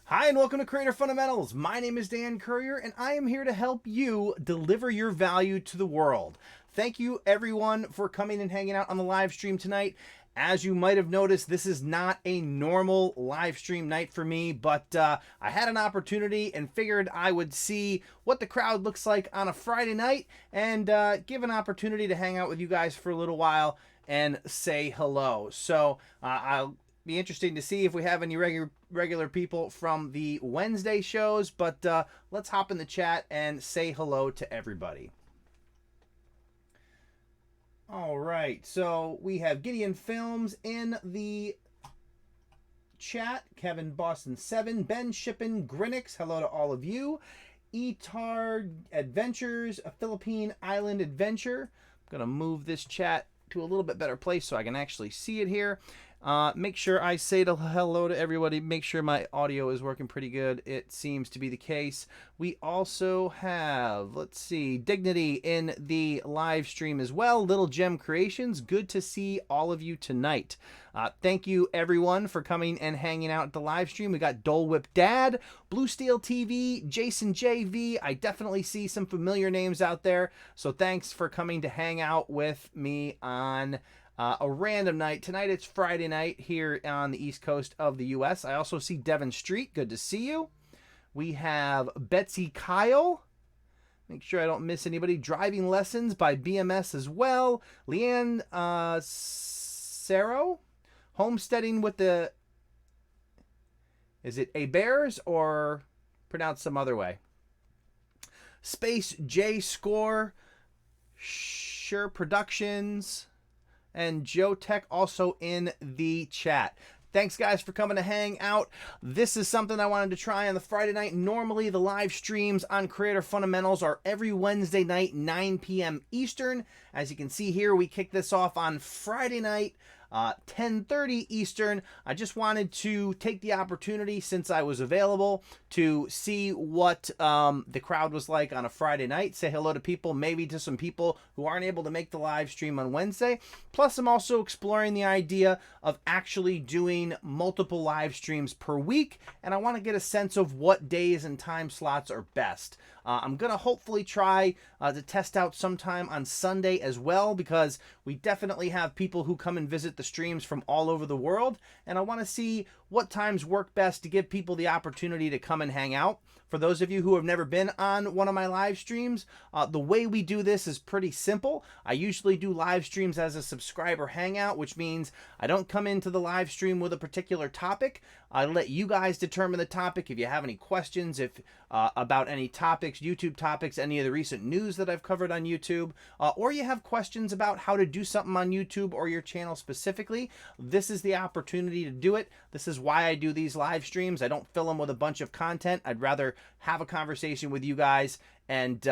Hi, and welcome to Creator Fundamentals. My name is Dan Currier, and I am here to help you deliver your value to the world. Thank you, everyone, for coming and hanging out on the live stream tonight. As you might have noticed, this is not a normal live stream night for me, but I had an opportunity and figured I would see what the crowd looks like on a Friday night and give an opportunity to hang out with you guys for a little while and say hello. So I'll be interesting to see if we have any regular people from the Wednesday shows, but let's hop in the chat and say hello to everybody. All right, so we have Gideon Films in the chat, Kevin Boston 7, Ben Shippen, Grinix, hello to all of you. Etard Adventures, a Philippine Island Adventure. I'm gonna move this chat to a little bit better place so I can actually see it here. Make sure I say hello to everybody. Make sure my audio is working pretty good. It seems to be the case. We also have, let's see, Dignity in the live stream as well. Little Gem Creations. Good to see all of you tonight. Thank you, everyone, for coming and hanging out at the live stream. We got Dole Whip Dad, Blue Steel TV, Jason JV. I definitely see some familiar names out there. So thanks for coming to hang out with me on a random night. Tonight it's Friday night here on the East Coast of the U.S. I also see Devon Street. Good to see you. We have Betsy Kyle. Make sure I don't miss anybody. Driving Lessons by BMS as well. Leanne Saro. Homesteading with the... Is it A Bears or pronounced some other way? Space J Score. Sure Productions. And Joe Tech also in the chat. Thanks, guys, for coming to hang out. This is something I wanted to try on the Friday night. Normally, the live streams on Creator Fundamentals are every Wednesday night, 9 p.m. Eastern. As you can see here, we kick this off on Friday night, 10:30 Eastern. I just wanted to take the opportunity, since I was available, to see what the crowd was like on a Friday night. Say hello to people, maybe to some people who aren't able to make the live stream on Wednesday. Plus, I'm also exploring the idea of actually doing multiple live streams per week, and I want to get a sense of what days and time slots are best. I'm going to hopefully try to test out sometime on Sunday as well, because we definitely have people who come and visit the streams from all over the world, and I want to see what times work best to give people the opportunity to come and hang out. For those of you who have never been on one of my live streams, the way we do this is pretty simple. I usually do live streams as a subscriber hangout, which means I don't come into the live stream with a particular topic. I let you guys determine the topic. If you have any questions, about any topics, YouTube topics, any of the recent news that I've covered on YouTube, or you have questions about how to do something on YouTube or your channel specifically, this is the opportunity to do it. This is why I do these live streams. I don't fill them with a bunch of content. I'd rather have a conversation with you guys and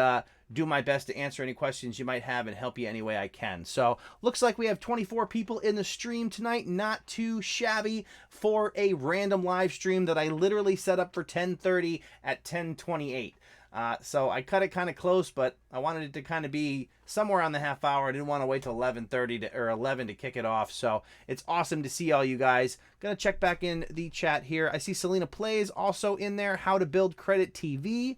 do my best to answer any questions you might have and help you any way I can. So looks like we have 24 people in the stream tonight. Not too shabby for a random live stream that I literally set up for 10:30 at 10:28. So I cut it kind of close, but I wanted it to kind of be somewhere on the half hour. I didn't want to wait till 11:30 or 11 to kick it off. So it's awesome to see all you guys. Gonna check back in the chat here. I see Selena Plays also in there. How to Build Credit TV.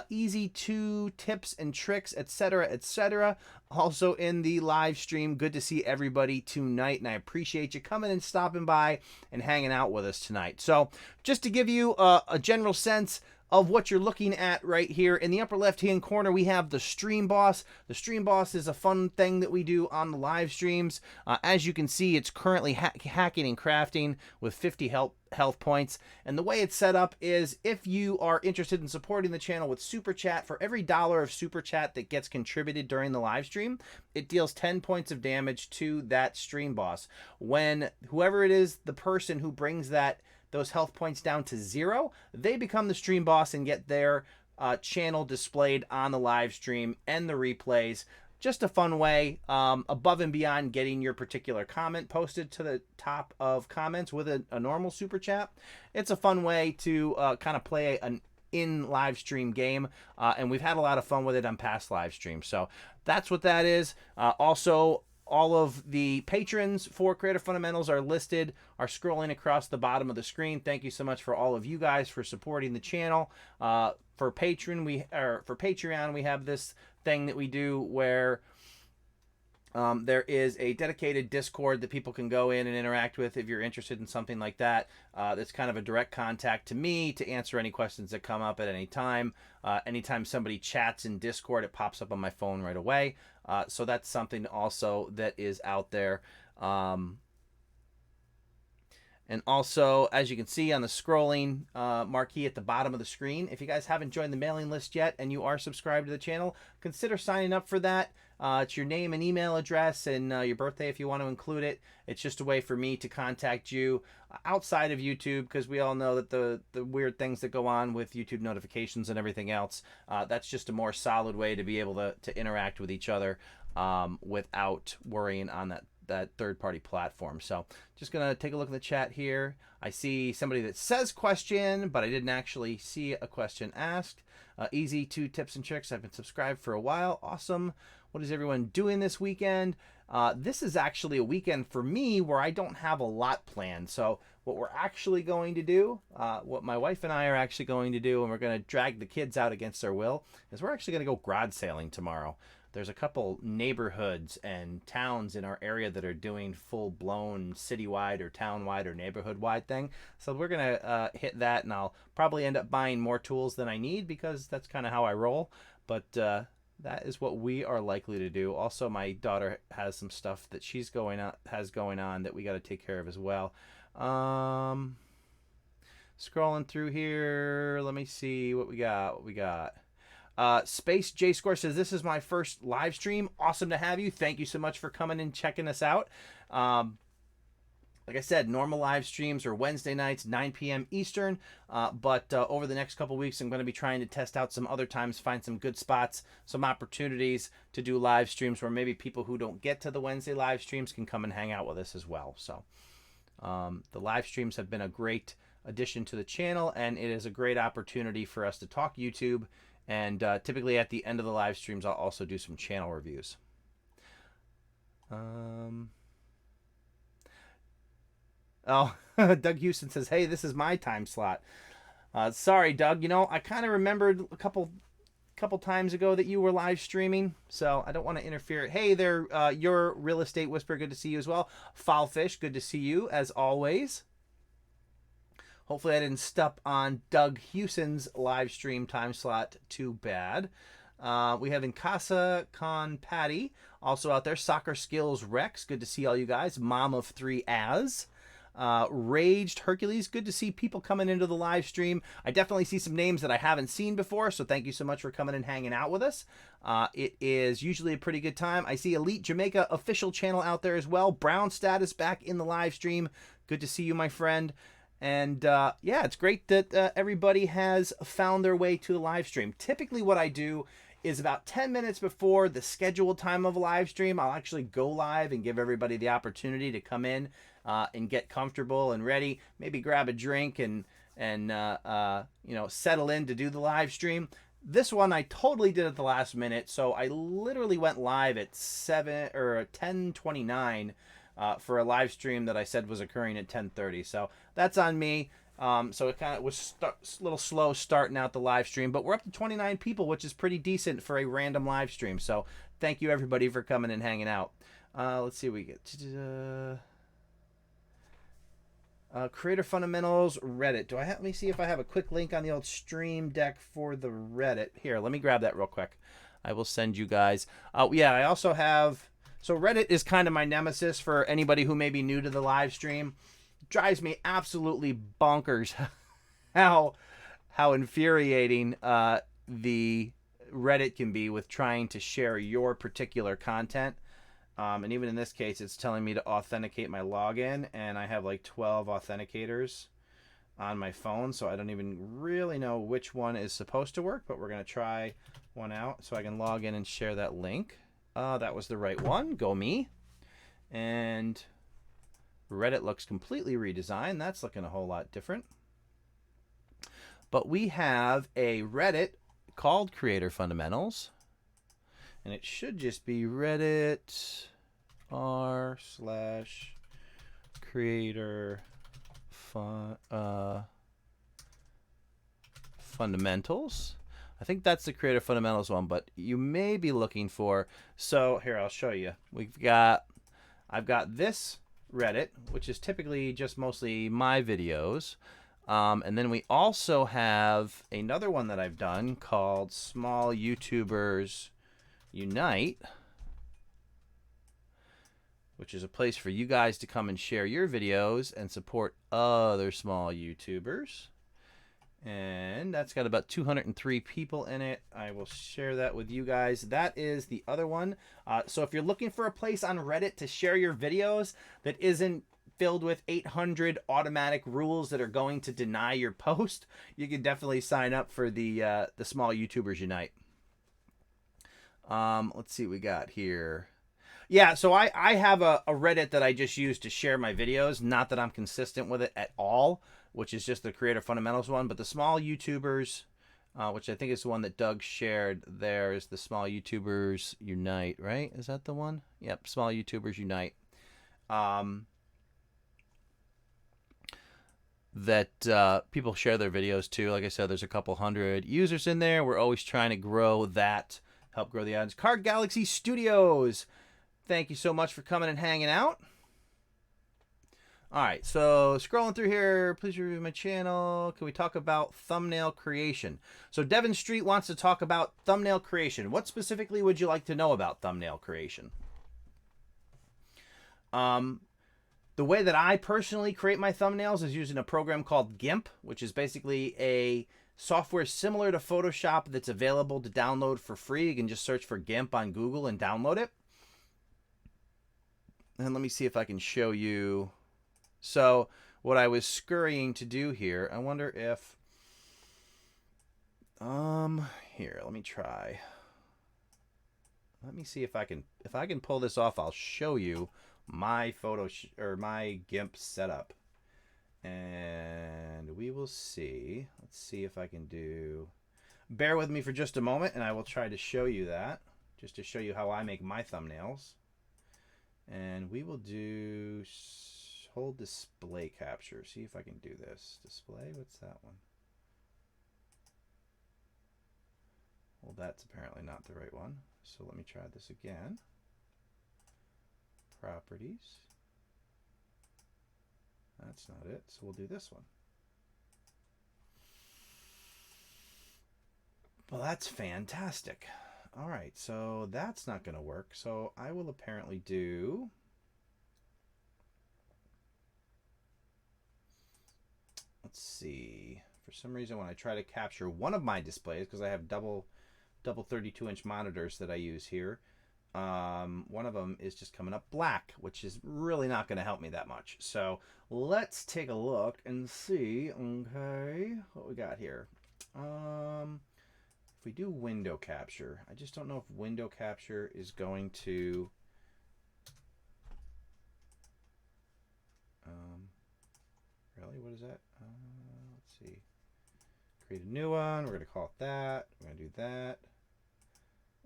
Easy to how-to tips and tricks, etc., etc., also in the live stream. Good to see everybody tonight, and I appreciate you coming and stopping by and hanging out with us tonight. So just to give you a general sense of what you're looking at right here, in the upper left-hand corner, we have the Stream Boss. The Stream Boss is a fun thing that we do on the live streams. As you can see, it's currently hacking and crafting with 50 health points. And the way it's set up is, if you are interested in supporting the channel with Super Chat, for every $1 of Super Chat that gets contributed during the live stream, it deals 10 points of damage to that Stream Boss. When whoever it is, the person who brings those health points down to 0, they become the Stream Boss and get their channel displayed on the live stream and the replays. Just a fun way, above and beyond getting your particular comment posted to the top of comments with a normal super chat. It's a fun way to kind of play an in live stream game, and we've had a lot of fun with it on past live streams. So that's what that is. Also, all of the patrons for Creative Fundamentals are scrolling across the bottom of the screen. Thank you so much for all of you guys for supporting the channel. For Patreon, we have this thing that we do where there is a dedicated Discord that people can go in and interact with if you're interested in something like that. That's kind of a direct contact to me to answer any questions that come up at any time. Anytime somebody chats in Discord, it pops up on my phone right away. So that's something also that is out there. And also, as you can see on the scrolling marquee at the bottom of the screen, if you guys haven't joined the mailing list yet and you are subscribed to the channel, consider signing up for that. It's your name and email address and your birthday if you want to include it. It's just a way for me to contact you outside of YouTube, because we all know that the weird things that go on with YouTube notifications and everything else, that's just a more solid way to be able to interact with each other without worrying on that third-party platform. So just gonna take a look at the chat here. I see somebody that says question, but I didn't actually see a question asked. Easy 2 tips and tricks. I've been subscribed for a while. Awesome. What is everyone doing this weekend? This is actually a weekend for me where I don't have a lot planned. So what we're actually going to do, what my wife and I are actually going to do, and we're going to drag the kids out against their will, is we're actually going to go garage sailing tomorrow. There's a couple neighborhoods and towns in our area that are doing full-blown citywide or town-wide or neighborhood-wide thing. So we're going to hit that, and I'll probably end up buying more tools than I need, because that's kind of how I roll. But that is what we are likely to do. Also, my daughter has some stuff that she's going on that we got to take care of as well. Scrolling through here, let me see what we got. Space J Score says, this is my first live stream. Awesome to have you. Thank you so much for coming and checking us out. Like I said, normal live streams are Wednesday nights, 9 p.m. Eastern. But over the next couple weeks, I'm going to be trying to test out some other times, find some good spots, some opportunities to do live streams where maybe people who don't get to the Wednesday live streams can come and hang out with us as well. So the live streams have been a great addition to the channel, and it is a great opportunity for us to talk YouTube. And typically at the end of the live streams, I'll also do some channel reviews. Oh, Doug Houston says, hey, this is my time slot. Sorry, Doug. You know, I kind of remembered a couple times ago that you were live streaming, so I don't want to interfere. Hey there, your Real Estate Whisperer, good to see you as well. Foulfish, good to see you as always. Hopefully I didn't step on Doug Houston's live stream time slot too bad. We have Incasa Con Patty also out there. Soccer Skills Rex, good to see all you guys. Mom of 3 As. Raged Hercules, good to see people coming into the live stream. I definitely see some names that I haven't seen before, so thank you so much for coming and hanging out with us. It is usually a pretty good time. I see Elite Jamaica official channel out there as well. Brown Status back in the live stream. Good to see you, my friend. And yeah, it's great that everybody has found their way to the live stream. Typically what I do is about 10 minutes before the scheduled time of a live stream, I'll actually go live and give everybody the opportunity to come in and get comfortable and ready. Maybe grab a drink and you know, settle in to do the live stream. This one I totally did at the last minute, so I literally went live at 10:29 for a live stream that I said was occurring at 10:30. So that's on me. So it kind of was a little slow starting out the live stream, but we're up to 29 people, which is pretty decent for a random live stream. So thank you everybody for coming and hanging out. Let's see what we get. Creator Fundamentals, Reddit. Let me see if I have a quick link on the old stream deck for the Reddit. Here, let me grab that real quick. I will send you guys. Yeah, I also have... So Reddit is kind of my nemesis for anybody who may be new to the live stream. It drives me absolutely bonkers how infuriating the Reddit can be with trying to share your particular content. And even in this case, it's telling me to authenticate my login, and I have like 12 authenticators on my phone, so I don't even really know which one is supposed to work, but we're going to try one out so I can log in and share that link. That was the right one. Go me. And Reddit looks completely redesigned. That's looking a whole lot different. But we have a Reddit called Creator Fundamentals. And it should just be Reddit r/creator fundamentals. I think that's the Creator Fundamentals one, but you may be looking for... So here, I'll show you. I've got this Reddit, which is typically just mostly my videos. And then we also have another one that I've done called Small YouTubers Unite, which is a place for you guys to come and share your videos and support other small YouTubers. And that's got about 203 people in it. I will share that with you guys. That is the other one. So if you're looking for a place on Reddit to share your videos that isn't filled with 800 automatic rules that are going to deny your post, you can definitely sign up for the Small YouTubers Unite. Let's see what we got here. Yeah, so I have a Reddit that I just use to share my videos. Not that I'm consistent with it at all, which is just the Creator Fundamentals one. But the Small YouTubers, which I think is the one that Doug shared there, is the Small YouTubers Unite, right? Is that the one? Yep, Small YouTubers Unite. That people share their videos to. Like I said, there's a couple hundred users in there. We're always trying to grow that, help grow the audience. Card Galaxy Studios, thank you so much for coming and hanging out. All right, so scrolling through here, please review my channel. Can we talk about thumbnail creation? So Devon Street wants to talk about thumbnail creation. What specifically would you like to know about thumbnail creation? The way that I personally create my thumbnails is using a program called GIMP, which is basically a software similar to Photoshop that's available to download for free. You can just search for GIMP on Google and download it. And let me see if I can show you. So what I was scurrying to do here, I wonder if, here, let me try. Let me see if I can pull this off. I'll show you my my GIMP setup, and we will see. Let's see if I can do. Bear with me for just a moment, and I will try to show you that, just to show you how I make my thumbnails. And we will do hold display capture. See if I can do this. Display, what's that one? Well, that's apparently not the right one. So let me try this again. Properties. That's not it. So we'll do this one. Well, that's fantastic. All right, so that's not going to work. So I will apparently do. Let's see. For some reason, when I try to capture one of my displays, because I have double 32-inch monitors that I use here, one of them is just coming up black, which is really not going to help me that much. So let's take a look and see. Okay, what we got here. If we do window capture, I just don't know if window capture is going to. Really, what is that? Let's see. Create a new one. We're going to call it that. We're going to do that.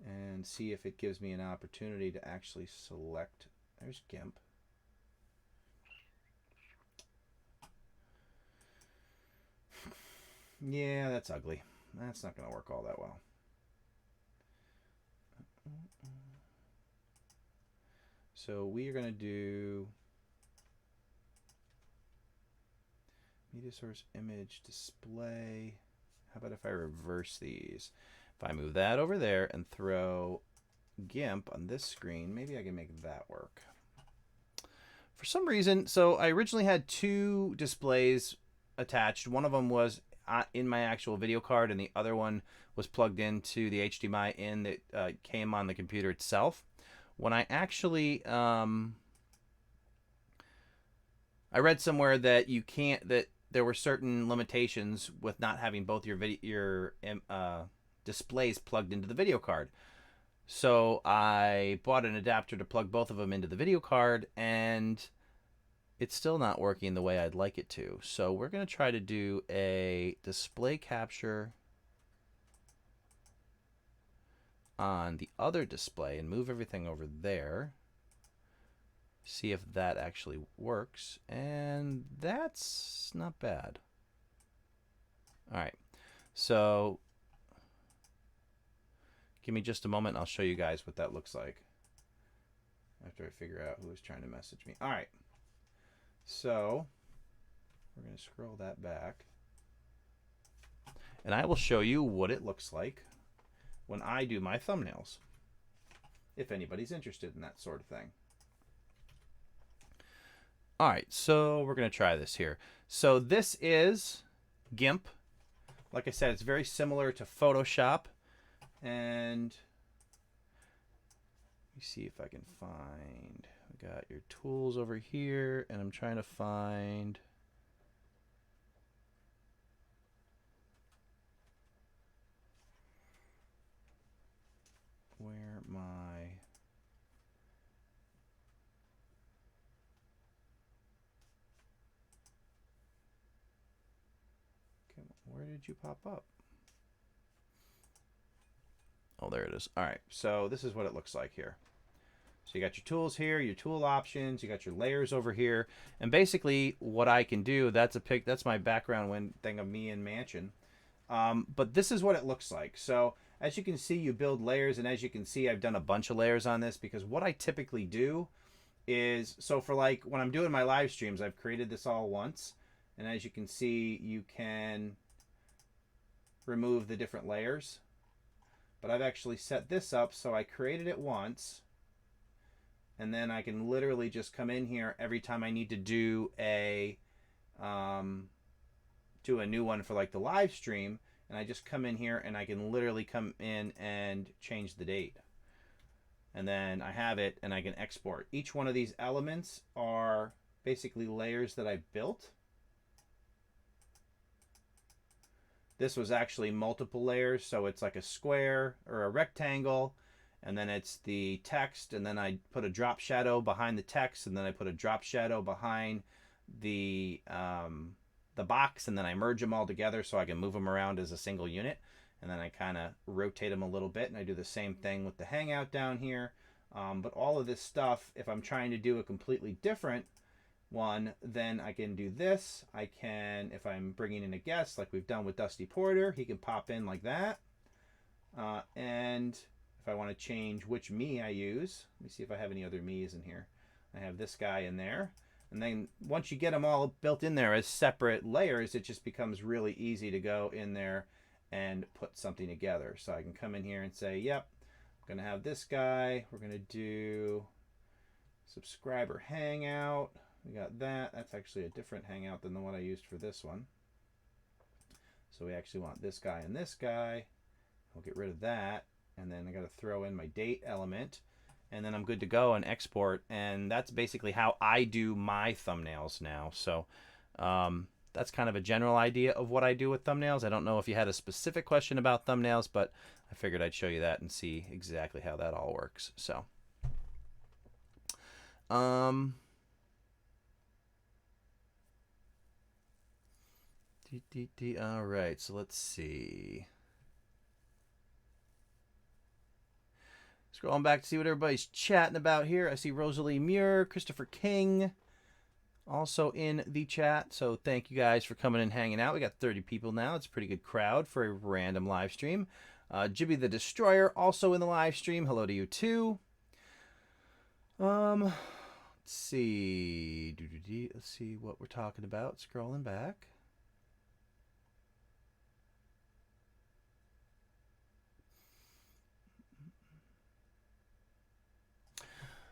And see if it gives me an opportunity to actually select. There's GIMP. Yeah, that's ugly. That's not going to work all that well. So we are going to do media source image display. How about if I reverse these? If I move that over there and throw GIMP on this screen, maybe I can make that work. For some reason, so I originally had two displays attached. One of them was in my actual video card, and the other one was plugged into the HDMI in that came on the computer itself. When I actually, I read somewhere that you can't, that there were certain limitations with not having both your displays plugged into the video card. So I bought an adapter to plug both of them into the video card, and it's still not working the way I'd like it to. So we're going to try to do a display capture on the other display and move everything over there. See if that actually works. And that's not bad. All right. So give me just a moment. I'll show you guys what that looks like after I figure out who is trying to message me. All right. So we're going to scroll that back. And I will show you what it looks like when I do my thumbnails, if anybody's interested in that sort of thing. All right, so we're going to try this here. So this is GIMP. Like I said, it's very similar to Photoshop. And let me see if I can find, we got your tools over here, and I'm trying to find where my, okay, where did you pop up? Oh, there it is. All right, so this is what it looks like here. So you got your tools here, your tool options, you got your layers over here, and basically what I can do, that's my background thing of me in Mansion. But this is what it looks like. So as you can see, you build layers, and as you can see, I've done a bunch of layers on this because what I typically do is, so for like when I'm doing my live streams, I've created this all once, and as you can see, you can remove the different layers. But I've actually set this up so I created it once, and then I can literally just come in here every time I need to do a new one for like the live stream, and I just come in here and I can literally come in and change the date, and then I have it and I can export. Each one of these elements are basically layers that I built. This was actually multiple layers, so it's like a square or a rectangle, and then it's the text, and then I put a drop shadow behind the text, and then I put a drop shadow behind the box, and then I merge them all together so I can move them around as a single unit, and then I kind of rotate them a little bit, and I do the same thing with the Hangout down here. But all of this stuff, if I'm trying to do a completely different one, then I can do this. I can, if I'm bringing in a guest like we've done with Dusty Porter, he can pop in like that. And if I want to change which me I use, let me see if I have any other me's in here. I have this guy in there. And then once you get them all built in there as separate layers, it just becomes really easy to go in there and put something together. So I can come in here and say, yep, I'm going to have this guy. We're going to do subscriber hangout. We got that. That's actually a different hangout than the one I used for this one. So we actually want this guy and this guy. I'll get rid of that. And then I got to throw in my date element. And then I'm good to go and export. And that's basically how I do my thumbnails now. So that's kind of a general idea of what I do with thumbnails. I don't know if you had a specific question about thumbnails, but I figured I'd show you that and see exactly how that all works. So all right, so let's see. Scrolling back to see what everybody's chatting about here. I see Rosalie Muir, Christopher King. also in the chat. So thank you guys for coming and hanging out. We got 30 people now. It's a pretty good crowd for a random live stream. Jibby the Destroyer also in the live stream. Hello to you too. Let's see. Let's see what we're talking about. Scrolling back.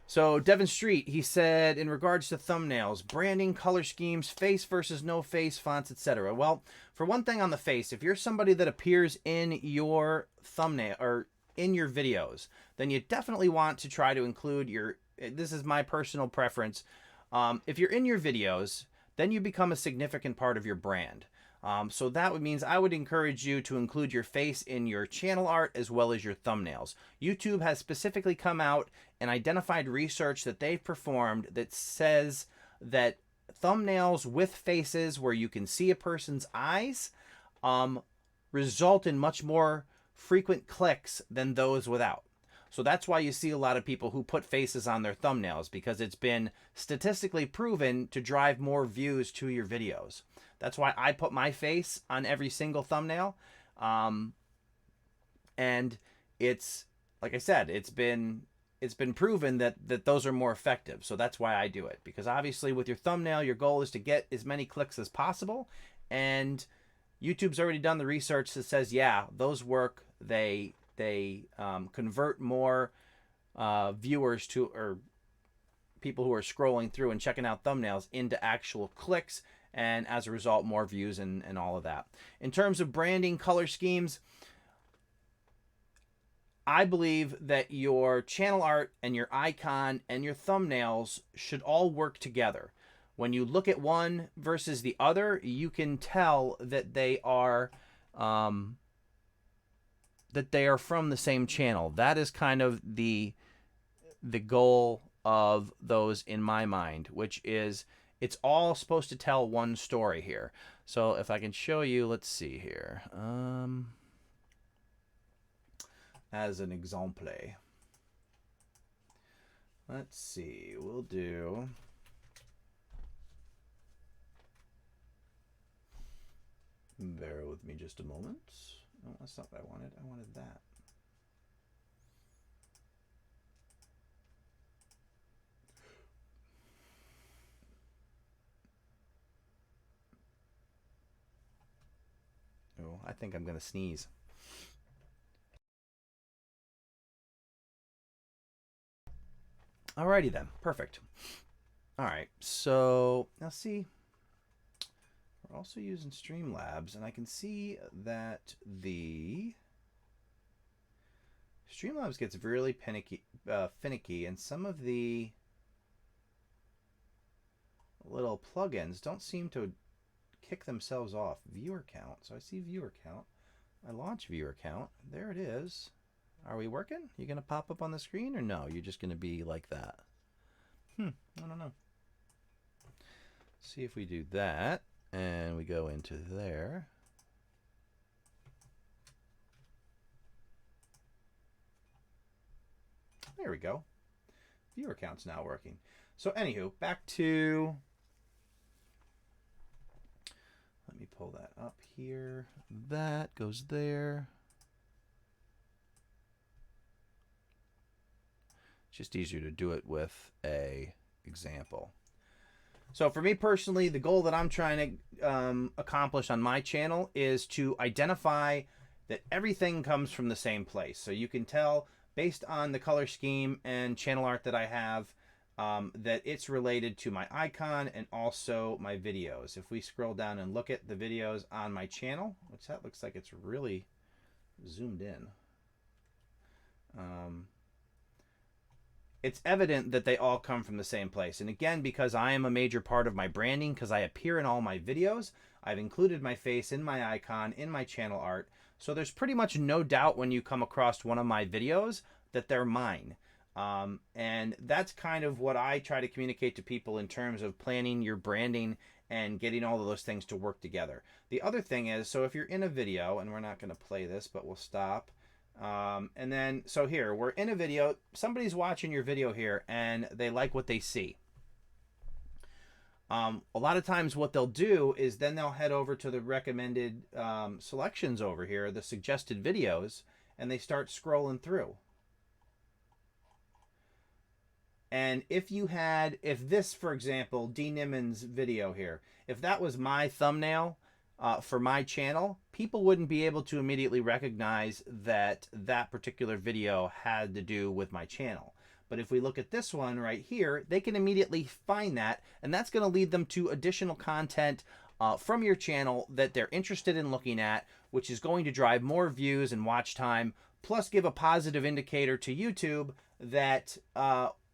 So Devin Street, he said, in regards to thumbnails, branding, color schemes, face versus no face, fonts, etc. Well, for one thing on the face, if you're somebody that appears in your thumbnail or in your videos, then you definitely want to try to include your, this is my personal preference. If you're in your videos, then you become a significant part of your brand. So that means I would encourage you to include your face in your channel art as well as your thumbnails. YouTube has specifically come out and identified research that they've performed that says that thumbnails with faces where you can see a person's eyes result in much more frequent clicks than those without. So that's why you see a lot of people who put faces on their thumbnails, because it's been statistically proven to drive more views to your videos. That's why I put my face on every single thumbnail. And it's, like I said, it's been proven that those are more effective. So that's why I do it, because obviously with your thumbnail, your goal is to get as many clicks as possible. And YouTube's already done the research that says, yeah, those work. They convert more viewers to, or people who are scrolling through and checking out thumbnails, into actual clicks, and as a result, more views and all of that. In terms of branding, color schemes, I believe that your channel art and your icon and your thumbnails should all work together. When you look at one versus the other, you can tell that they are from the same channel. That is kind of the goal of those in my mind, which is it's all supposed to tell one story here. So if I can show you, let's see here. As an example, let's see, we'll do, bear with me just a moment. Oh, that's not what I wanted. I wanted that. Oh, I think I'm going to sneeze. Alrighty then, perfect. All right, so now see, we're also using Streamlabs, and I can see that the Streamlabs gets really finicky, and some of the little plugins don't seem to kick themselves off. Viewer count. So I see viewer count. I launch viewer count. There it is. Are we working? You going to pop up on the screen, or no? You're just going to be like that? I don't know. See if we do that, and we go into there. There we go. Viewer count's now working. So anywho, back to, let me pull that up here. That goes there. It's just easier to do it with a example. So for me personally, the goal that I'm trying to accomplish on my channel is to identify that everything comes from the same place. So you can tell based on the color scheme and channel art that I have that it's related to my icon and also my videos. If we scroll down and look at the videos on my channel, which that looks like it's really zoomed in. It's evident that they all come from the same place. And again, because I am a major part of my branding, because I appear in all my videos, I've included my face in my icon, in my channel art. So there's pretty much no doubt when you come across one of my videos that they're mine. And that's kind of what I try to communicate to people in terms of planning your branding and getting all of those things to work together. The other thing is, so if you're in a video, and we're not going to play this, but we'll stop. And then, so here, we're in a video, somebody's watching your video here, and they like what they see. A lot of times what they'll do is then they'll head over to the recommended selections over here, the suggested videos, and they start scrolling through. And if this, for example, D. Niman's video here, if that was my thumbnail for my channel, people wouldn't be able to immediately recognize that that particular video had to do with my channel. But if we look at this one right here, they can immediately find that, and that's going to lead them to additional content from your channel that they're interested in looking at, which is going to drive more views and watch time, plus give a positive indicator to YouTube that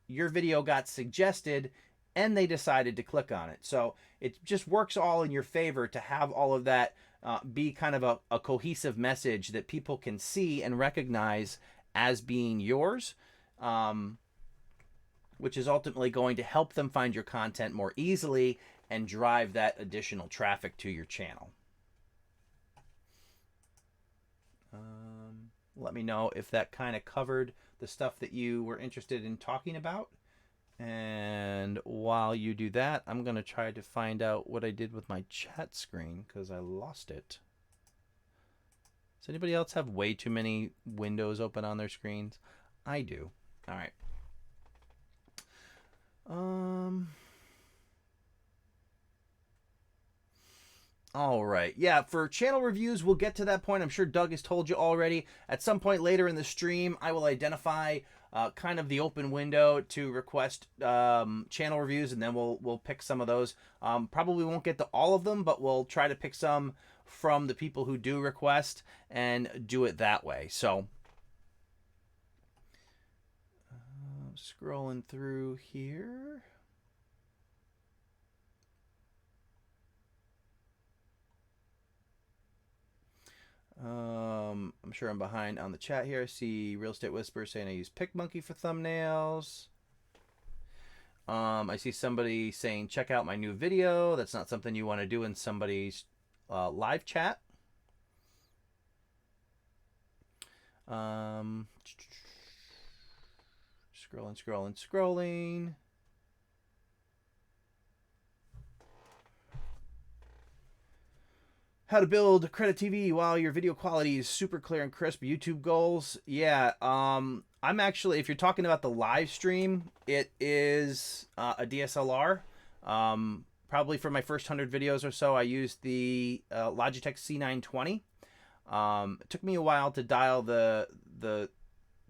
your video got suggested and they decided to click on it. So it just works all in your favor to have all of that be kind of a cohesive message that people can see and recognize as being yours, which is ultimately going to help them find your content more easily and drive that additional traffic to your channel. Let me know if that kind of covered the stuff that you were interested in talking about. And while you do that, I'm going to try to find out what I did with my chat screen because I lost it. Does anybody else have way too many windows open on their screens? I do. All right. All right. Yeah, for channel reviews, we'll get to that point. I'm sure Doug has told you already. At some point later in the stream, I will identify kind of the open window to request channel reviews, and then we'll pick some of those. Probably won't get to all of them, but we'll try to pick some from the people who do request and do it that way. So scrolling through here. I'm sure I'm behind on the chat here. I see Real Estate Whisperer saying I use PicMonkey for thumbnails. I see somebody saying check out my new video. That's not something you want to do in somebody's live chat. Scrolling. How to build Credit TV while your video quality is super clear and crisp. YouTube goals. Yeah, I'm actually, if you're talking about the live stream, it is a DSLR. Probably for my first 100 videos or so, I used the Logitech C920. It took me a while to dial that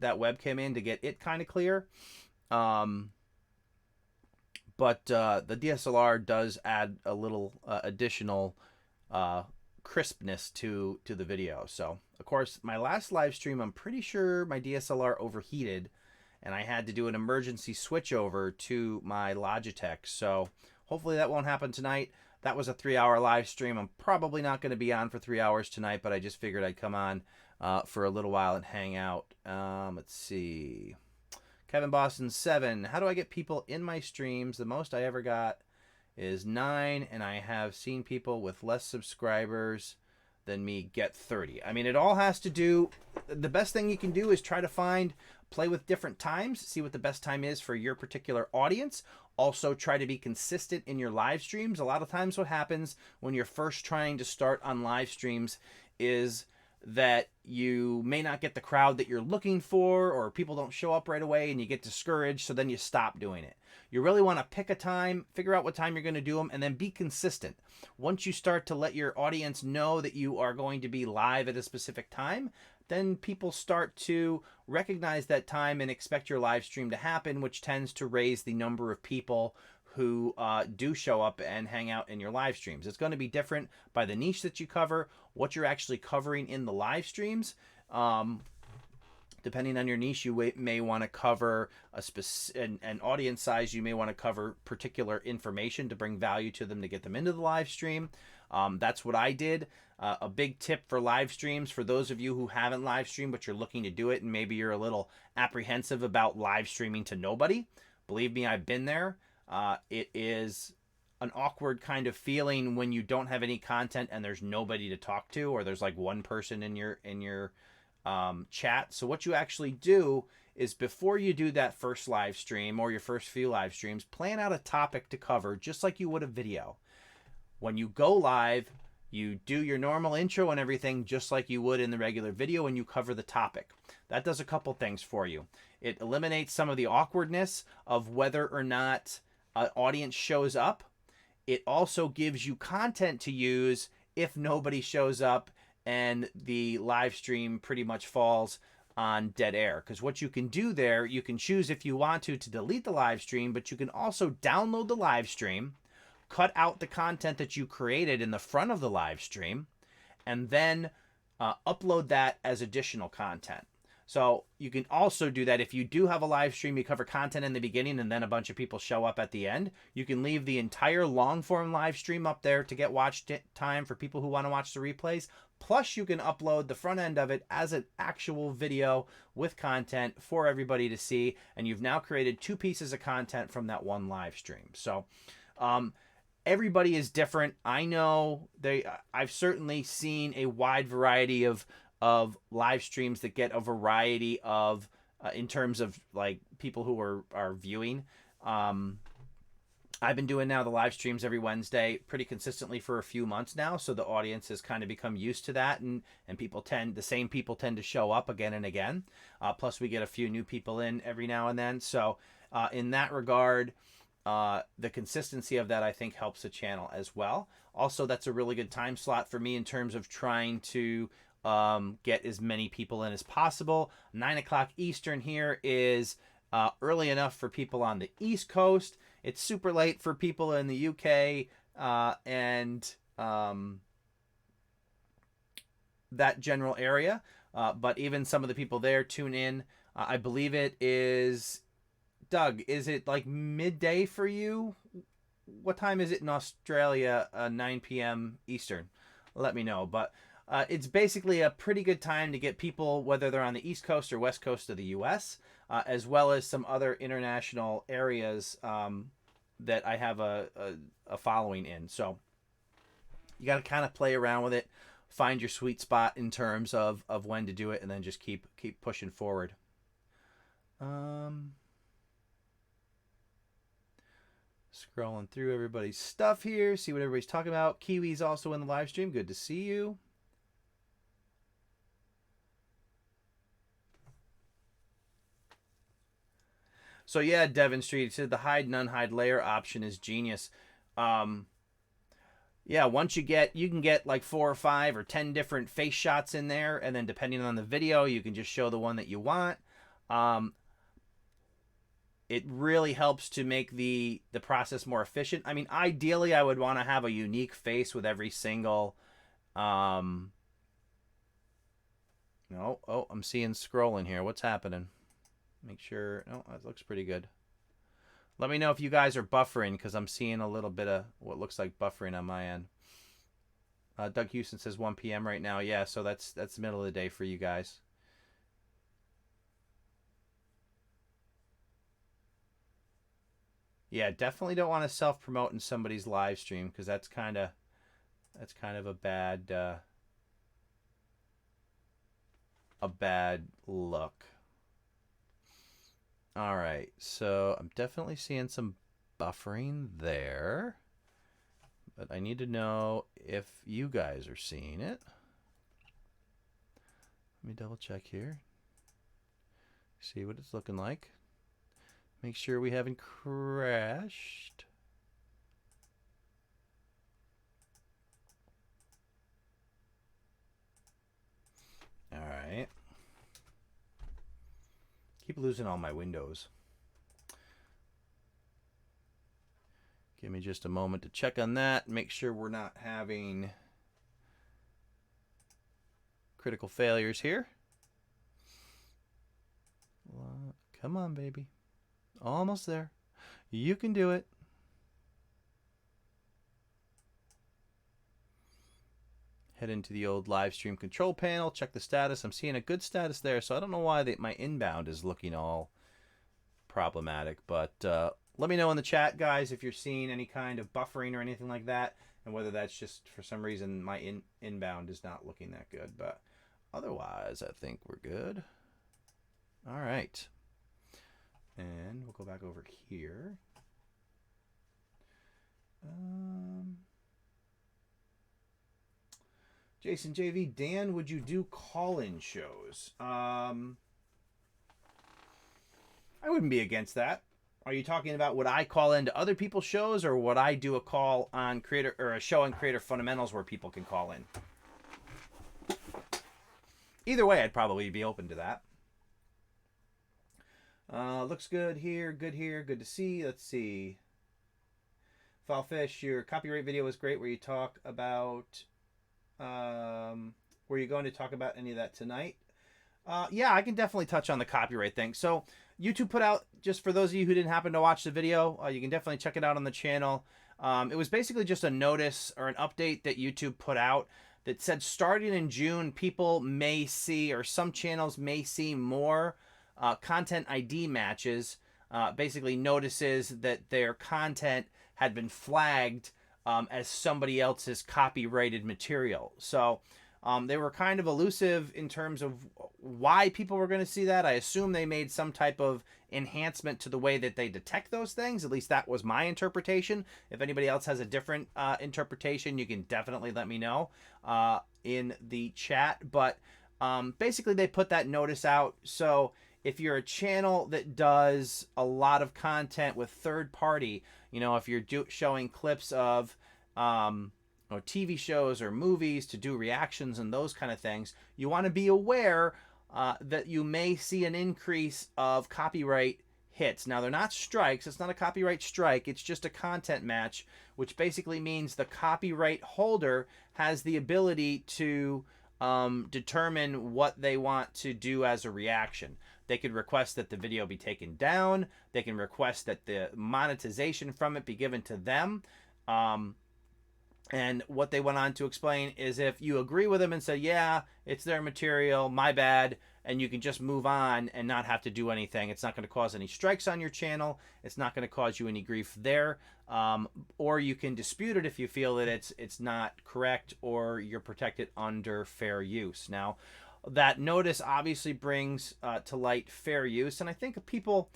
webcam in to get it kind of clear. But the DSLR does add a little additional crispness to the video. So of course my last live stream, I'm pretty sure my DSLR overheated and I had to do an emergency switch over to my Logitech. So hopefully that won't happen tonight. That was a 3-hour live stream. I'm probably not going to be on for 3 hours tonight, but I just figured I'd come on for a little while and hang out. Let's see. Kevin Boston 7. How do I get people in my streams? The most I ever got is 9, and I have seen people with less subscribers than me get 30. I mean, it all has to do, the best thing you can do is try to play with different times, see what the best time is for your particular audience. Also try to be consistent in your live streams. A lot of times what happens when you're first trying to start on live streams is that you may not get the crowd that you're looking for, or people don't show up right away and you get discouraged, so then you stop doing it. You really want to pick a time, figure out what time you're going to do them, and then be consistent. Once you start to let your audience know that you are going to be live at a specific time, then people start to recognize that time and expect your live stream to happen, which tends to raise the number of people who do show up and hang out in your live streams. It's going to be different by the niche that you cover, what you're actually covering in the live streams. Depending on your niche, you may want to cover an audience size. You may want to cover particular information to bring value to them to get them into the live stream. That's what I did. A big tip for live streams, for those of you who haven't live streamed but you're looking to do it and maybe you're a little apprehensive about live streaming to nobody, believe me, I've been there. It is an awkward kind of feeling when you don't have any content and there's nobody to talk to, or there's like one person in your chat. So what you actually do is before you do that first live stream or your first few live streams, plan out a topic to cover just like you would a video. When you go live, you do your normal intro and everything just like you would in the regular video, and you cover the topic. That does a couple things for you. It eliminates some of the awkwardness of whether or not an audience shows up. It also gives you content to use if nobody shows up and the live stream pretty much falls on dead air. Because what you can do there, you can choose if you want to delete the live stream, but you can also download the live stream, cut out the content that you created in the front of the live stream, and then upload that as additional content. So you can also do that if you do have a live stream, you cover content in the beginning and then a bunch of people show up at the end. You can leave the entire long form live stream up there to get watch time for people who want to watch the replays. Plus you can upload the front end of it as an actual video with content for everybody to see. And you've now created 2 pieces of content from that one live stream. So everybody is different. I know I've certainly seen a wide variety of live streams that get a variety of in terms of like people who are viewing. I've been doing now the live streams every Wednesday pretty consistently for a few months now, so the audience has kind of become used to that, and the same people tend to show up again and again. Plus we get a few new people in every now and then. So in that regard, the consistency of that I think helps the channel as well. Also, that's a really good time slot for me in terms of trying to get as many people in as possible. 9 o'clock Eastern here is early enough for people on the East Coast. It's super late for people in the UK and that general area. But even some of the people there tune in. I believe it is, Doug, is it like midday for you? What time is it in Australia? 9 p.m. Eastern. Let me know. But it's basically a pretty good time to get people, whether they're on the East Coast or West Coast of the U.S., as well as some other international areas that I have a following in. So you got to kind of play around with it, find your sweet spot in terms of when to do it, and then just keep pushing forward. Scrolling through everybody's stuff here, see what everybody's talking about. Kiwi's also in the live stream. Good to see you. So yeah, Devon Street said the hide and unhide layer option is genius. Yeah, once you can get like 4 or 5 or 10 different face shots in there, and then depending on the video, you can just show the one that you want. It really helps to make the process more efficient. I mean, ideally, I would want to have a unique face with every single. No, oh, I'm seeing scrolling here. What's happening? Make sure. Oh, that looks pretty good. Let me know if you guys are buffering, because I'm seeing a little bit of what looks like buffering on my end. Doug Houston says 1 p.m. right now. Yeah, so that's the middle of the day for you guys. Yeah, definitely don't want to self-promote in somebody's live stream, because that's kind of a bad look. All right, so I'm definitely seeing some buffering there, but I need to know if you guys are seeing it. Let me double check here. See what it's looking like. Make sure we haven't crashed. All right. Keep losing all my windows. Give me just a moment to check on that. Make sure we're not having critical failures here. Come on, baby. Almost there. You can do it. Head into the old live stream control panel. Check the status. I'm seeing a good status there, so I don't know why my inbound is looking all problematic. But let me know in the chat, guys, if you're seeing any kind of buffering or anything like that, and whether that's just for some reason my inbound is not looking that good. But otherwise, I think we're good. All right. And we'll go back over here. Jason JV, Dan, would you do call-in shows? I wouldn't be against that. Are you talking about would I call into other people's shows, or would I do a call on creator or a show on creator fundamentals where people can call in? Either way, I'd probably be open to that. Looks good here, good here, good to see. Let's see. Foulfish, your copyright video was great where you talk about... were you going to talk about any of that tonight? Yeah, I can definitely touch on the copyright thing. So YouTube put out, just for those of you who didn't happen to watch the video, you can definitely check it out on the channel. It was basically just a notice or an update that YouTube put out that said starting in June, people may see, or some channels may see more content ID matches, basically notices that their content had been flagged as somebody else's copyrighted material. So they were kind of elusive in terms of why people were going to see that. I assume they made some type of enhancement to the way that they detect those things. At least that was my interpretation. If anybody else has a different interpretation, you can definitely let me know in the chat. But basically they put that notice out. So if you're a channel that does a lot of content with third party, you know, if you're showing clips of or TV shows or movies to do reactions and those kind of things, you want to be aware that you may see an increase of copyright hits. Now, they're not strikes. It's not a copyright strike. It's just a content match, which basically means the copyright holder has the ability to determine what they want to do as a reaction. They could request that the video be taken down. They can request that the monetization from it be given to them. And what they went on to explain is if you agree with them and say, yeah, it's their material, my bad, and you can just move on and not have to do anything. It's not going to cause any strikes on your channel. It's not going to cause you any grief there. Or you can dispute it if you feel that it's not correct or you're protected under fair use. Now, that notice obviously brings to light fair use, and I think people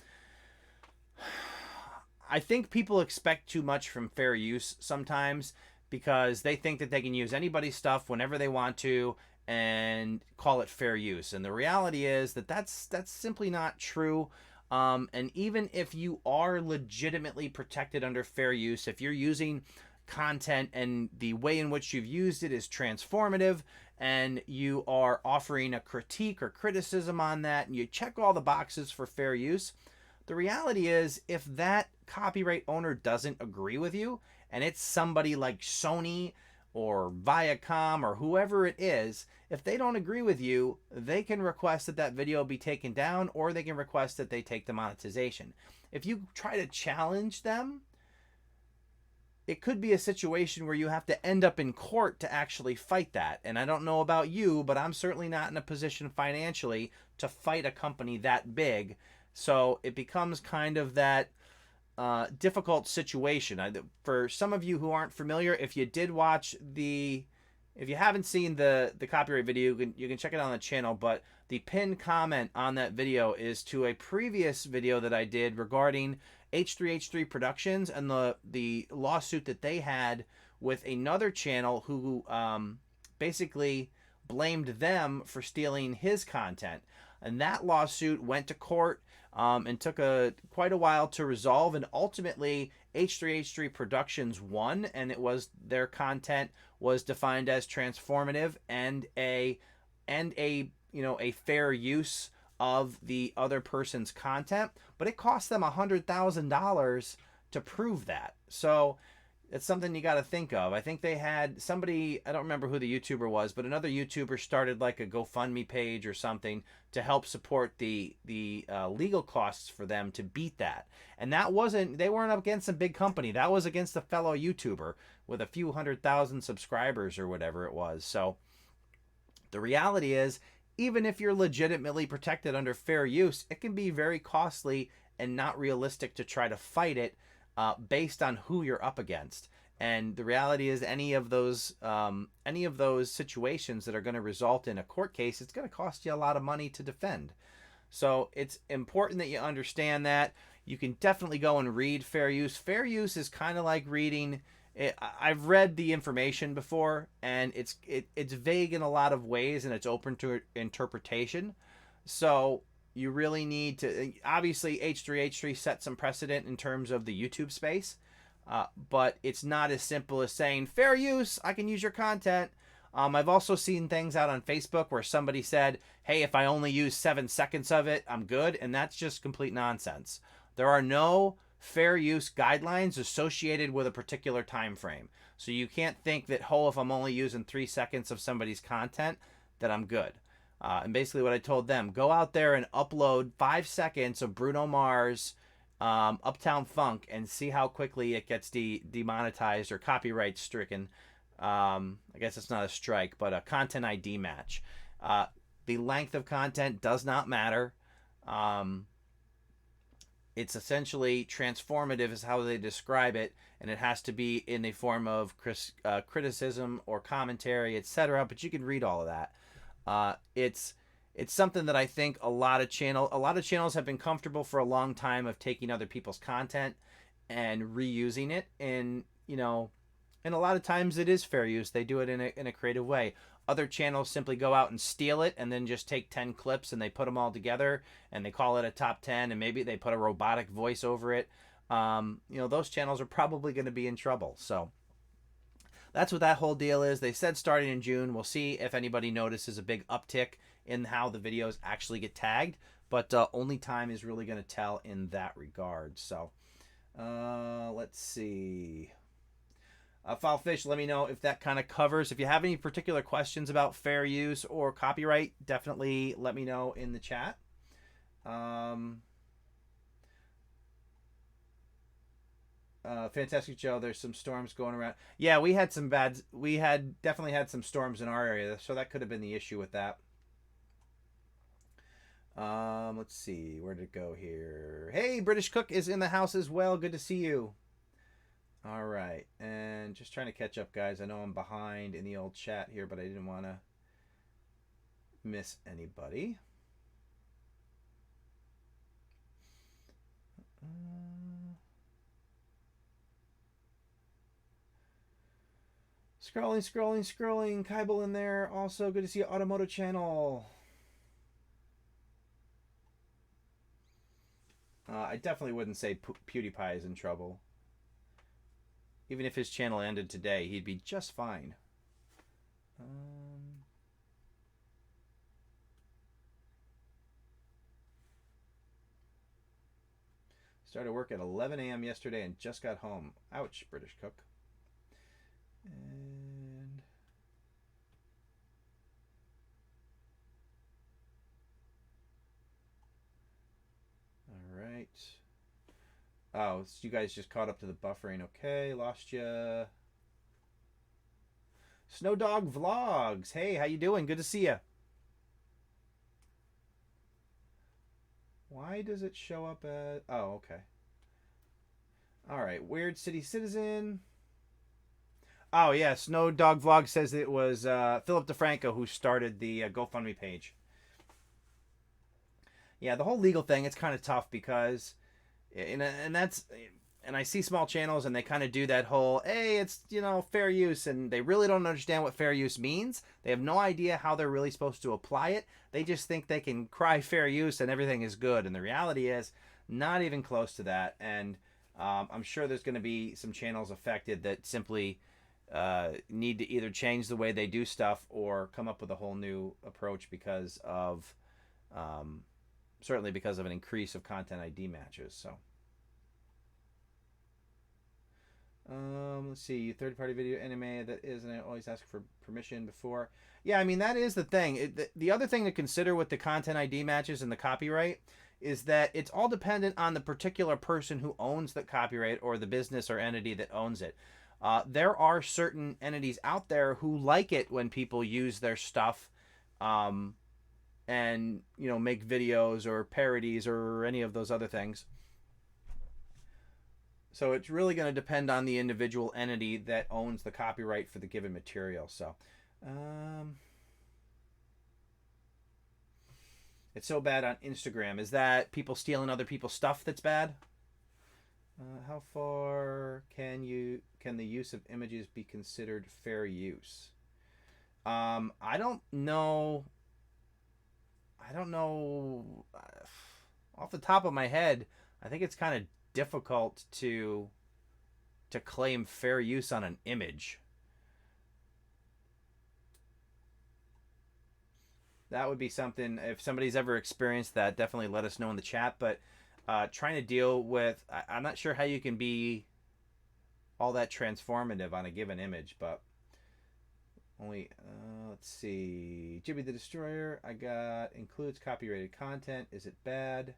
expect too much from fair use sometimes, because they think that they can use anybody's stuff whenever they want to and call it fair use. And the reality is that that's simply not true. And even if you are legitimately protected under fair use, if you're using content and the way in which you've used it is transformative, and you are offering a critique or criticism on that, and you check all the boxes for fair use, the reality is if that copyright owner doesn't agree with you, and it's somebody like Sony or Viacom or whoever it is, if they don't agree with you, they can request that that video be taken down, or they can request that they take the monetization. If you try to challenge them, it could be a situation where you have to end up in court to actually fight that. And I don't know about you, but I'm certainly not in a position financially to fight a company that big. So it becomes kind of that difficult situation. For some of you who aren't familiar, if you did watch if you haven't seen the copyright video, you can check it out on the channel, but the pinned comment on that video is to a previous video that I did regarding H3H3 Productions and the lawsuit that they had with another channel who basically blamed them for stealing his content. And that lawsuit went to court and took quite a while to resolve, and ultimately H3H3 Productions won, and it was their content was defined as transformative and a fair use of the other person's content, but it cost them $100,000 to prove that. So it's something you got to think of. I think they had somebody, I don't remember who the YouTuber was, but another YouTuber started like a GoFundMe page or something to help support the legal costs for them to beat that. And they weren't up against a big company. That was against a fellow YouTuber with a few 100,000 subscribers or whatever it was. So the reality is, even if you're legitimately protected under fair use, it can be very costly and not realistic to try to fight it based on who you're up against. And the reality is, any of those situations that are going to result in a court case, it's going to cost you a lot of money to defend. So it's important that you understand that. You can definitely go and read fair use. Fair use is kind of like reading. I've read the information before, and it's vague in a lot of ways, and it's open to interpretation. So you really need to, obviously H3H3 set some precedent in terms of the YouTube space, but it's not as simple as saying fair use. I can use your content. I've also seen things out on Facebook where somebody said, hey, if I only use 7 seconds of it, I'm good. And that's just complete nonsense. There are no fair use guidelines associated with a particular time frame. So you can't think that, oh, if I'm only using 3 seconds of somebody's content, that I'm good. And basically what I told them, go out there and upload 5 seconds of Bruno Mars, Uptown Funk, and see how quickly it gets demonetized or copyright stricken. I guess it's not a strike, but a content ID match. The length of content does not matter. It's essentially transformative is how they describe it, and it has to be in a form of criticism or commentary, etc. But you can read all of that. It's something that I think a lot of channels have been comfortable for a long time of taking other people's content and reusing it, and and a lot of times it is fair use. They do it in a creative way. Other channels simply go out and steal it and then just take 10 clips and they put them all together and they call it a top 10, and maybe they put a robotic voice over it. Those channels are probably going to be in trouble. So that's what that whole deal is. They said starting in June. We'll see if anybody notices a big uptick in how the videos actually get tagged, but only time is really going to tell in that regard. So let's see. Filefish, let me know if that kind of covers. If you have any particular questions about fair use or copyright, definitely let me know in the chat. Fantastic Joe, there's some storms going around. Yeah, we had definitely had some storms in our area, so that could have been the issue with that. Let's see, where did it go here? Hey, British Cook is in the house as well. Good to see you. All right, and just trying to catch up, guys. I know I'm behind in the old chat here, but I didn't want to miss anybody. Scrolling. Kybal in there. Also, good to see you, Automotive Channel. I definitely wouldn't say PewDiePie is in trouble. Even if his channel ended today, he'd be just fine. Started work at 11 a.m. yesterday and just got home. Ouch, British Cook. And all right. Oh, so you guys just caught up to the buffering. Okay, lost ya. Snow Dog Vlogs. Hey, how you doing? Good to see you. Why does it show up as... Oh, okay. All right, Weird City Citizen. Oh, yeah, Snow Dog Vlog says it was Philip DeFranco who started the GoFundMe page. Yeah, the whole legal thing, it's kind of tough because... And I see small channels and they kind of do that whole, hey, it's, fair use, and they really don't understand what fair use means. They have no idea how they're really supposed to apply it. They just think they can cry fair use and everything is good. And the reality is not even close to that. And I'm sure there's going to be some channels affected that simply need to either change the way they do stuff or come up with a whole new approach because of... certainly because of an increase of content ID matches. So, let's see, third-party video anime that isn't always ask for permission before. Yeah, I mean that is the thing. The other thing to consider with the content ID matches and the copyright is that it's all dependent on the particular person who owns the copyright or the business or entity that owns it. There are certain entities out there who like it when people use their stuff. And make videos or parodies or any of those other things. So it's really going to depend on the individual entity that owns the copyright for the given material. So um, it's so bad on Instagram. Is that people stealing other people's stuff that's bad? How far can the use of images be considered fair use? I don't know. I don't know off the top of my head. I think it's kind of difficult to claim fair use on an image. That would be something. If somebody's ever experienced that, definitely let us know in the chat. But trying to deal with, I'm not sure how you can be all that transformative on a given image, but only let's see. Jibby the Destroyer, I got includes copyrighted content. Is it bad?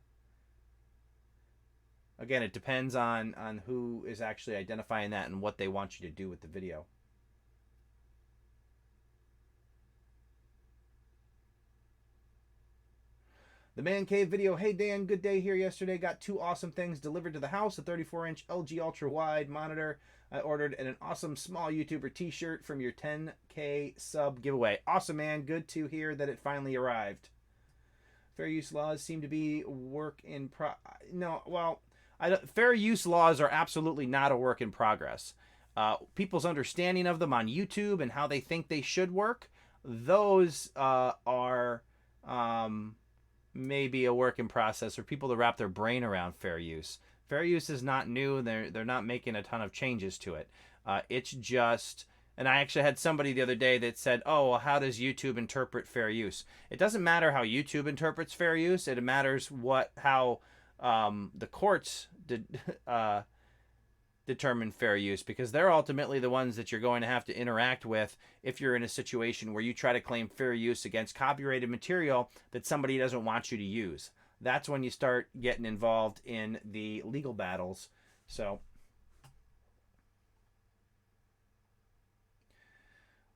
Again, it depends on who is actually identifying that and what they want you to do with the video. The Man Cave video. Hey Dan, good day here yesterday. Got two awesome things delivered to the house. A 34-inch LG ultra wide monitor I ordered, and an awesome small YouTuber t-shirt from your 10K sub giveaway. Awesome, man. Good to hear that it finally arrived. Fair use laws seem to be work in no, well, fair use laws are absolutely not a work in progress. People's understanding of them on YouTube and how they think they should work, those are maybe a work in process, or people to wrap their brain around fair use. Fair use is not new. They're not making a ton of changes to it. It's just, and I actually had somebody the other day that said, "Oh, well, how does YouTube interpret fair use?" It doesn't matter how YouTube interprets fair use. It matters how the courts determine fair use, because they're ultimately the ones that you're going to have to interact with if you're in a situation where you try to claim fair use against copyrighted material that somebody doesn't want you to use. That's when you start getting involved in the legal battles. So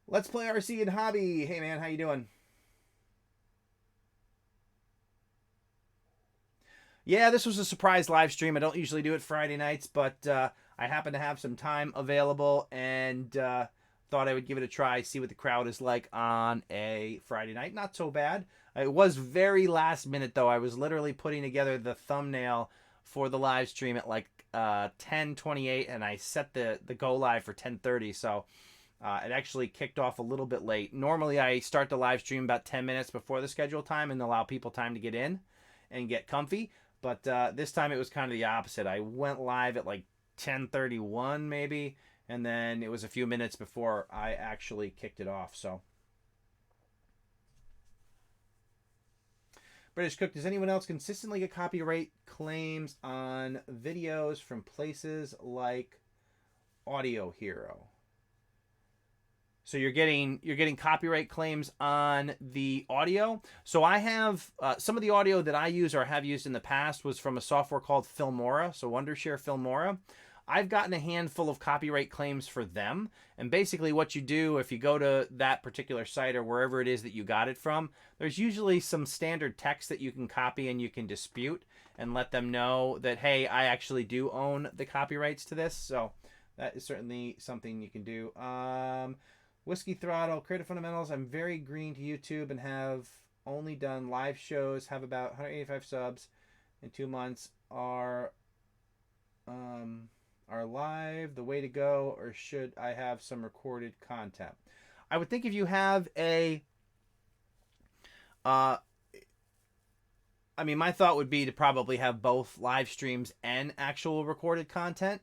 let's play RC and Hobby. Hey man, how you doing? Yeah, this was a surprise live stream. I don't usually do it Friday nights, but I happen to have some time available and thought I would give it a try, see what the crowd is like on a Friday night. Not so bad. It was very last minute, though. I was literally putting together the thumbnail for the live stream at like 10:28, and I set the go live for 10:30, so it actually kicked off a little bit late. Normally, I start the live stream about 10 minutes before the scheduled time and allow people time to get in and get comfy. But this time it was kind of the opposite. I went live at like 10:31 maybe, and then it was a few minutes before I actually kicked it off. So, British Cook, does anyone else consistently get copyright claims on videos from places like Audio Hero? So you're getting copyright claims on the audio. So I have some of the audio that I use or have used in the past was from a software called Filmora. So Wondershare Filmora. I've gotten a handful of copyright claims for them. And basically what you do, if you go to that particular site or wherever it is that you got it from, there's usually some standard text that you can copy and you can dispute and let them know that, hey, I actually do own the copyrights to this. So that is certainly something you can do. Whiskey Throttle, Creative Fundamentals. I'm very green to YouTube and have only done live shows. Have about 185 subs in 2 months. Are live the way to go, or should I have some recorded content? I would think if you have a I mean, my thought would be to probably have both live streams and actual recorded content.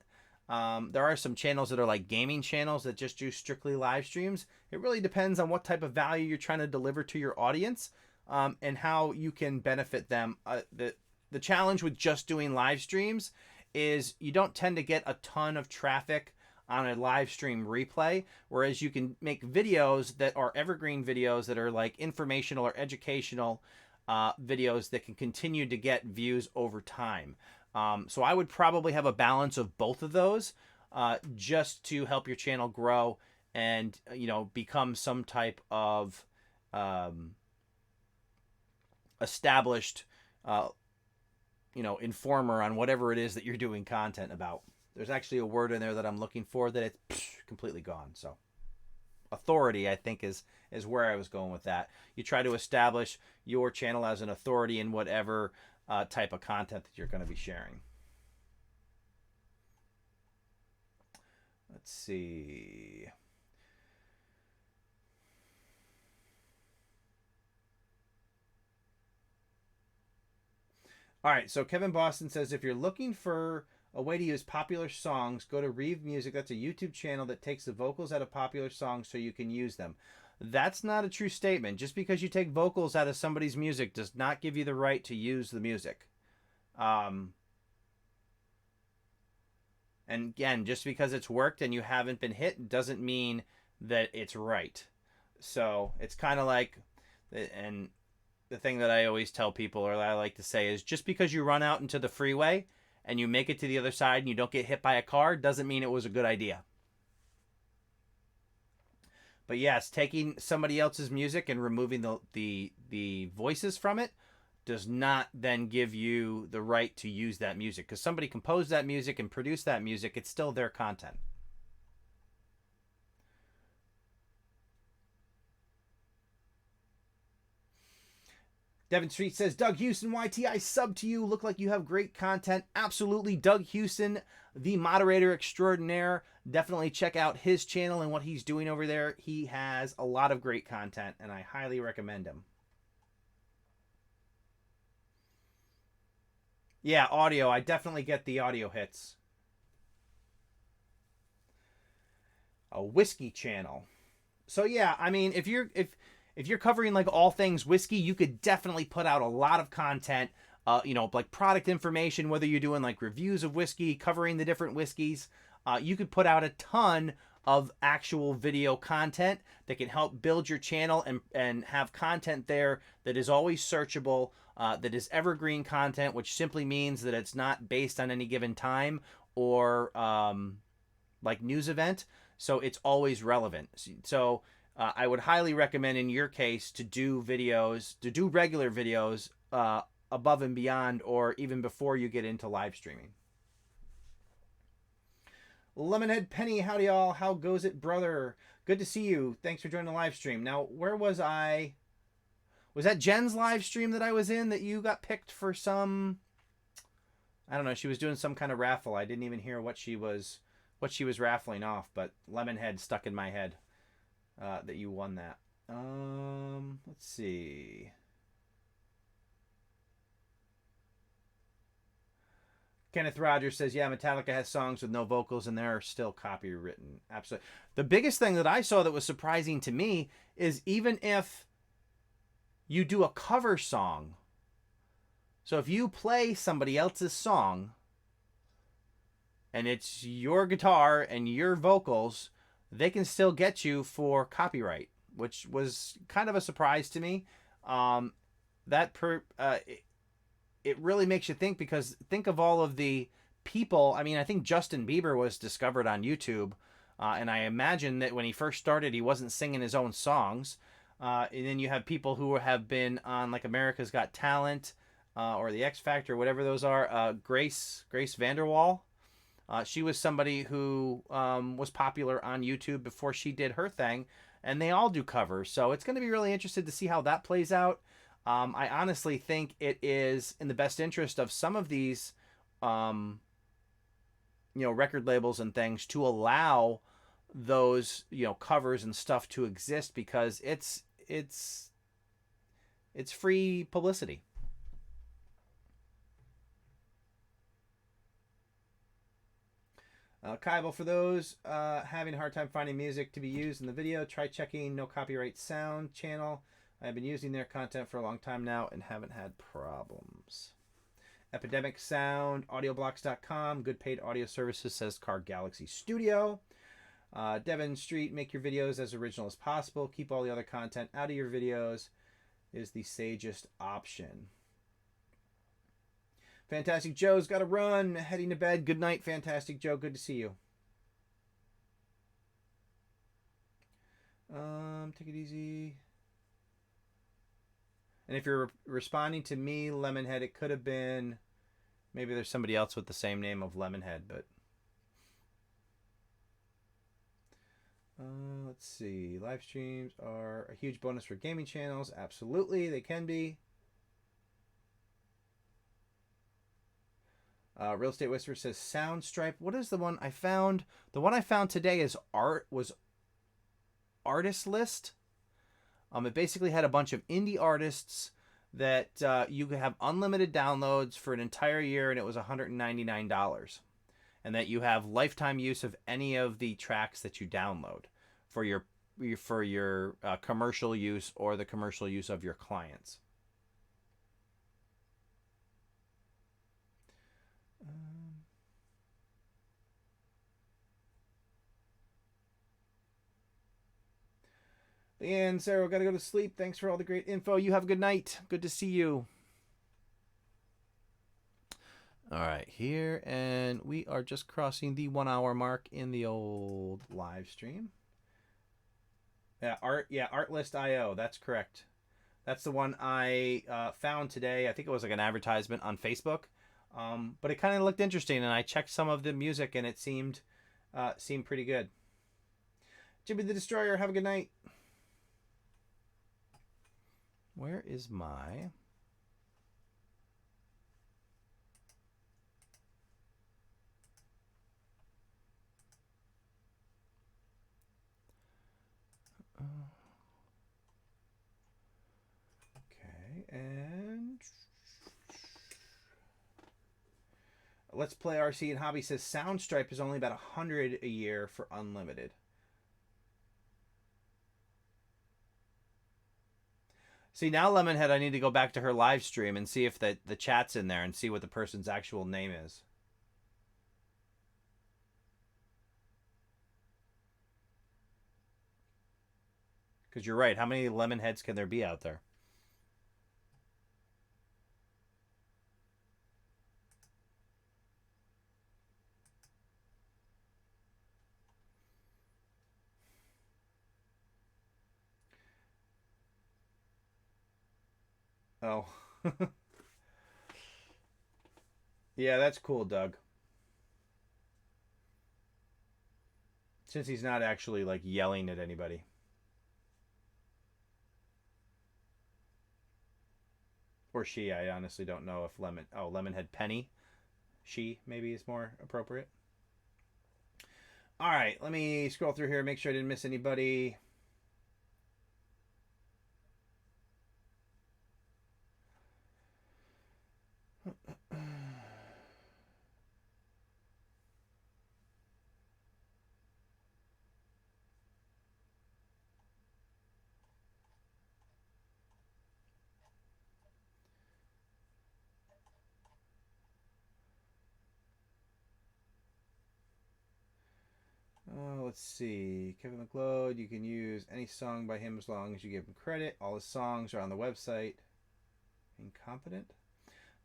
There are some channels that are like gaming channels that just do strictly live streams. It really depends on what type of value you're trying to deliver to your audience, and how you can benefit them. The challenge with just doing live streams is you don't tend to get a ton of traffic on a live stream replay, whereas you can make videos that are evergreen videos that are like informational or educational videos that can continue to get views over time. So I would probably have a balance of both of those, just to help your channel grow and, become some type of established, informer on whatever it is that you're doing content about. There's actually a word in there that I'm looking for that it's completely gone. So authority, I think, is where I was going with that. You try to establish your channel as an authority in whatever type of content that you're going to be sharing. Let's see. All right, so Kevin Boston says, if you're looking for a way to use popular songs, go to Reeve Music. That's a YouTube channel that takes the vocals out of popular songs so you can use them. That's not a true statement. Just because you take vocals out of somebody's music does not give you the right to use the music. And again, just because it's worked and you haven't been hit doesn't mean that it's right. So it's kind of like, and the thing that I always tell people, or that I like to say, is just because you run out into the freeway and you make it to the other side and you don't get hit by a car doesn't mean it was a good idea. But yes, taking somebody else's music and removing the voices from it does not then give you the right to use that music, because somebody composed that music and produced that music. It's still their content. Devin Street says, Doug Houston, YT, sub to you. Look like you have great content. Absolutely. Doug Houston, the moderator extraordinaire. Definitely check out his channel and what he's doing over there. He has a lot of great content, and I highly recommend him. Yeah, audio. I definitely get the audio hits. A whiskey channel. So yeah, I mean, if you're covering like all things whiskey, you could definitely put out a lot of content, like product information, whether you're doing like reviews of whiskey, covering the different whiskeys. You could put out a ton of actual video content that can help build your channel and have content there that is always searchable, that is evergreen content, which simply means that it's not based on any given time or like news event. So it's always relevant. So I would highly recommend in your case to do regular videos above and beyond, or even before you get into live streaming. Lemonhead Penny, howdy y'all. How goes it, brother? Good to see you. Thanks for joining the live stream. Now, where was I? Was that Jen's live stream that I was in that you got picked for some? I don't know. She was doing some kind of raffle. I didn't even hear what she was raffling off, but Lemonhead stuck in my head that you won that. Let's see. Kenneth Rogers says, yeah, Metallica has songs with no vocals and they're still copywritten. Absolutely. The biggest thing that I saw that was surprising to me is even if you do a cover song, so if you play somebody else's song and it's your guitar and your vocals, they can still get you for copyright, which was kind of a surprise to me. It really makes you think, because think of all of the people. I mean, I think Justin Bieber was discovered on YouTube, and I imagine that when he first started, he wasn't singing his own songs. And then you have people who have been on like America's Got Talent or the X Factor, whatever those are. Grace Vanderwall. She was somebody who was popular on YouTube before she did her thing, and they all do covers. So it's going to be really interesting to see how that plays out. I honestly think it is in the best interest of some of these, record labels and things to allow those, covers and stuff to exist, because it's free publicity. Kybel, for those having a hard time finding music to be used in the video, try checking No Copyright Sound channel. I've been using their content for a long time now and haven't had problems. Epidemic Sound, audioblocks.com, good paid audio services, says Car Galaxy Studio. Devin Street, make your videos as original as possible. Keep all the other content out of your videos is the sagest option. Fantastic Joe's got to run, heading to bed. Good night, Fantastic Joe. Good to see you. Take it easy. And if you're responding to me, Lemonhead, it could have been, maybe there's somebody else with the same name of Lemonhead, but Let's see. Live streams are a huge bonus for gaming channels. Absolutely, they can be. Real Estate Whisperer says Soundstripe. What is the one I found? The one I found today is Artist List. It basically had a bunch of indie artists that you could have unlimited downloads for an entire year, and it was $199. And that you have lifetime use of any of the tracks that you download for your commercial use or the commercial use of your clients. And Sarah, gotta go to sleep. Thanks for all the great info. You have a good night. Good to see you. All right, here, and we are just crossing the 1 hour mark in the old live stream. Artlist.io. That's correct. That's the one I found today. I think it was like an advertisement on Facebook, but it kind of looked interesting, and I checked some of the music, and it seemed pretty good. Jimmy the Destroyer, have a good night. Where is my... Okay, and... Let's Play RC and Hobby says Soundstripe is only about $100 a year for unlimited. See, now Lemonhead, I need to go back to her live stream and see if the chat's in there and see what the person's actual name is. Because you're right. How many Lemonheads can there be out there? Oh. Yeah, that's cool, Doug. Since he's not actually, like, yelling at anybody. Or she, I honestly don't know if Lemonhead Penny. She, maybe, is more appropriate. All right, let me scroll through here, make sure I didn't miss anybody. Let's see. Kevin McLeod, you can use any song by him as long as you give him credit. All his songs are on the website. Incompetent.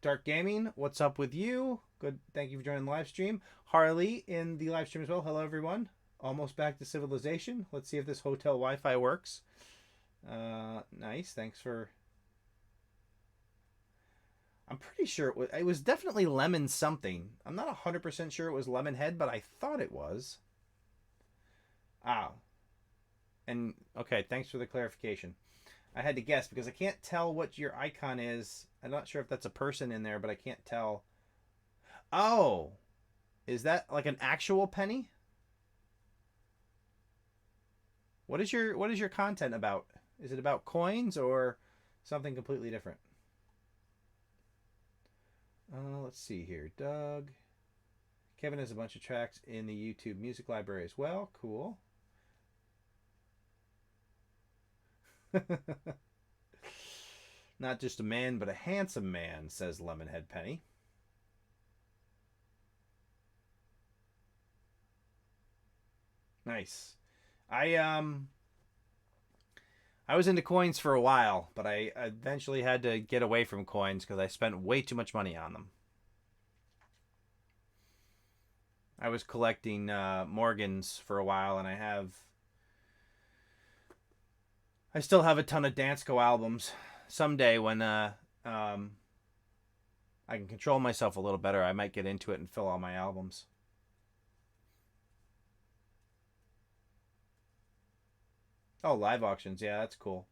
Dark Gaming, what's up with you? Good. Thank you for joining the live stream. Harley in the live stream as well. Hello, everyone. Almost back to civilization. Let's see if this hotel Wi-Fi works. Nice. Thanks for... I'm pretty sure it was definitely Lemon something. I'm not 100% sure it was Lemonhead, but I thought it was. Ah. And, okay, thanks for the clarification. I had to guess because I can't tell what your icon is. I'm not sure if that's a person in there, but I can't tell. Oh. Is that like an actual penny? What is your content about? Is it about coins or something completely different? Let's see here. Doug. Kevin has a bunch of tracks in the YouTube music library as well. Cool. Not just a man, but a handsome man, says Lemonhead Penny. Nice. I was into coins for a while, but I eventually had to get away from coins because I spent way too much money on them. I was collecting Morgans for a while, and I still have a ton of Dansko albums. Someday when I can control myself a little better, I might get into it and fill all my albums. Oh, live auctions. Yeah, that's cool.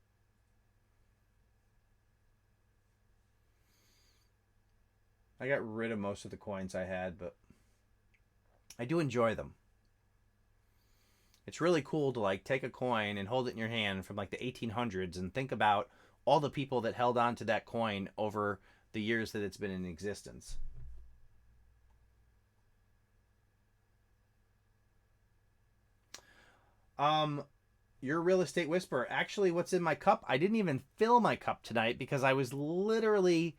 I got rid of most of the coins I had, but I do enjoy them. It's really cool to like take a coin and hold it in your hand from like the 1800s and think about all the people that held on to that coin over the years that it's been in existence. Um, your real estate whisperer. Actually, what's in my cup? I didn't even fill my cup tonight because I was literally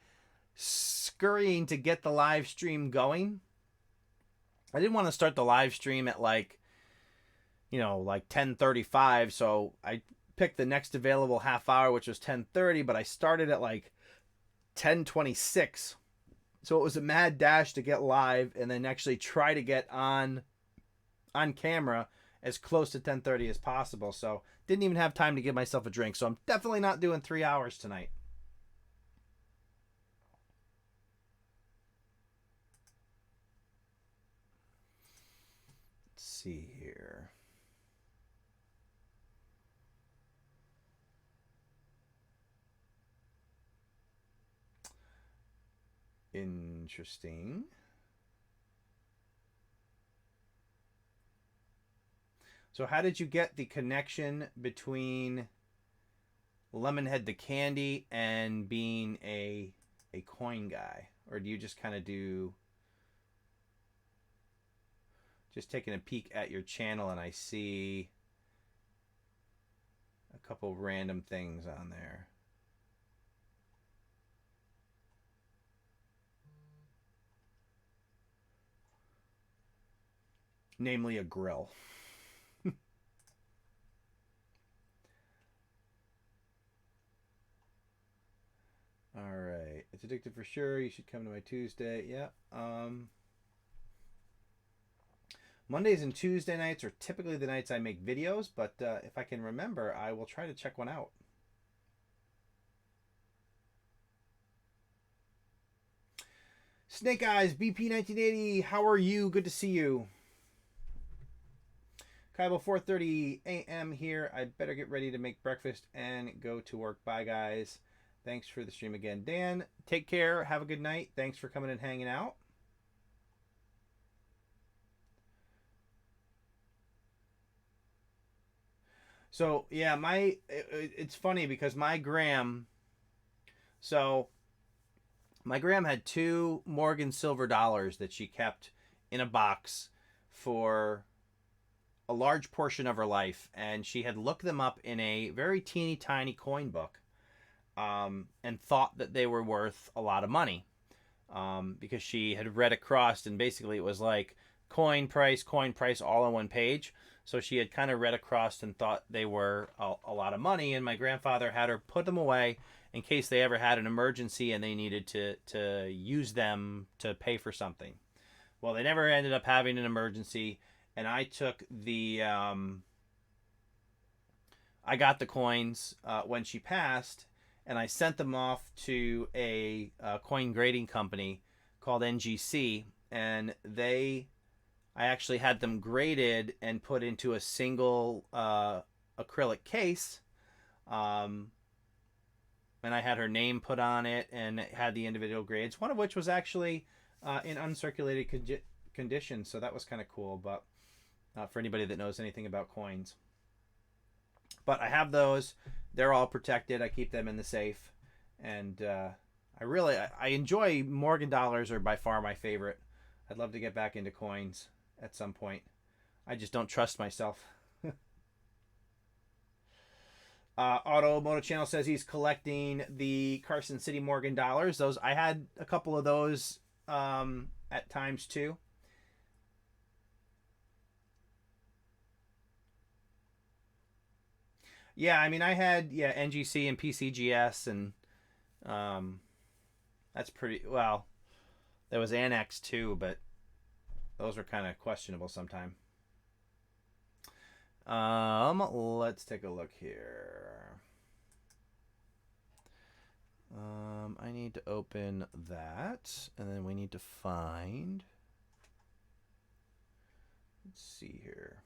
scurrying to get the live stream going. I didn't want to start the live stream at like 10:35, so I picked the next available half hour, which was 10:30, but I started at like 10:26. So it was a mad dash to get live and then actually try to get on camera as close to 10:30 as possible. So didn't even have time to give myself a drink. So I'm definitely not doing 3 hours tonight. Let's see here. Interesting. So how did you get the connection between Lemonhead the candy and being a coin guy? Or do you just kind of do just taking a peek at your channel and I see a couple random things on there? Namely a grill. All right. It's addictive for sure. You should come to my Tuesday. Yeah. Mondays and Tuesday nights are typically the nights I make videos, but if I can remember, I will try to check one out. Snake Eyes, BP 1980, how are you? Good to see you. Kaibo, 4:30 a.m. here. I better get ready to make breakfast and go to work. Bye, guys. Thanks for the stream again. Dan, take care. Have a good night. Thanks for coming and hanging out. So, yeah, it's funny because so my gram had 2 Morgan silver dollars that she kept in a box for a large portion of her life, and she had looked them up in a very teeny tiny coin book, and thought that they were worth a lot of money, because she had read across, and basically it was like coin price, all on one page. So she had kind of read across and thought they were a lot of money, and my grandfather had her put them away in case they ever had an emergency and they needed to use them to pay for something. Well, they never ended up having an emergency, and I took I got the coins when she passed, and I sent them off to a coin grading company called NGC, and I actually had them graded and put into a single acrylic case, um, and I had her name put on it, and it had the individual grades, one of which was actually in uncirculated condition, so that was kind of cool. But for anybody that knows anything about coins. But I have those. They're all protected. I keep them in the safe. And I enjoy Morgan dollars are by far my favorite. I'd love to get back into coins at some point. I just don't trust myself. Auto Moto Channel says he's collecting the Carson City Morgan dollars. Those I had a couple of those at times too. Yeah, I mean, I had NGC and PCGS, and um, that's pretty well. There was Annex too, but those were kind of questionable sometime. Let's take a look here. I need to open that, and then we need to find. Let's see here.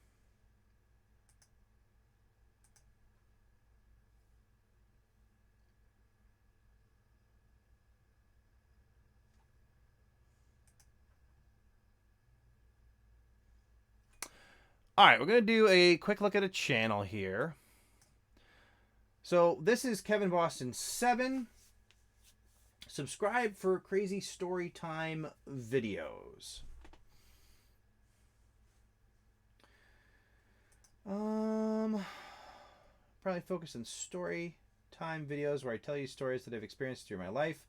All right, we're going to do a quick look at a channel here. So this is Kevin Boston 7. Subscribe for crazy story time videos. Probably focus on story time videos where I tell you stories that I've experienced through my life.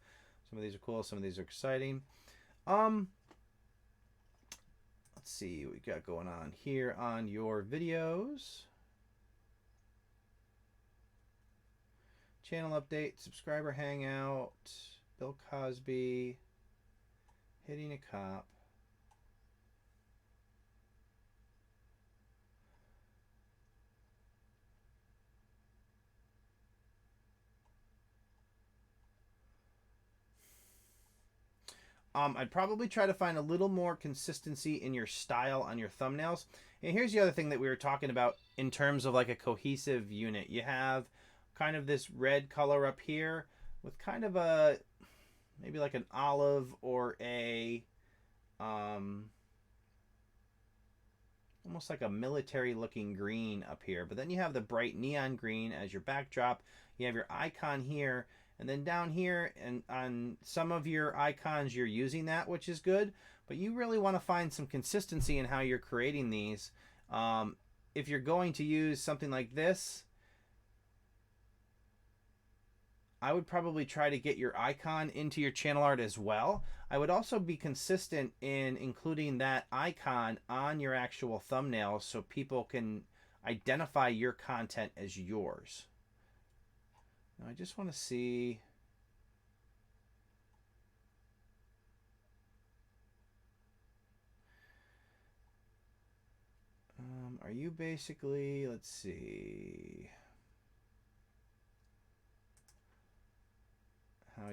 Some of these are cool, some of these are exciting. Let's see what we got going on here on your videos. Channel update, subscriber hangout, Bill Cosby, hitting a cop. I'd probably try to find a little more consistency in your style on your thumbnails. And here's the other thing that we were talking about in terms of like a cohesive unit. You have kind of this red color up here with kind of a, maybe like an olive or a, almost like a military looking green up here. But then you have the bright neon green as your backdrop. You have your icon here. And then down here, and on some of your icons, you're using that, which is good. But you really want to find some consistency in how you're creating these. If you're going to use something like this, I would probably try to get your icon into your channel art as well. I would also be consistent in including that icon on your actual thumbnail so people can identify your content as yours. Now I just want to see. Are you basically, let's see how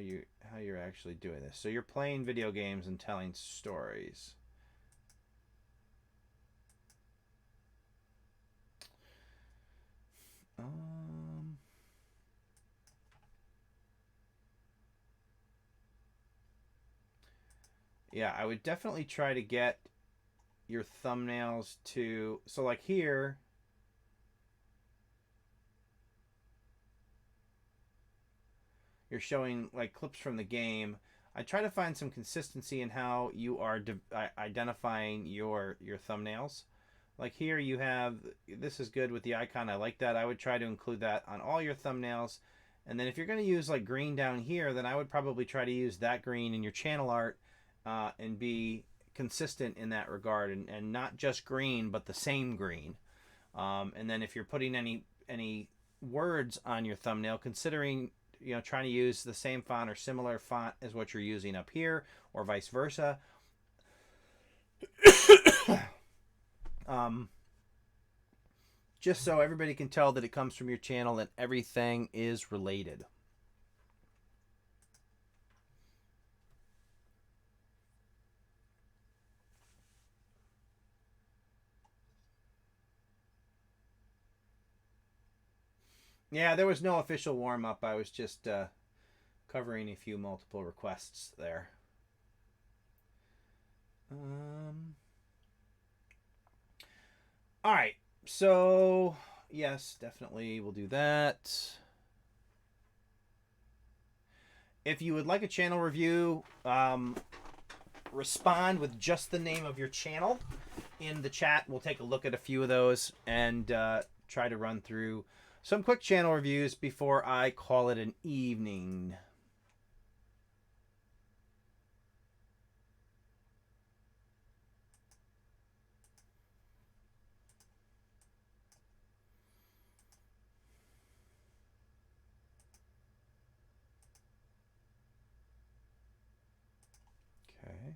you're actually doing this. So you're playing video games and telling stories. Yeah, I would definitely try to get your thumbnails to, so like here, you're showing like clips from the game. I try to find some consistency in how you are identifying your thumbnails. Like here you have, this is good with the icon. I like that. I would try to include that on all your thumbnails. And then if you're going to use like green down here, then I would probably try to use that green in your channel art and be consistent in that regard, and not just green, but the same green. And then if you're putting any words on your thumbnail, considering trying to use the same font or similar font as what you're using up here, or vice versa. Just so everybody can tell that it comes from your channel and everything is related. Yeah, there was no official warm-up. I was just covering a few multiple requests there. All right, so yes, definitely we'll do that. If you would like a channel review, respond with just the name of your channel in the chat. We'll take a look at a few of those and try to run through some quick channel reviews before I call it an evening. Okay.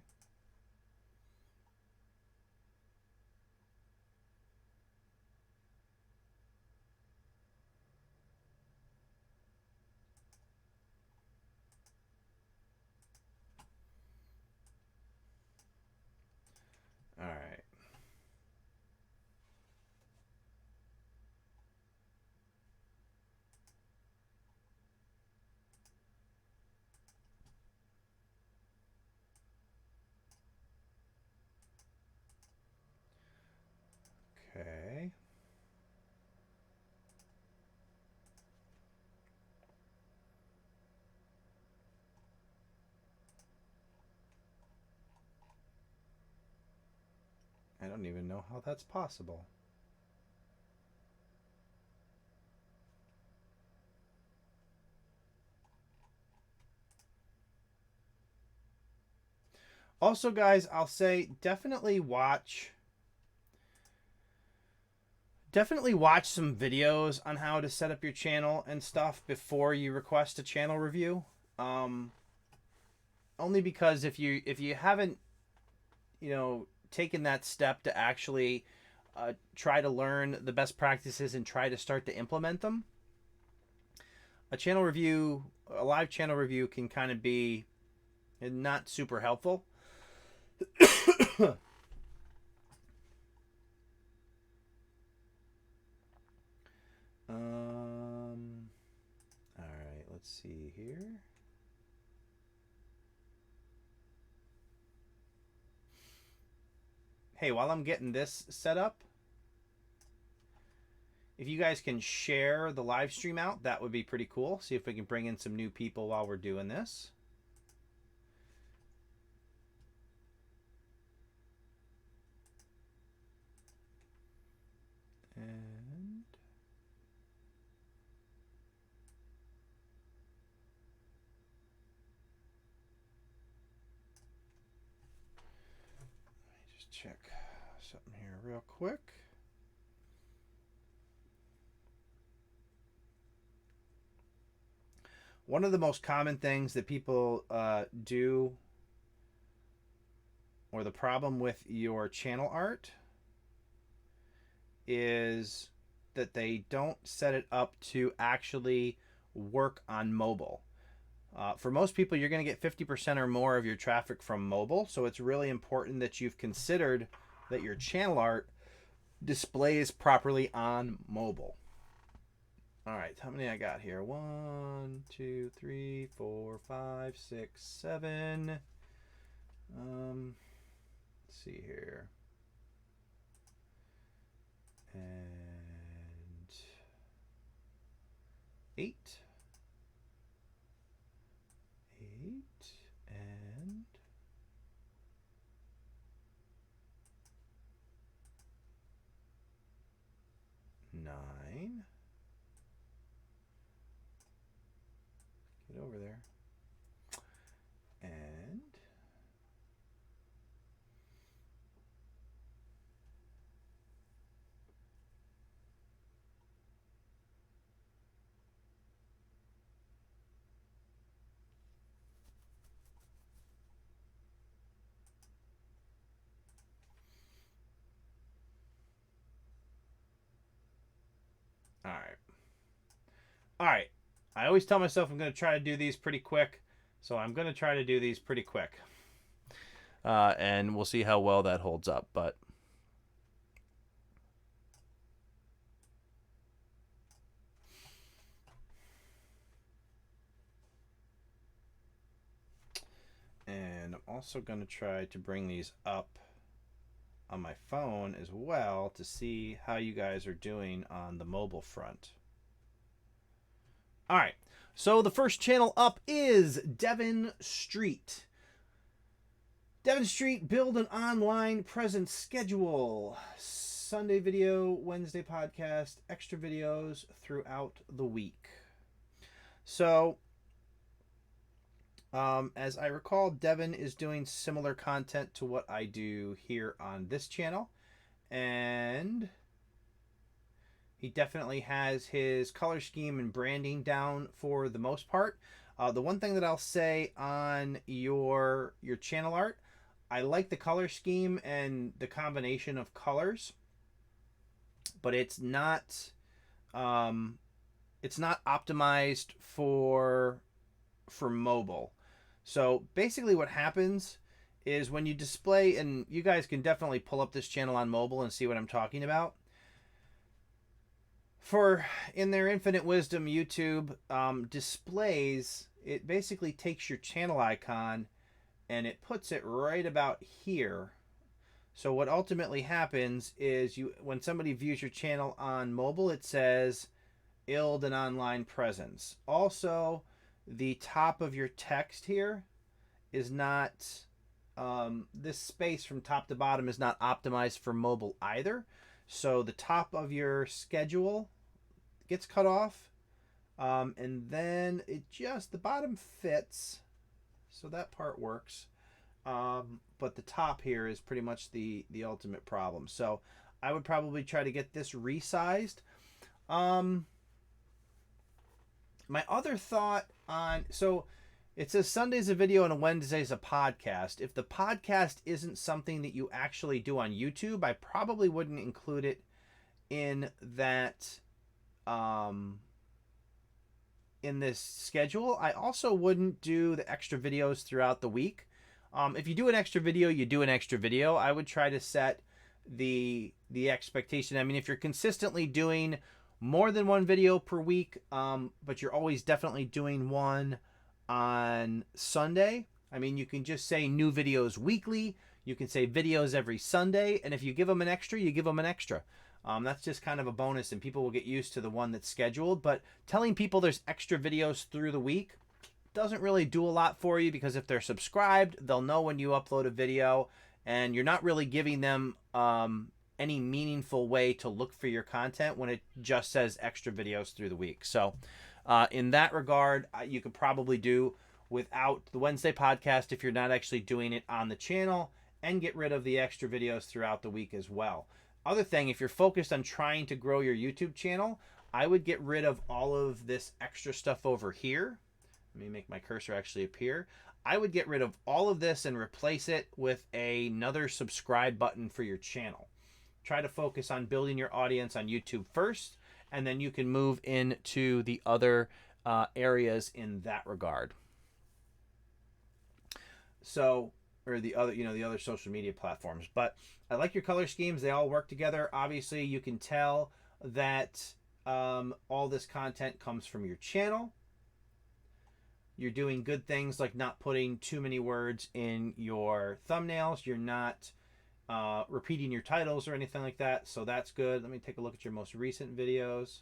don't even know how that's possible. Also, guys, I'll say definitely watch some videos on how to set up your channel and stuff before you request a channel review. Only because if you haven't, taken that step to actually try to learn the best practices and try to start to implement them, a live channel review can kind of be not super helpful. All right, let's see here. Hey, while I'm getting this set up, if you guys can share the live stream out, that would be pretty cool. See if we can bring in some new people while we're doing this. And let me just check something here real quick. One of the most common things that people do, or the problem with your channel art, is that they don't set it up to actually work on mobile. For most people, you're going to get 50% or more of your traffic from mobile, so it's really important that you've considered that your channel art displays properly on mobile. All right, how many I got here? 1, 2, 3, 4, 5, 6, 7. Let's see here. And 8. 8 and 9. Get over there. And all right. All right. I always tell myself I'm going to try to do these pretty quick, so I'm going to try to do these pretty quick. And we'll see how well that holds up, but and I'm also going to try to bring these up on my phone as well to see how you guys are doing on the mobile front. All right, so the first channel up is Devon Street. Devon Street, build an online presence schedule. Sunday video, Wednesday podcast, extra videos throughout the week. So, as I recall, Devon is doing similar content to what I do here on this channel. And he definitely has his color scheme and branding down for the most part. The one thing that I'll say on your channel art, I like the color scheme and the combination of colors, but it's not optimized for mobile. So basically what happens is when you display, and you guys can definitely pull up this channel on mobile and see what I'm talking about. In their infinite wisdom, YouTube displays, it basically takes your channel icon and it puts it right about here. So what ultimately happens is when somebody views your channel on mobile, it says "Build an online presence." Also, the top of your text here is not this space from top to bottom is not optimized for mobile either. So the top of your schedule gets cut off, and then the bottom fits, so that part works. But the top here is pretty much the ultimate problem. So I would probably try to get this resized. My other thought it says Sunday's a video and a Wednesday's a podcast. If the podcast isn't something that you actually do on YouTube, I probably wouldn't include it in that in this schedule. I also wouldn't do the extra videos throughout the week. If you do an extra video, you do an extra video. I would try to set the expectation. I mean, if you're consistently doing more than one video per week, but you're always definitely doing one on Sunday, I mean, you can just say new videos weekly. You can say videos every Sunday, and if you give them an extra, you give them an extra. That's just kind of a bonus, and people will get used to the one that's scheduled. But telling people there's extra videos through the week doesn't really do a lot for you, because if they're subscribed, they'll know when you upload a video, and you're not really giving them any meaningful way to look for your content when it just says extra videos through the week. So in that regard, you could probably do without the Wednesday podcast if you're not actually doing it on the channel, and get rid of the extra videos throughout the week as well. Other thing, if you're focused on trying to grow your YouTube channel, I would get rid of all of this extra stuff over here. Let me make my cursor actually appear. I would get rid of all of this and replace it with another subscribe button for your channel. Try to focus on building your audience on YouTube first, and then you can move into the other areas in that regard. So, or the other social media platforms. But I like your color schemes. They all work together. Obviously, you can tell that all this content comes from your channel. You're doing good things like not putting too many words in your thumbnails. You're not repeating your titles or anything like that, so that's good. Let me take a look at your most recent videos.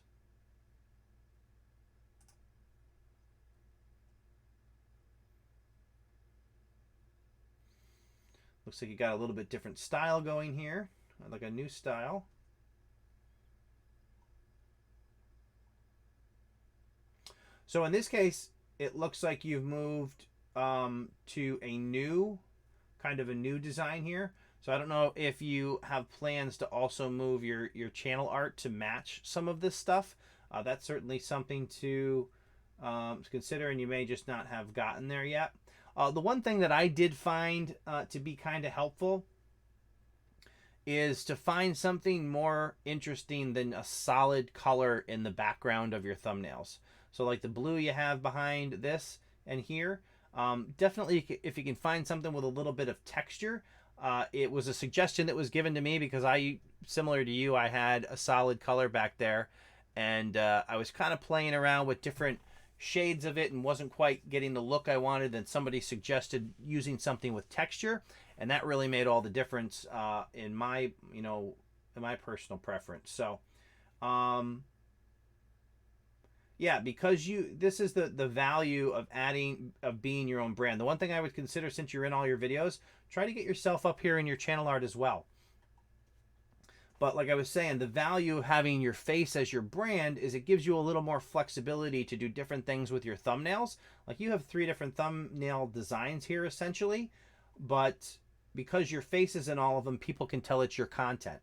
Looks like you got a little bit different style going here, like a new style. So in this case, it looks like you've moved to a new design here. So I don't know if you have plans to also move your channel art to match some of this stuff. That's certainly something to consider, and you may just not have gotten there yet. The one thing that I did find to be kind of helpful is to find something more interesting than a solid color in the background of your thumbnails. So like the blue you have behind this and here, definitely if you can find something with a little bit of texture. It was a suggestion that was given to me because similar to you, I had a solid color back there, and I was kind of playing around with different shades of it and wasn't quite getting the look I wanted. Then somebody suggested using something with texture, and that really made all the difference in my personal preference. So yeah, because this is the value of being your own brand. The one thing I would consider, since you're in all your videos, try to get yourself up here in your channel art as well. But like I was saying, the value of having your face as your brand is it gives you a little more flexibility to do different things with your thumbnails. Like you have 3 different thumbnail designs here essentially, but because your face is in all of them, people can tell it's your content,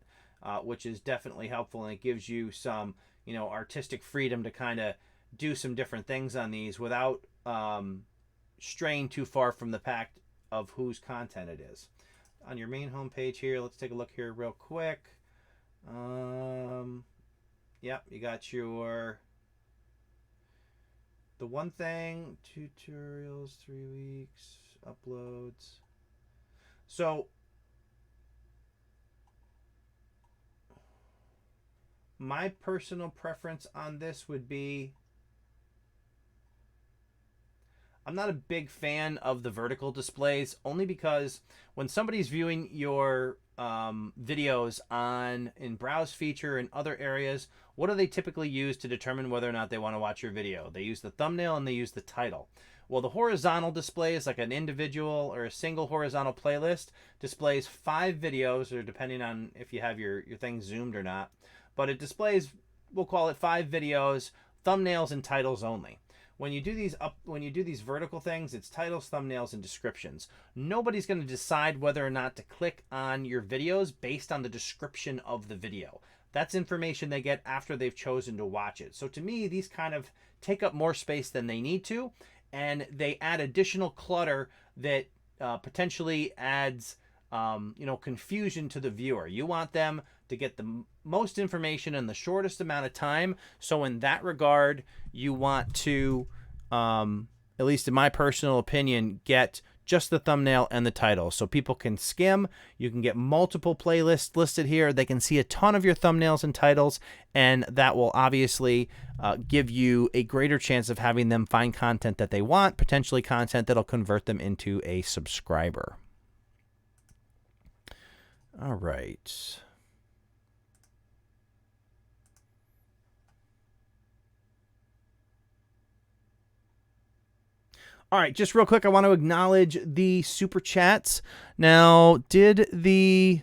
which is definitely helpful, and it gives you some artistic freedom to kind of do some different things on these without straying too far from the fact of whose content it is. On your main homepage here, let's take a look here real quick. Yep, you got the one thing, tutorials, 3 weeks, uploads. So my personal preference on this would be, I'm not a big fan of the vertical displays, only because when somebody's viewing your videos in browse feature and other areas, what do they typically use to determine whether or not they want to watch your video? They use the thumbnail and they use the title. Well, the horizontal displays, like an individual or a single horizontal playlist, displays 5 videos, or depending on if you have your thing zoomed or not. But it displays, we'll call it 5 videos, thumbnails and titles only. When you do these vertical things, it's titles, thumbnails, and descriptions. Nobody's going to decide whether or not to click on your videos based on the description of the video. That's information they get after they've chosen to watch it. So to me, these kind of take up more space than they need to, and they add additional clutter that potentially adds confusion to the viewer. You want them to get the most information in the shortest amount of time. So in that regard, you want to, at least in my personal opinion, get just the thumbnail and the title, so people can skim. You can get multiple playlists listed here. They can see a ton of your thumbnails and titles, and that will obviously give you a greater chance of having them find content that they want, potentially content that'll convert them into a subscriber. All right. All right, just real quick, I want to acknowledge the super chats. Now, can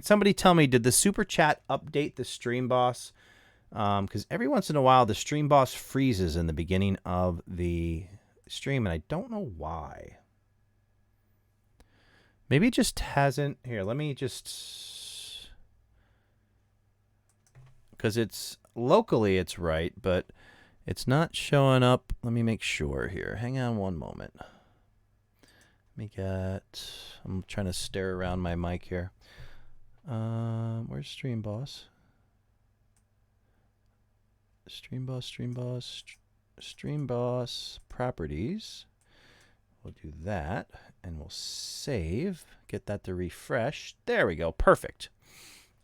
somebody tell me, did the super chat update the Stream Boss? Because every once in a while, the Stream Boss freezes in the beginning of the stream, and I don't know why. Maybe it just hasn't. Here, let me just... Because it's locally, it's right, but... it's not showing up. Let me make sure here. Hang on one moment. I'm trying to stare around my mic here. Where's Stream Boss? Stream Boss properties. We'll do that and we'll save. Get that to refresh. There we go. Perfect.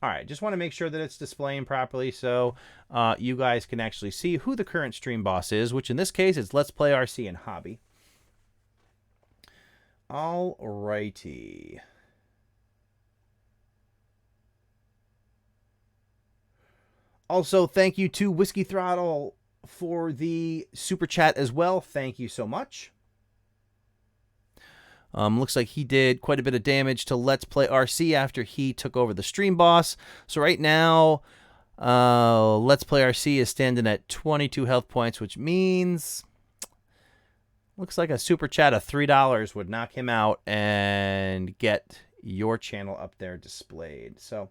All right, just want to make sure that it's displaying properly so you guys can actually see who the current Stream Boss is, which in this case is Let's Play RC and Hobby. All righty. Also, thank you to Whiskey Throttle for the super chat as well. Thank you so much. Looks like he did quite a bit of damage to Let's Play RC after he took over the Stream Boss. So right now, Let's Play RC is standing at 22 health points, which means looks like a super chat of $3 would knock him out and get your channel up there displayed. So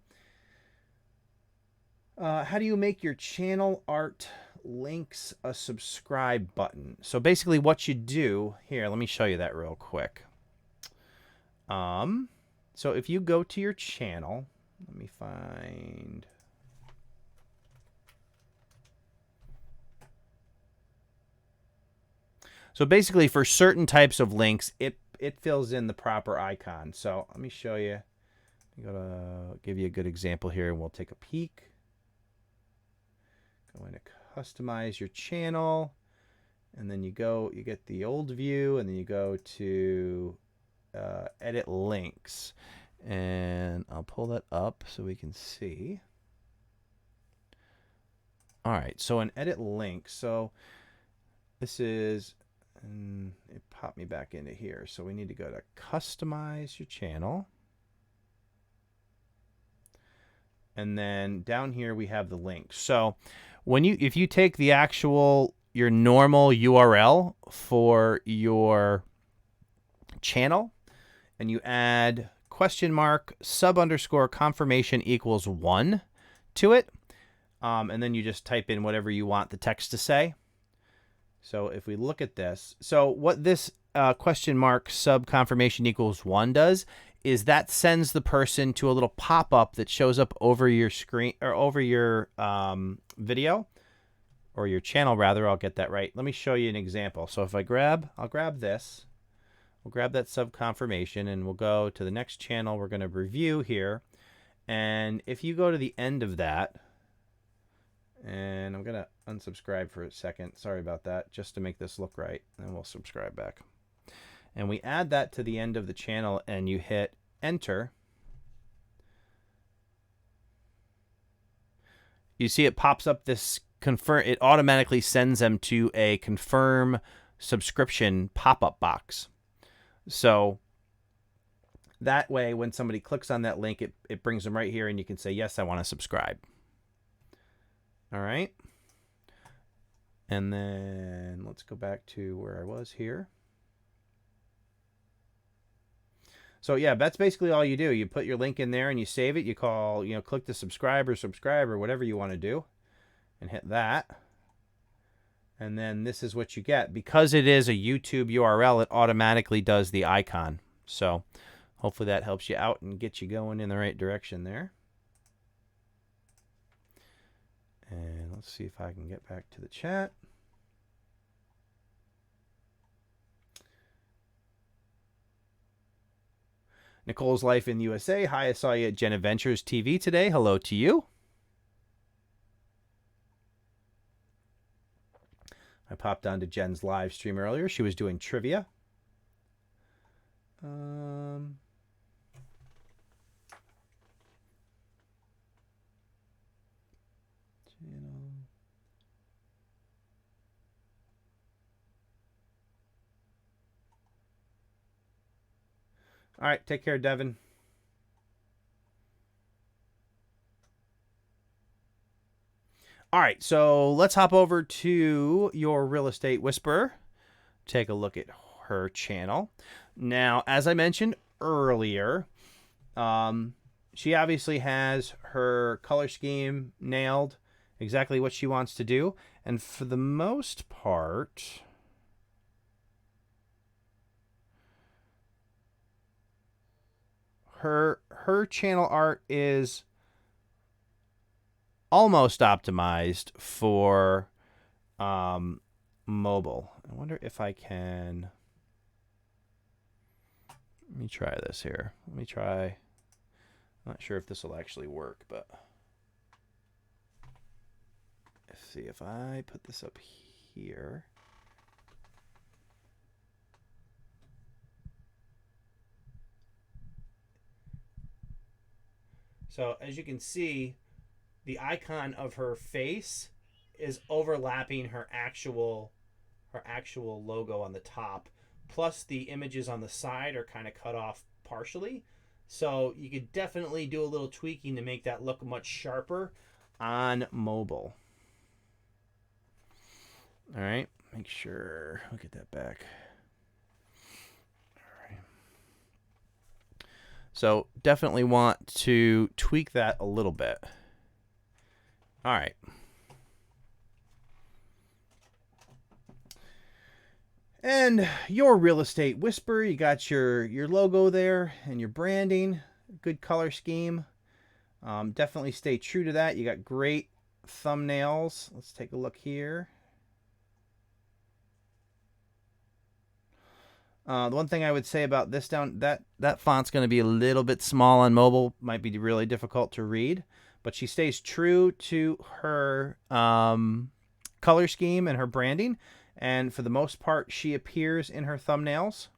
how do you make your channel art links a subscribe button? So basically what you do here, let me show you that real quick. So if you go to your channel, let me find... So basically for certain types of links, it fills in the proper icon. So let me show you. I'm going to give you a good example here and we'll take a peek. Go into customize your channel. And then you get the old view and then you go to edit links. And I'll pull that up so we can see. All right, so an edit link. So this is... and it popped me back into here. So we need to go to customize your channel. And then down here we have the link. So if you take the your normal URL for your channel and you add $!confirmation=1 to it, and then you just type in whatever you want the text to say. So if we look at this, so what this $!confirmation=1 does is that sends the person to a little pop-up that shows up over your screen or over your video or your channel rather. I'll get that right. Let me show you an example. So if I'll grab this, we'll grab that sub-confirmation and we'll go to the next channel we're going to review here. And if you go to the end of that, and I'm going to unsubscribe for a second. Sorry about that. Just to make this look right. And we'll subscribe back. And we add that to the end of the channel and you hit enter. You see it pops up this confirm. It automatically sends them to a confirm subscription pop-up box. So that way, when somebody clicks on that link, it brings them right here, and you can say, yes, I want to subscribe. All right. And then let's go back to where I was here. So yeah, that's basically all you do. You put your link in there and you save it. You call, click the subscribe or whatever you want to do, and hit that. And then this is what you get. Because it is a YouTube URL, it automatically does the icon. So hopefully that helps you out and gets you going in the right direction there. And let's see if I can get back to the chat. Nicole's Life in the USA. Hi, I saw you at Jen Adventures TV today. Hello to you. I popped onto Jen's live stream earlier. She was doing trivia. All right, take care, Devin. All right, so let's hop over to your Real Estate Whisperer. Take a look at her channel. Now, as I mentioned earlier, she obviously has her color scheme nailed, exactly what she wants to do. And for the most part, her channel art is almost optimized for mobile. I wonder if I can. Let me try this here. I'm not sure if this will actually work, but let's see if I put this up here. So as you can see, the icon of her face is overlapping her actual logo on the top. Plus the images on the side are kind of cut off partially. So you could definitely do a little tweaking to make that look much sharper on mobile. All right, make sure, I'll get that back. So definitely want to tweak that a little bit. All right. And your Real Estate Whisperer, you got your logo there and your branding, good color scheme. Definitely stay true to that. You got great thumbnails. Let's take a look here. The one thing I would say about this that font's going to be a little bit small on mobile. Might be really difficult to read, but she stays true to her color scheme and her branding. And for the most part, she appears in her thumbnails.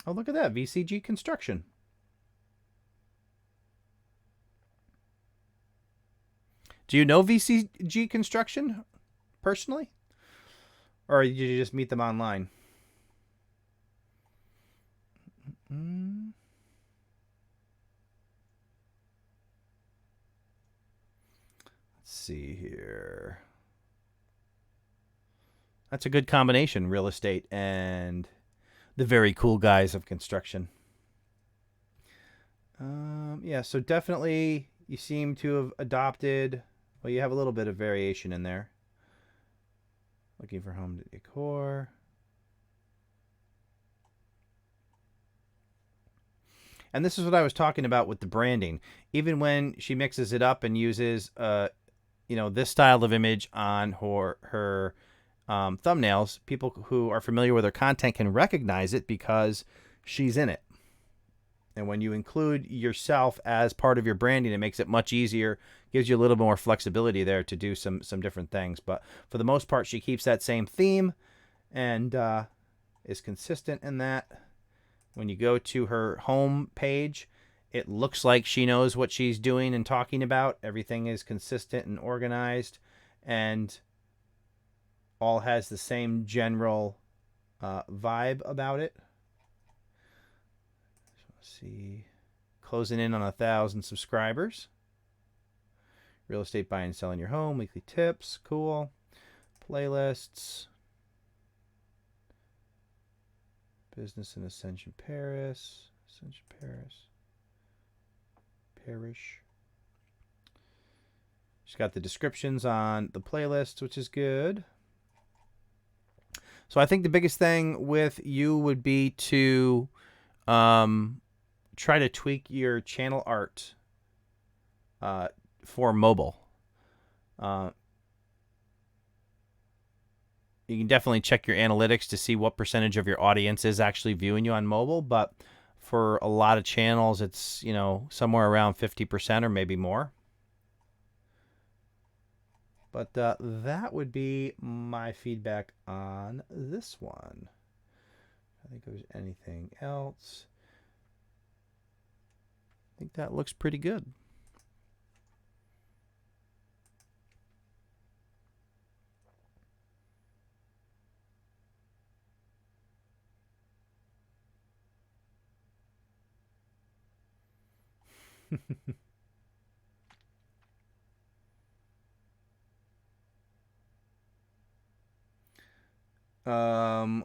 Oh, look at that. VCG Construction. Do you know VCG Construction personally? Or did you just meet them online? Let's see here. That's a good combination, real estate and the very cool guys of construction. Yeah, so definitely you seem to have adopted, well, you have a little bit of variation in there. Looking for home decor. And this is what I was talking about with the branding. Even when she mixes it up and uses, this style of image on her thumbnails, people who are familiar with her content can recognize it because she's in it. And when you include yourself as part of your branding, it makes it much easier, gives you a little more flexibility there to do some different things. But for the most part, she keeps that same theme and is consistent in that. When you go to her home page, it looks like she knows what she's doing and talking about. Everything is consistent and organized. And all has the same general vibe about it. Let's see, closing in on 1,000 subscribers. Real estate buying and selling your home, weekly tips, cool. Playlists, business in Ascension Paris, Parish. She's got the descriptions on the playlists, which is good. So I think the biggest thing with you would be to try to tweak your channel art for mobile. You can definitely check your analytics to see what percentage of your audience is actually viewing you on mobile, but for a lot of channels, it's, you know, somewhere around 50% or maybe more. But that would be my feedback on this one. I think there's anything else. I think that looks pretty good.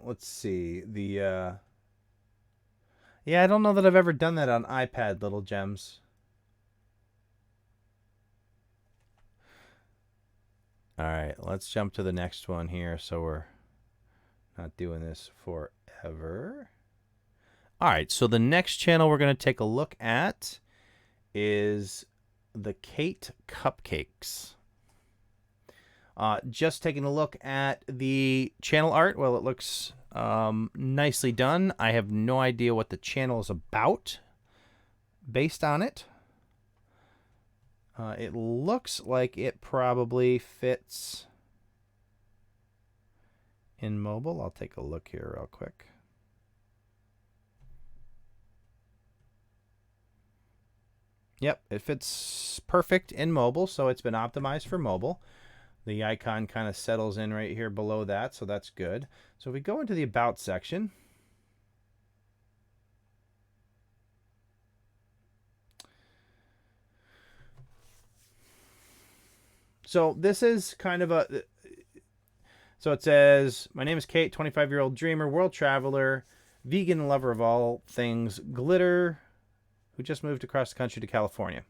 Let's see. Yeah, I don't know that I've ever done that on iPad, Little Gems. All right, let's jump to the next one here so we're not doing this forever. All right, so the next channel we're going to take a look at is the Kate Cupcakes. Just taking a look at the channel art. Well, it looks nicely done. I have no idea what the channel is about based on it. It looks like it probably fits in mobile. I'll take a look here real quick. Yep, it fits perfect in mobile, so it's been optimized for mobile. The icon kind of settles in right here below that, so that's good. So if we go into the About section, so this is kind of a, so it says, my name is Kate, 25-year-old dreamer, world traveler, vegan lover of all things glitter, who just moved across the country to California.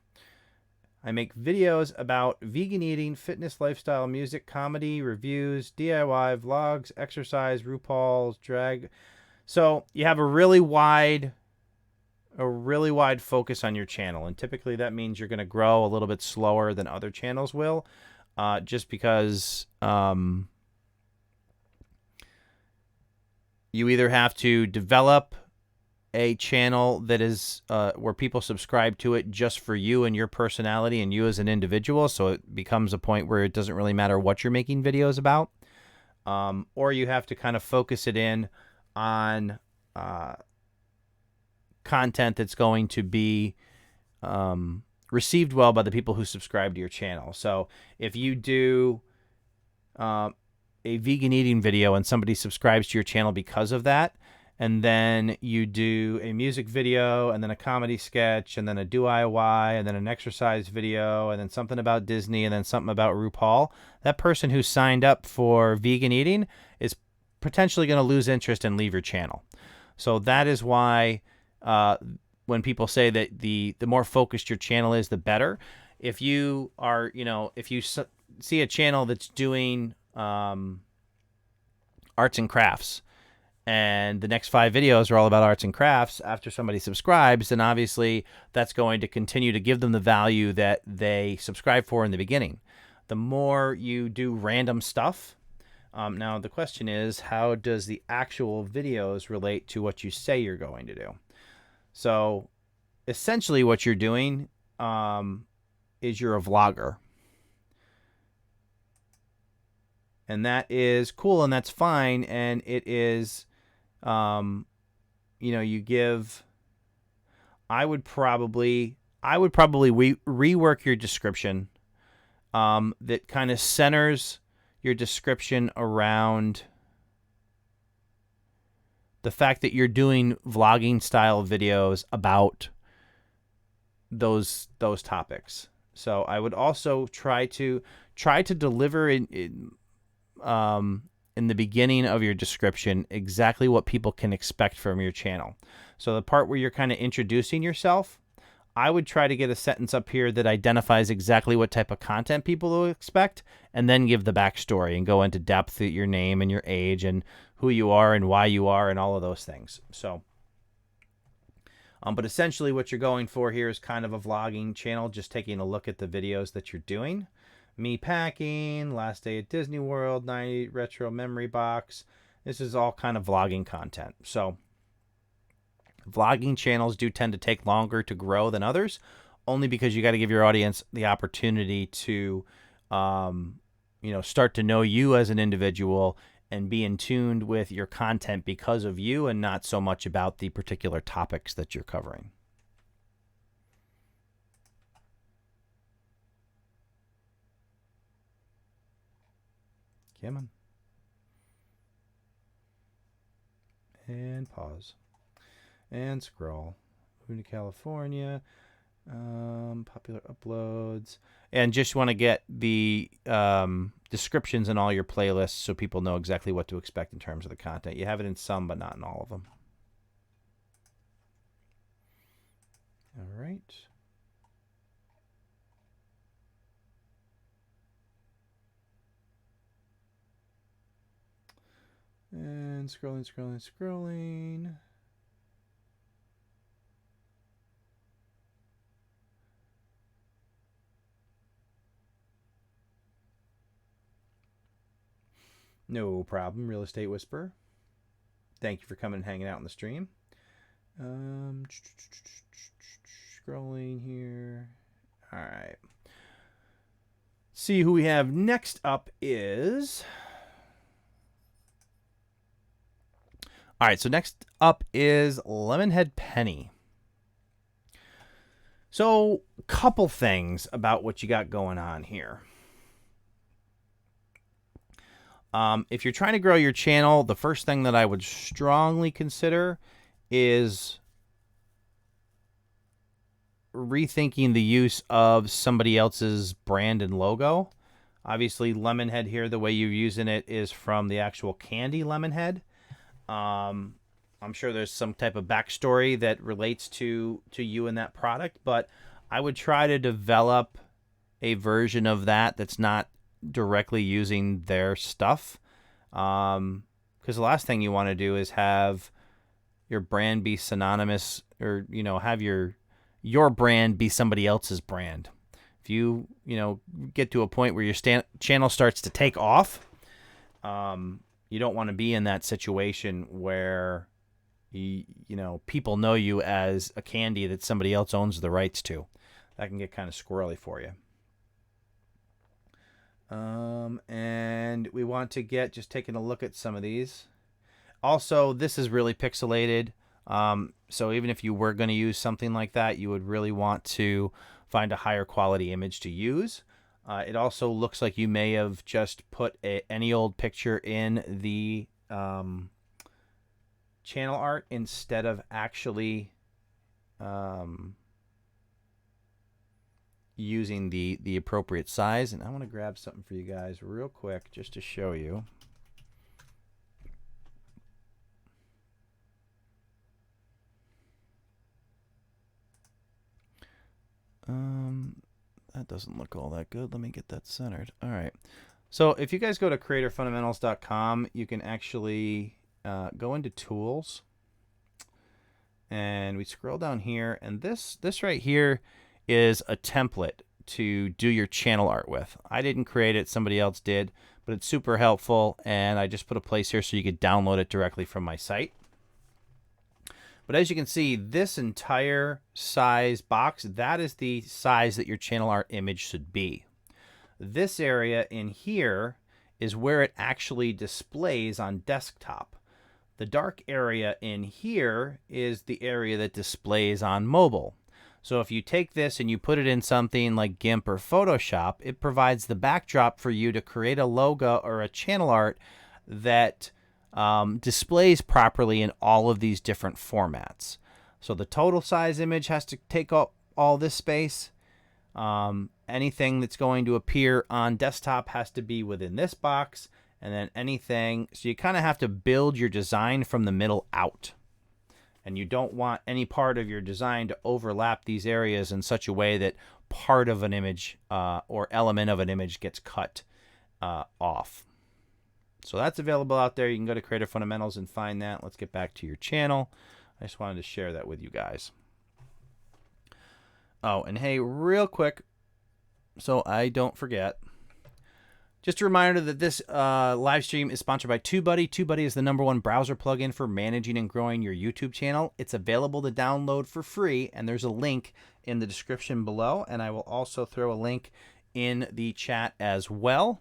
I make videos about vegan eating, fitness, lifestyle, music, comedy, reviews, DIY, vlogs, exercise, RuPaul's, drag. So you have a really wide focus on your channel, and typically that means you're going to grow a little bit slower than other channels will, just because you either have to develop a channel that is where people subscribe to it just for you and your personality and you as an individual, so it becomes a point where it doesn't really matter what you're making videos about, or you have to kind of focus it in on content that's going to be received well by the people who subscribe to your channel. So if you do a vegan eating video and somebody subscribes to your channel because of that, and then you do a music video, and then a comedy sketch, and then a DIY, and then an exercise video, and then something about Disney, and then something about RuPaul, that person who signed up for vegan eating is potentially going to lose interest and leave your channel. So that is why when people say that the more focused your channel is, the better. If you are, if you see a channel that's doing arts and crafts, and the next 5 videos are all about arts and crafts after somebody subscribes, then obviously that's going to continue to give them the value that they subscribe for in the beginning. The more you do random stuff, now the question is, how does the actual videos relate to what you say you're going to do? So essentially what you're doing is you're a vlogger. And that is cool, and that's fine, and it is... you give, I would probably rework your description that kind of centers your description around the fact that you're doing vlogging style videos about those topics. So I would also try to deliver in the beginning of your description exactly what people can expect from your channel. So the part where you're kind of introducing yourself, I would try to get a sentence up here that identifies exactly what type of content people will expect, and then give the backstory and go into depth at your name and your age and who you are and why you are and all of those things. So, but essentially what you're going for here is kind of a vlogging channel, just taking a look at the videos that you're doing. Me packing, last day at Disney World, 90 retro memory box. This is all kind of vlogging content. So vlogging channels do tend to take longer to grow than others, only because you got to give your audience the opportunity to, start to know you as an individual and be in tune with your content because of you and not so much about the particular topics that you're covering. Come on. And pause. And scroll. Moving to California. Popular uploads. And just want to get the descriptions in all your playlists so people know exactly what to expect in terms of the content. You have it in some, but not in all of them. All right. And scrolling. No problem, Real Estate Whisperer. Thank you for coming and hanging out in the stream. Scrolling here. All right. See who we have next up is... All right, so next up is Lemonhead Penny. So, a couple things about what you got going on here. If you're trying to grow your channel, the first thing that I would strongly consider is rethinking the use of somebody else's brand and logo. Obviously, Lemonhead here, the way you're using it is from the actual candy Lemonhead. I'm sure there's some type of backstory that relates to you and that product, but I would try to develop a version of that that's not directly using their stuff, because the last thing you want to do is have your brand be synonymous, or have your brand be somebody else's brand. If you get to a point where your channel starts to take off, you don't want to be in that situation where people know you as a candy that somebody else owns the rights to. That can get kind of squirrely for you. And we want to get, just taking a look at some of these. Also, this is really pixelated. So even if you were going to use something like that, you would really want to find a higher quality image to use. It also looks like you may have just put any old picture in the channel art instead of actually using the appropriate size. And I want to grab something for you guys real quick just to show you. That doesn't look all that good. Let me get that centered. All right. So if you guys go to creatorfundamentals.com, you can actually go into tools, and we scroll down here, and this right here is a template to do your channel art with. I didn't create it, somebody else did, but it's super helpful, and I just put a place here so you could download it directly from my site. But as you can see, this entire size box, that is the size that your channel art image should be. This area in here is where it actually displays on desktop. The dark area in here is the area that displays on mobile. So if you take this and you put it in something like GIMP or Photoshop, it provides the backdrop for you to create a logo or a channel art that displays properly in all of these different formats. So the total size image has to take up all this space. Anything that's going to appear on desktop has to be within this box, and then anything, so you kind of have to build your design from the middle out. And you don't want any part of your design to overlap these areas in such a way that part of an image or element of an image gets cut off. So that's available out there. You can go to Creative Fundamentals and find that. Let's get back to your channel. I just wanted to share that with you guys. Oh, and hey, real quick, so I don't forget, just a reminder that this live stream is sponsored by TubeBuddy. TubeBuddy is the #1 browser plugin for managing and growing your YouTube channel. It's available to download for free, and there's a link in the description below, and I will also throw a link in the chat as well.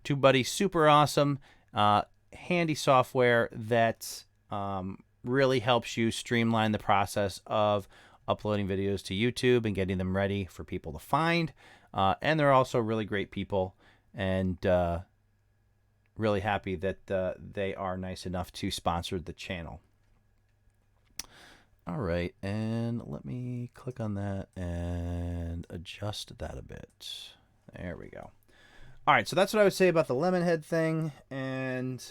TubeBuddy, super awesome, handy software that really helps you streamline the process of uploading videos to YouTube and getting them ready for people to find. And they're also really great people, and really happy that they are nice enough to sponsor the channel. All right, and let me click on that and adjust that a bit. There we go. All right, so that's what I would say about the lemon head thing. And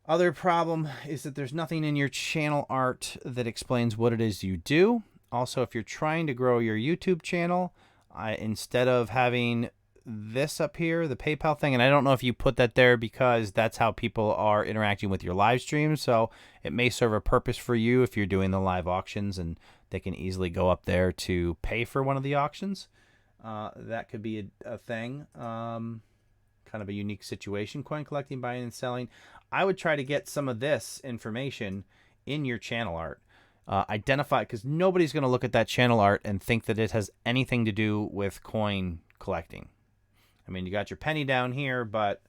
other problem is that there's nothing in your channel art that explains what it is you do. Also, if you're trying to grow your YouTube channel, instead of having this up here, the PayPal thing, and I don't know if you put that there because that's how people are interacting with your live streams, so it may serve a purpose for you if you're doing the live auctions and they can easily go up there to pay for one of the auctions. That could be a thing, kind of a unique situation. Coin collecting, buying and selling. I would try to get some of this information in your channel art. Identify, because nobody's going to look at that channel art and think that it has anything to do with coin collecting. I mean, you got your penny down here, but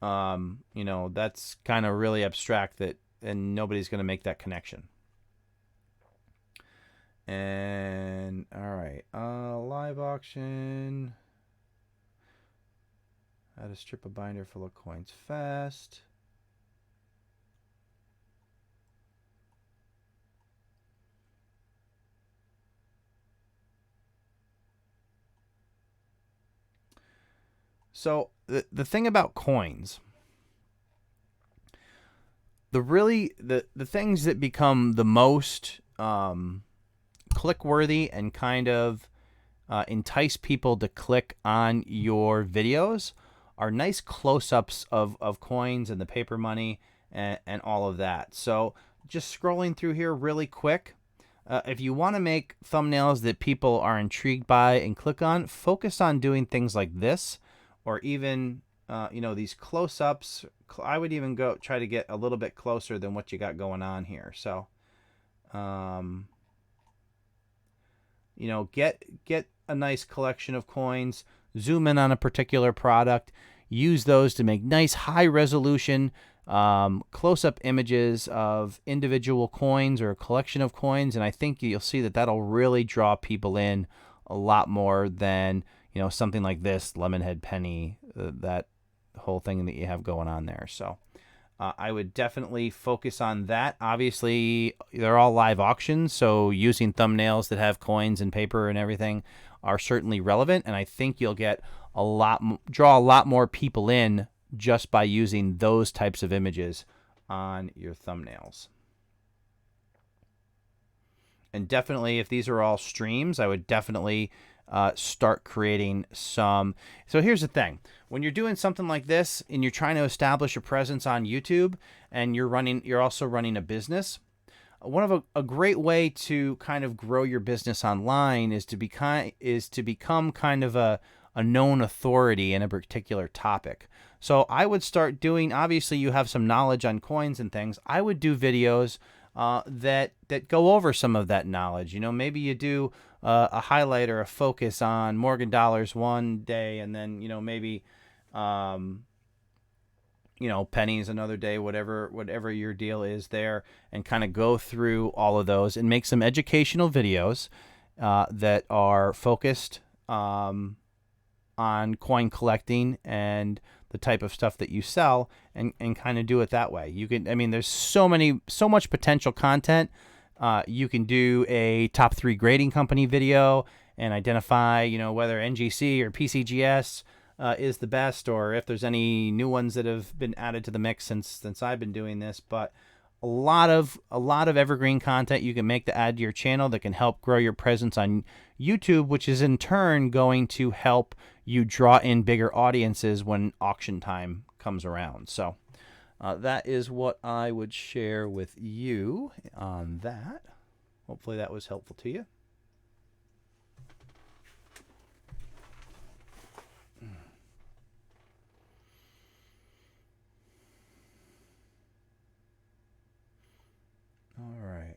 you know, that's kind of really abstract, and nobody's going to make that connection. And all right, live auction. How to strip a binder full of coins fast. So the thing about coins, the things that become the most click-worthy and kind of entice people to click on your videos are nice close-ups of coins and the paper money and all of that. So just scrolling through here really quick, if you want to make thumbnails that people are intrigued by and click on, focus on doing things like this, or even you know, these close-ups. I would even go try to get a little bit closer than what you got going on here. So you know, get a nice collection of coins, zoom in on a particular product, use those to make nice high resolution close-up images of individual coins or a collection of coins, and I think you'll see that that'll really draw people in a lot more than, you know, something like this Lemonhead penny, that whole thing that you have going on there. So I would definitely focus on that. Obviously, they're all live auctions, so using thumbnails that have coins and paper and everything are certainly relevant, and I think you'll get draw a lot more people in just by using those types of images on your thumbnails. And definitely, if these are all streams, I would definitely start creating some. So here's the thing. When you're doing something like this and you're trying to establish a presence on YouTube and you're also running a business, a great way to kind of grow your business online is to become kind of a known authority in a particular topic. So I would start doing, obviously you have some knowledge on coins and things. I would do videos that go over some of that knowledge. You know, maybe you do a highlight or a focus on Morgan dollars one day, and then, you know, maybe pennies another day, whatever your deal is there, and kind of go through all of those and make some educational videos that are focused on coin collecting and the type of stuff that you sell, and kind of do it that way. You can, there's so much potential content. You can do a top 3 grading company video and identify, whether NGC or PCGS is the best, or if there's any new ones that have been added to the mix since I've been doing this. But a lot of evergreen content you can make to add to your channel that can help grow your presence on YouTube, which is in turn going to help you draw in bigger audiences when auction time comes around. So that is what I would share with you on that. Hopefully that was helpful to you. All right.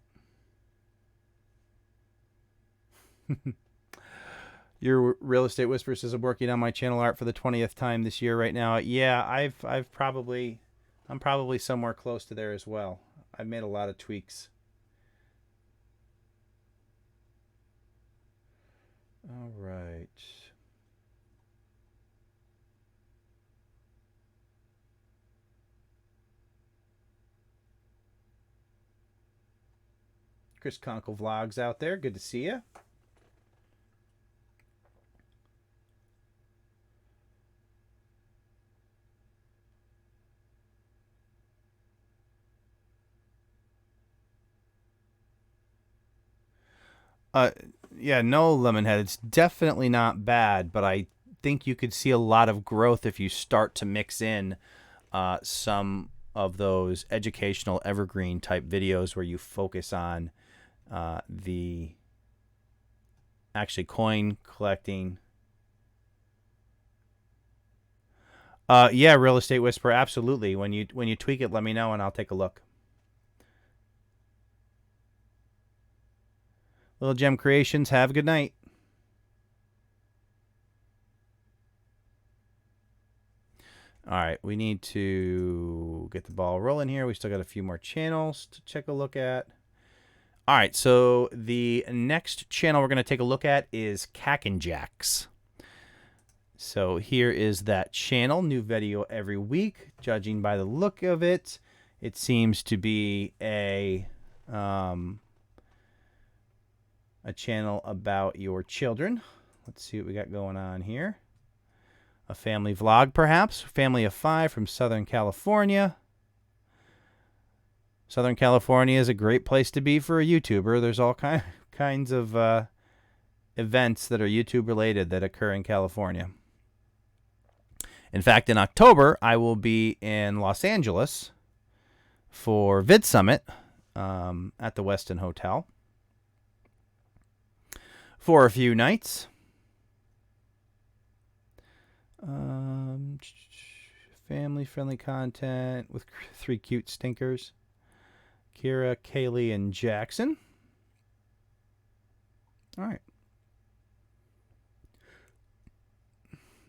Your Real Estate Whisperer says, I'm working on my channel art for the 20th time this year right now. Yeah, I'm probably somewhere close to there as well. I've made a lot of tweaks. All right. Chris Conkle Vlogs out there. Good to see you. Yeah, no, Lemonhead. It's definitely not bad, but I think you could see a lot of growth if you start to mix in some of those educational evergreen type videos where you focus on the actually coin collecting. Yeah, Real Estate Whisperer, absolutely. When you tweak it, let me know and I'll take a look. Little Gem Creations, have a good night. All right, we need to get the ball rolling here. We still got a few more channels to check a look at. All right, so the next channel we're going to take a look at is Cack and Jacks. So here is that channel, new video every week. Judging by the look of it, it seems to be a channel about your children. Let's see what we got going on here. A family vlog, perhaps. Family of 5 from Southern California. Southern California is a great place to be for a YouTuber. There's all kinds of events that are YouTube related that occur in California. In fact, in October, I will be in Los Angeles for Vid Summit at the Westin Hotel for a few nights. Family-friendly content with 3 cute stinkers. Kira, Kaylee, and Jackson. All right.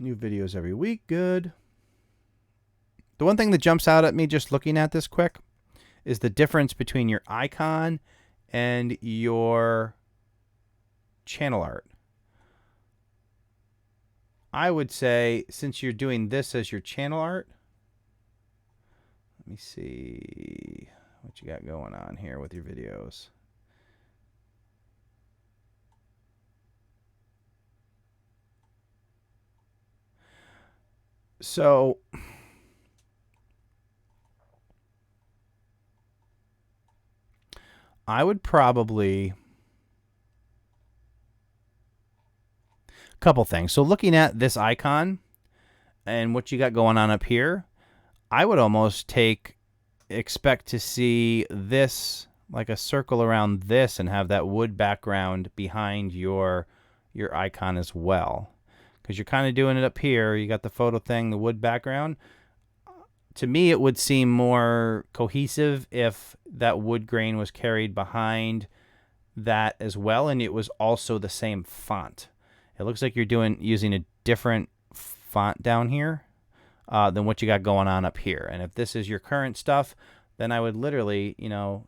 New videos every week. Good. The one thing that jumps out at me just looking at this quick is the difference between your icon and your channel art. I would say, since you're doing this as your channel art, let me see what you got going on here with your videos. So I would probably, couple things. So looking at this icon and what you got going on up here, I would almost expect to see this like a circle around this and have that wood background behind your icon as well, because you're kind of doing it up here. You got the photo thing, the wood background. To me, it would seem more cohesive if that wood grain was carried behind that as well, and it was also the same font. It looks like you're using a different font down here. than what you got going on up here. And if this is your current stuff, then I would literally, you know,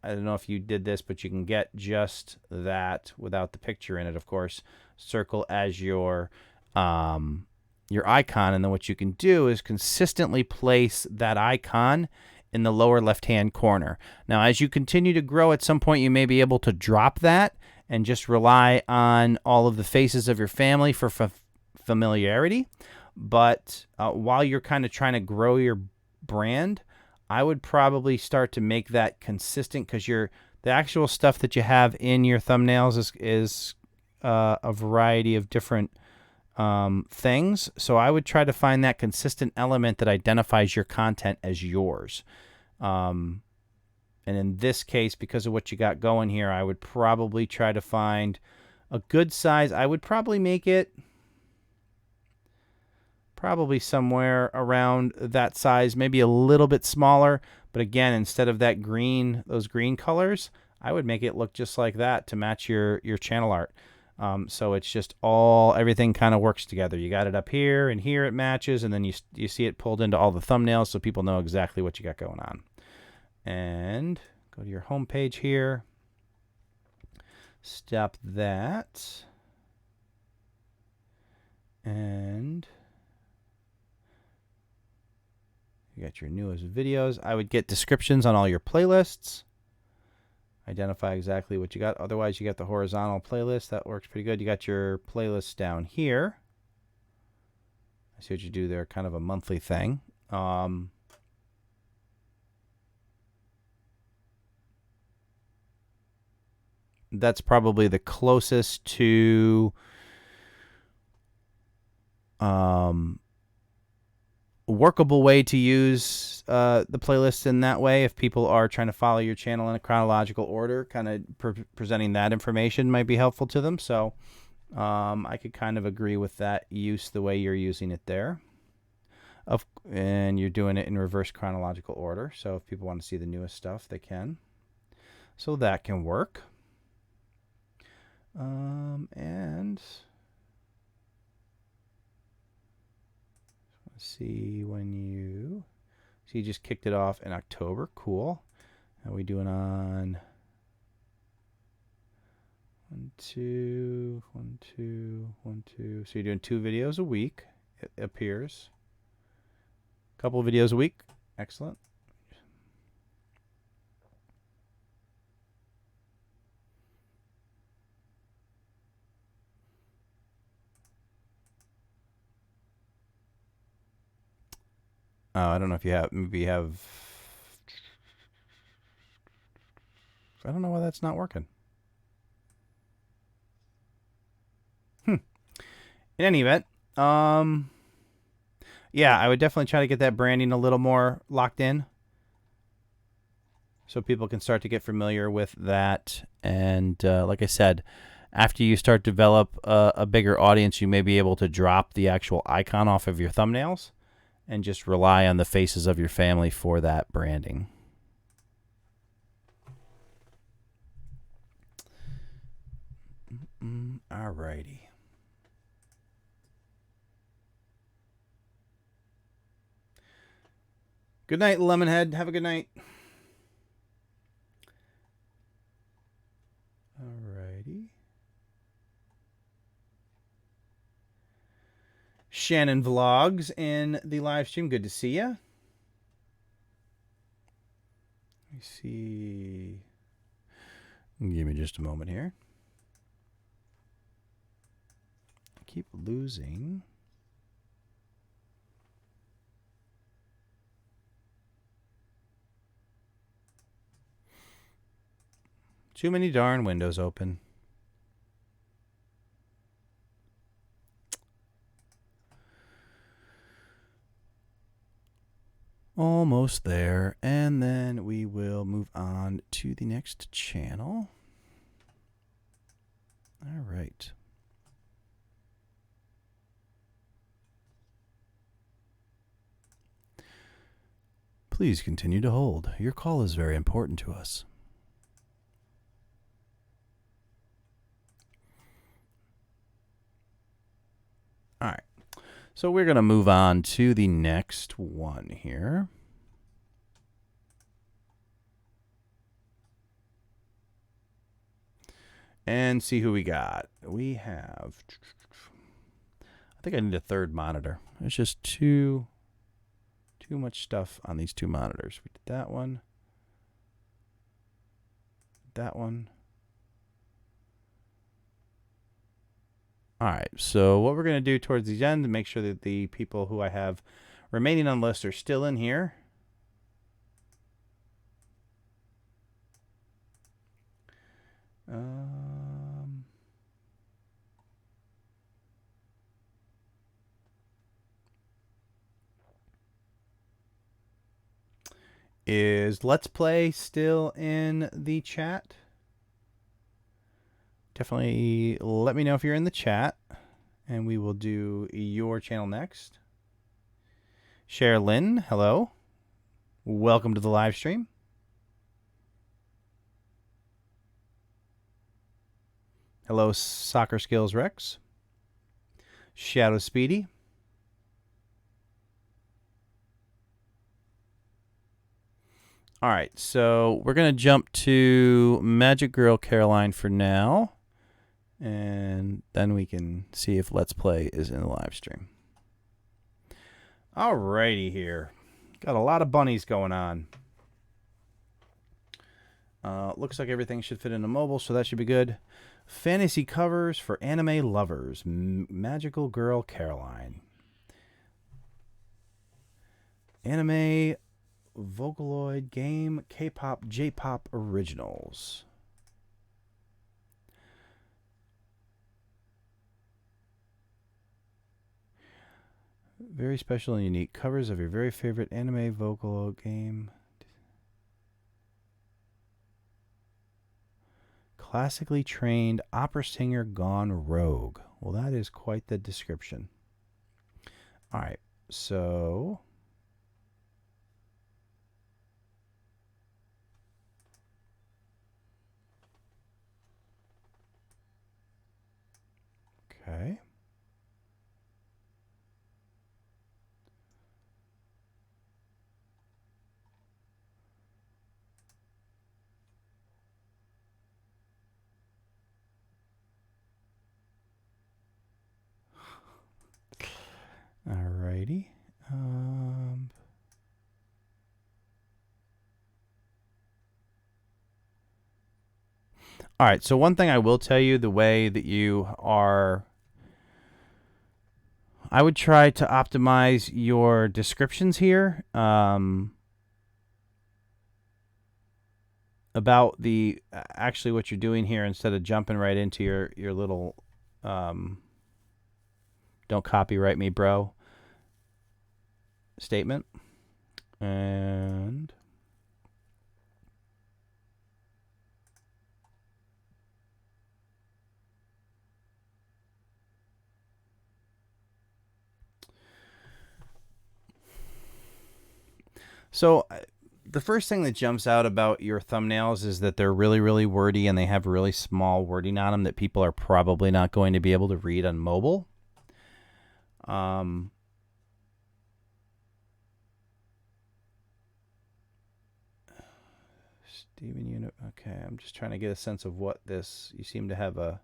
I don't know if you did this, but you can get just that without the picture in it, of course. Circle as your icon, and then what you can do is consistently place that icon in the lower left-hand corner. Now, as you continue to grow, at some point you may be able to drop that and just rely on all of the faces of your family for familiarity. But while you're kind of trying to grow your brand, I would probably start to make that consistent, because the actual stuff that you have in your thumbnails is a variety of different things. So I would try to find that consistent element that identifies your content as yours. And in this case, because of what you got going here, I would probably try to find a good size. I would probably make it probably somewhere around that size, maybe a little bit smaller. But again, instead of that green, those green colors, I would make it look just like that to match your channel art. So it's just everything kind of works together. You got it up here, and here it matches, and then you see it pulled into all the thumbnails so people know exactly what you got going on. And go to your home page here. Stop that. And you got your newest videos. I would get descriptions on all your playlists. Identify exactly what you got. Otherwise, you got the horizontal playlist. That works pretty good. You got your playlists down here. I see what you do there, kind of a monthly thing. That's probably the closest to workable way to use the playlist in that way. If people are trying to follow your channel in a chronological order, kind of presenting that information might be helpful to them. So I could kind of agree with that use the way you're using it there. And you're doing it in reverse chronological order. So if people want to see the newest stuff, they can. So that can work. And see when you just kicked it off in October. Cool. How are we doing on 1, 2, 1, 2, 1, 2? So you're doing 2 videos a week, it appears. A couple of videos a week. Excellent. I don't know if you have, maybe you have, I don't know why that's not working. In any event, yeah, I would definitely try to get that branding a little more locked in so people can start to get familiar with that. And like I said, after you start to develop a bigger audience, you may be able to drop the actual icon off of your thumbnails and just rely on the faces of your family for that branding. All righty. Good night, Lemonhead. Have a good night. All righty. Shannon Vlogs in the live stream. Good to see you. Let me see. Give me just a moment here. I keep losing. Too many darn windows open. Almost there. And then we will move on to the next channel. All right. Please continue to hold. Your call is very important to us. All right. So we're going to move on to the next one here. And see who we got. We have, I think I need a third monitor. There's just too much stuff on these two monitors. We did that one. That one. All right, so what we're going to do towards the end to make sure that the people who I have remaining on the list are still in here. Is Let's Play still in the chat? Definitely let me know if you're in the chat, and we will do your channel next. Sherilyn, hello. Welcome to the live stream. Hello, Soccer Skills Rex. Shadow Speedy. All right, so we're going to jump to Magic Girl Caroline for now, and then we can see if Let's Play is in the live stream. All righty here. Got a lot of bunnies going on. Looks like everything should fit into mobile, so that should be good. Fantasy covers for anime lovers. Magical Girl Caroline. Anime, Vocaloid, game, K-pop, J-pop originals. Very special and unique covers of your very favorite anime, Vocaloid game. Classically trained opera singer gone rogue. Well, that is quite the description. All right, so okay. Alrighty. All right, so one thing I will tell you, the way that you are, I would try to optimize your descriptions here about the actually what you're doing here instead of jumping right into your little don't copyright me, bro statement. And so the first thing that jumps out about your thumbnails is that they're really, really wordy and they have really small wording on them that people are probably not going to be able to read on mobile. Steven, okay, I'm just trying to get a sense of what this, you seem to have a,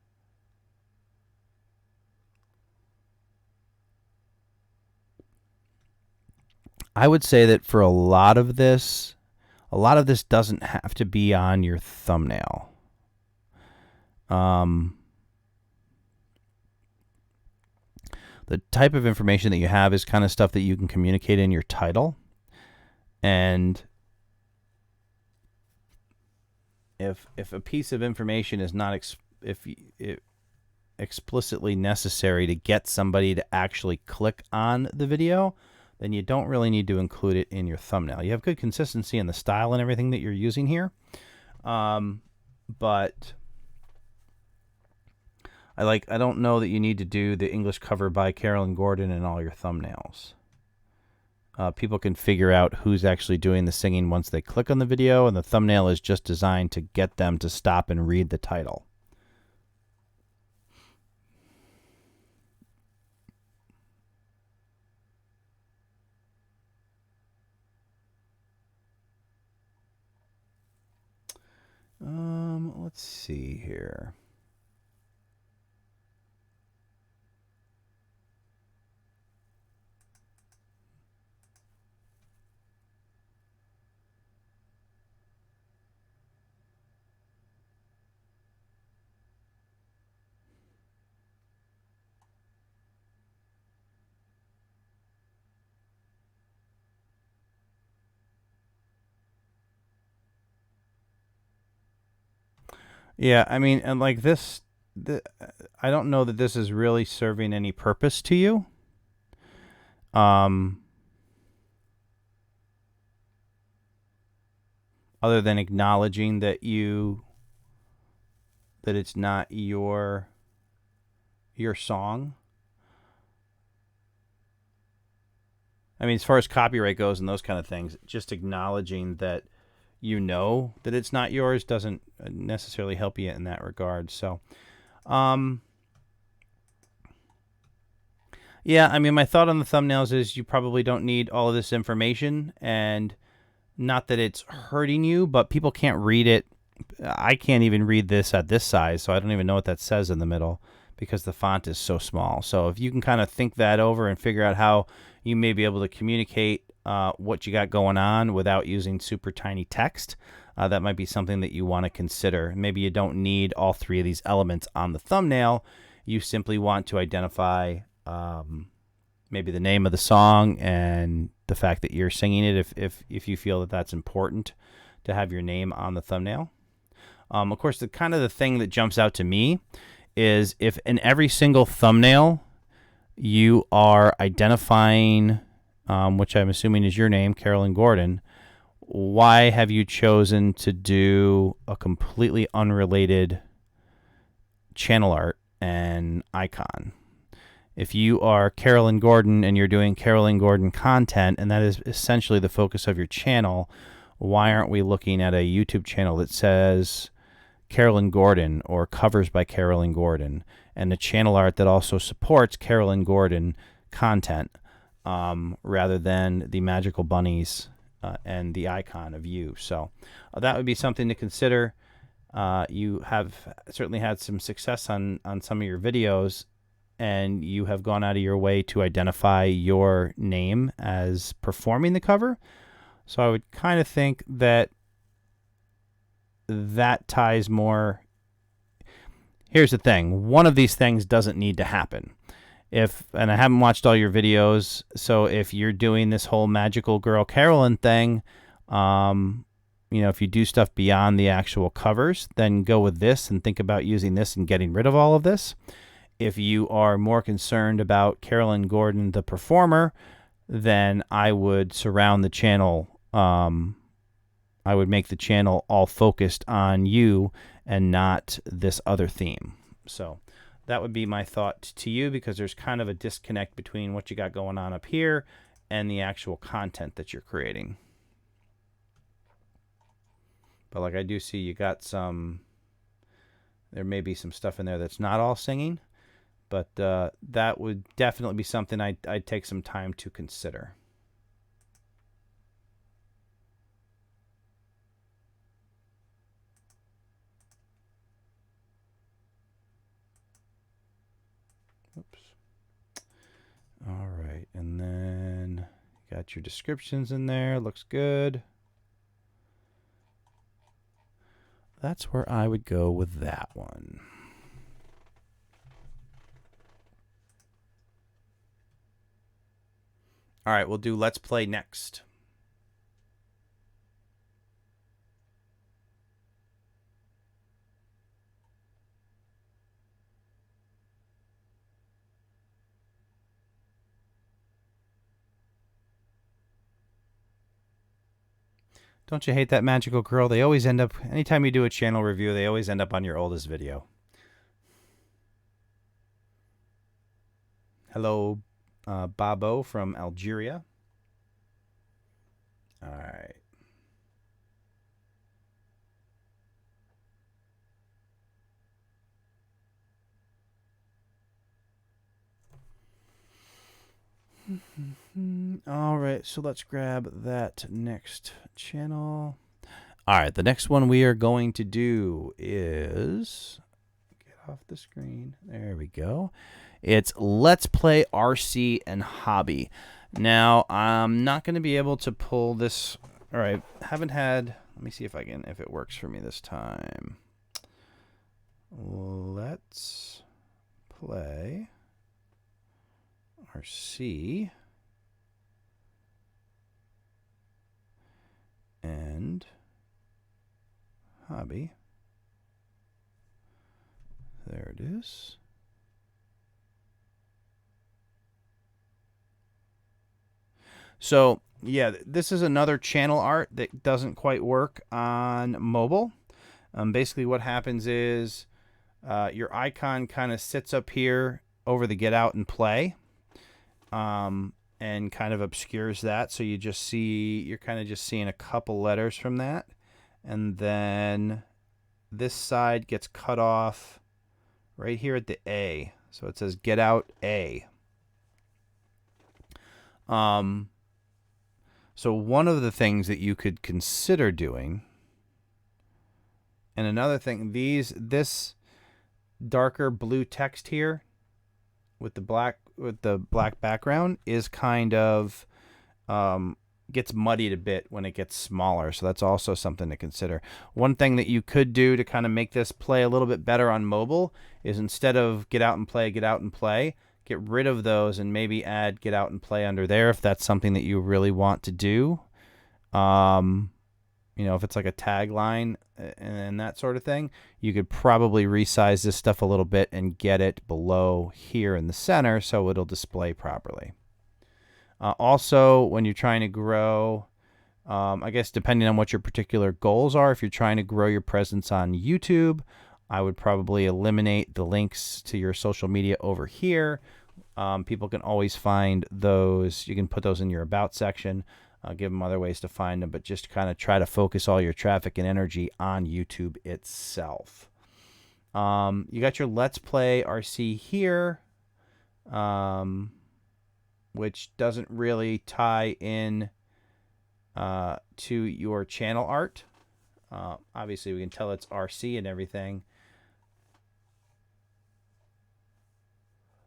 I would say that for a lot of this doesn't have to be on your thumbnail. The type of information that you have is kind of stuff that you can communicate in your title. And if a piece of information is not explicitly necessary to get somebody to actually click on the video, then you don't really need to include it in your thumbnail. You have good consistency in the style and everything that you're using here. But I don't know that you need to do the English cover by Carolyn Gordon in all your thumbnails. People can figure out who's actually doing the singing once they click on the video, and the thumbnail is just designed to get them to stop and read the title. Let's see here. Yeah, I mean, and like this, I don't know that this is really serving any purpose to you. Other than acknowledging that it's not your song. I mean, as far as copyright goes and those kind of things, just acknowledging that you know that it's not yours doesn't necessarily help you in that regard. So, yeah, I mean, my thought on the thumbnails is you probably don't need all of this information, and not that it's hurting you, but people can't read it. I can't even read this at this size, so I don't even know what that says in the middle because the font is so small. So if you can kind of think that over and figure out how you may be able to communicate what you got going on without using super tiny text, that might be something that you want to consider. Maybe you don't need all three of these elements on the thumbnail. You simply want to identify maybe the name of the song and the fact that you're singing it if you feel that that's important to have your name on the thumbnail. Of course, the kind of the thing that jumps out to me is if in every single thumbnail you are identifying, which I'm assuming is your name, Carolyn Gordon, why have you chosen to do a completely unrelated channel art and icon? If you are Carolyn Gordon and you're doing Carolyn Gordon content, and that is essentially the focus of your channel, why aren't we looking at a YouTube channel that says Carolyn Gordon or covers by Carolyn Gordon, and a channel art that also supports Carolyn Gordon content, rather than the magical bunnies and the icon of you? So that would be something to consider. You have certainly had some success on some of your videos, and you have gone out of your way to identify your name as performing the cover. So I would kind of think that ties more. Here's the thing. One of these things doesn't need to happen. And I haven't watched all your videos, so if you're doing this whole magical girl Carolyn thing, if you do stuff beyond the actual covers, then go with this and think about using this and getting rid of all of this. If you are more concerned about Carolyn Gordon, the performer, then I would surround the channel. I would make the channel all focused on you and not this other theme. So that would be my thought to you, because there's kind of a disconnect between what you got going on up here and the actual content that you're creating. But like I do see you got there may be some stuff in there that's not all singing. But that would definitely be something I'd take some time to consider. Oops. All right, and then you got your descriptions in there. Looks good. That's where I would go with that one. All right, we'll do Let's Play next. Don't you hate that magical girl? They always end up, anytime you do a channel review, they always end up on your oldest video. Hello, Babo from Algeria. All right. All right, so let's grab that next channel. All right, the next one we are going to do is get off the screen. There we go. It's Let's Play RC and Hobby. Now, I'm not going to be able to pull this. All right, haven't had. Let me see if it works for me this time. Let's play RC and Hobby. There it is. So, yeah, this is another channel art that doesn't quite work on mobile. Basically, what happens is your icon kind of sits up here over the get out and play, and kind of obscures that. So you're kind of just seeing a couple letters from that. And then this side gets cut off right here at the A. So it says get out A. So one of the things that you could consider doing, and another thing, this darker blue text here with the black background is kind of gets muddied a bit when it gets smaller. So that's also something to consider. One thing that you could do to kind of make this play a little bit better on mobile is instead of get out and play, get rid of those and maybe add get out and play under there if that's something that you really want to do. If it's like a tagline and that sort of thing, you could probably resize this stuff a little bit and get it below here in the center so it'll display properly. Also, when you're trying to grow, I guess depending on what your particular goals are, if you're trying to grow your presence on YouTube, I would probably eliminate the links to your social media over here. People can always find those. You can put those in your About section. Give them other ways to find them, but just kind of try to focus all your traffic and energy on YouTube itself. You got your Let's Play RC here, which doesn't really tie in to your channel art. Obviously, we can tell it's RC and everything.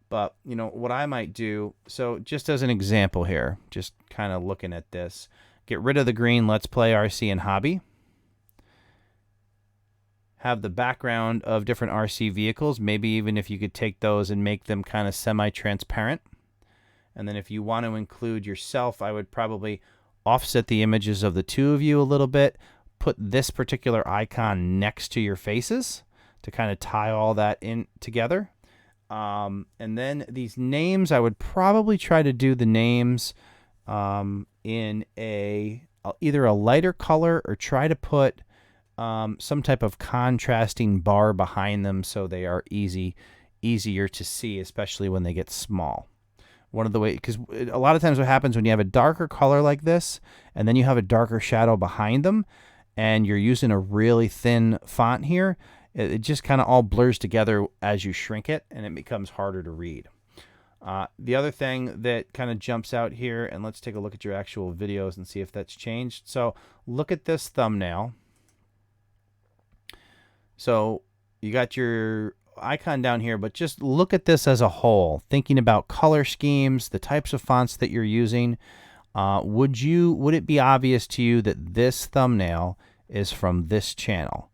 But, what I might do, so just as an example here, just kind of looking at this, get rid of the green Let's Play RC and Hobby. Have the background of different RC vehicles, maybe even if you could take those and make them kind of semi-transparent. And then if you want to include yourself, I would probably offset the images of the two of you a little bit, put this particular icon next to your faces to kind of tie all that in together. And then these names, I would probably try to do the names in either a lighter color or try to put some type of contrasting bar behind them so they are easier to see, especially when they get small. One of the ways, because a lot of times what happens when you have a darker color like this and then you have a darker shadow behind them and you're using a really thin font here, it just kind of all blurs together as you shrink it, and it becomes harder to read. The other thing that kind of jumps out here, and let's take a look at your actual videos and see if that's changed. So look at this thumbnail. So you got your icon down here, but just look at this as a whole, thinking about color schemes, the types of fonts that you're using. Would it be obvious to you that this thumbnail is from this channel,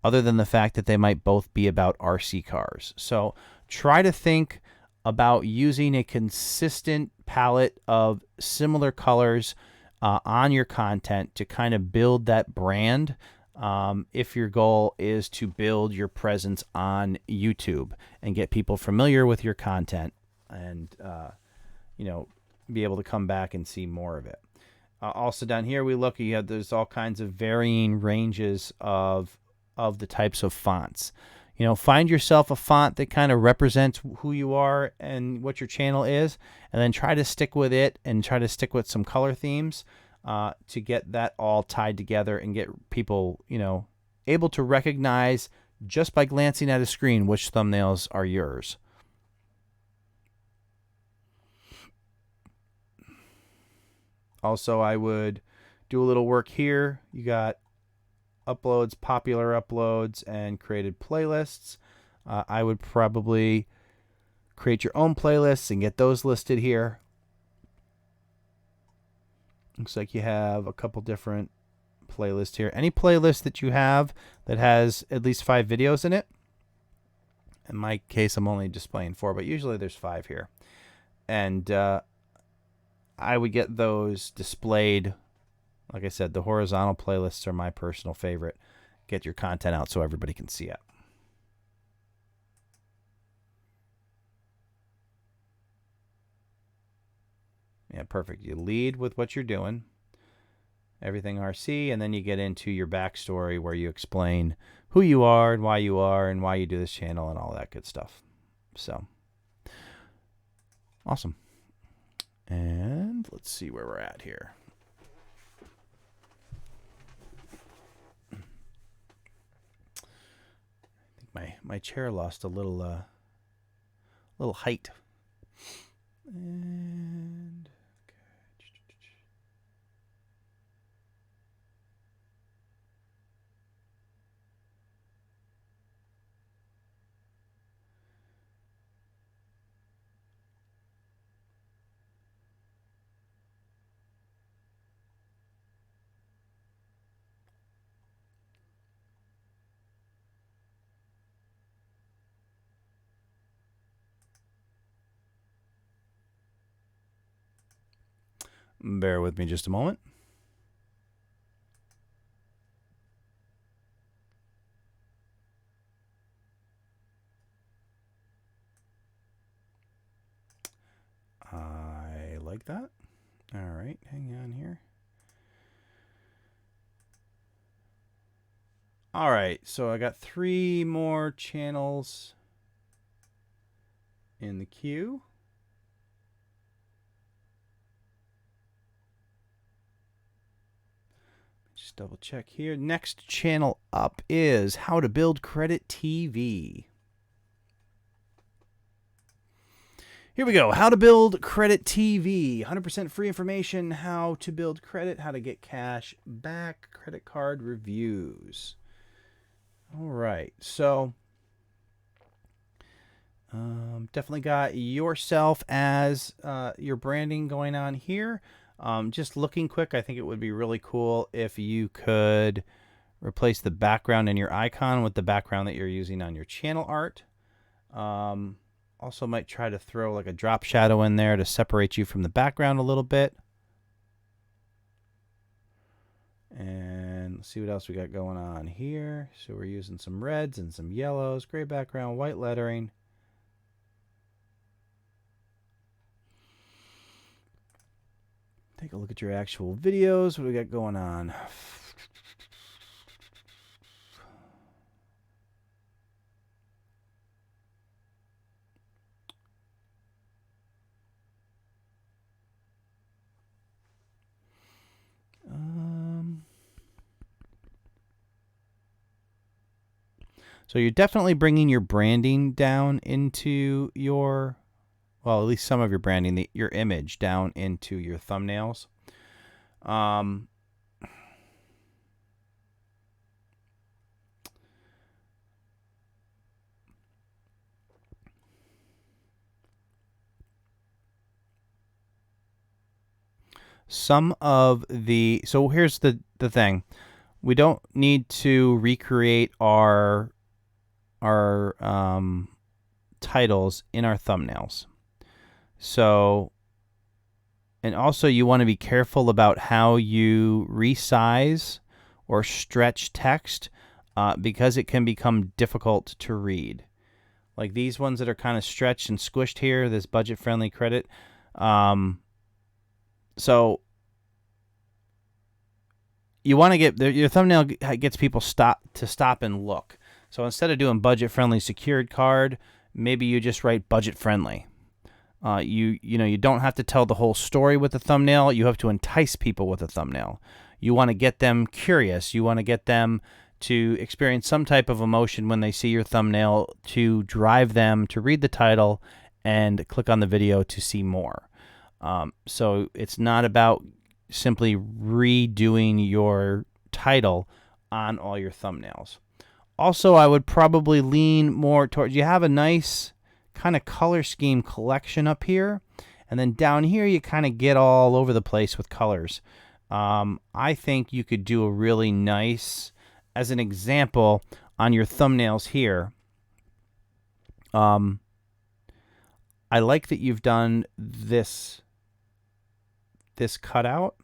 other than the fact that they might both be about RC cars? So try to think about using a consistent palette of similar colors on your content to kind of build that brand. If your goal is to build your presence on YouTube and get people familiar with your content and, be able to come back and see more of it. Also down here, there's all kinds of varying ranges of the types of fonts. Find yourself a font that kind of represents who you are and what your channel is, and then try to stick with it and try to stick with some color themes to get that all tied together and get people, able to recognize just by glancing at a screen which thumbnails are yours. Also, I would do a little work here. You got uploads, popular uploads, and created playlists. I would probably create your own playlists and get those listed here. Looks like you have a couple different playlists here. Any playlist that you have that has at least 5 videos in it. In my case, I'm only displaying 4, but usually there's 5 here. And I would get those displayed. Like I said, the horizontal playlists are my personal favorite. Get your content out so everybody can see it. Yeah, perfect. You lead with what you're doing, everything RC, and then you get into your backstory where you explain who you are and why you do this channel and all that good stuff. So, awesome. And let's see where we're at here. I think my chair lost a little height. And bear with me just a moment. I like that. All right, hang on here. All right, so I got 3 more channels in the queue. Just double check here. Next channel up is How to Build Credit TV. Here we go. How to build credit TV. 100% free information. How to build credit. How to get cash back. Credit card reviews. All right. So, definitely got yourself as your branding going on here. Just looking quick, I think it would be really cool if you could replace the background in your icon with the background that you're using on your channel art. Also might try to throw like a drop shadow in there to separate you from the background a little bit. And let's see what else we got going on here. So we're using some reds and some yellows, gray background, white lettering. Take a look at your actual videos. What do we got going on? So you're definitely bringing your branding down into your, well, at least some of your branding, your image down into your thumbnails. Some of the, so here's the thing. We don't need to recreate our titles in our thumbnails. So, and also you want to be careful about how you resize or stretch text because it can become difficult to read. Like these ones that are kind of stretched and squished here, this budget-friendly credit. So you want to get, your thumbnail gets people to stop and look. So instead of doing budget-friendly secured card, maybe you just write budget-friendly. You don't have to tell the whole story with the thumbnail. You have to entice people with a thumbnail. You want to get them curious. You want to get them to experience some type of emotion when they see your thumbnail to drive them to read the title and click on the video to see more. So it's not about simply redoing your title on all your thumbnails. Also, I would probably lean more towards, you have a nice kind of color scheme collection up here, and then down here you kind of get all over the place with colors. I think you could do a really nice, as an example, on your thumbnails here. I like that you've done this cutout.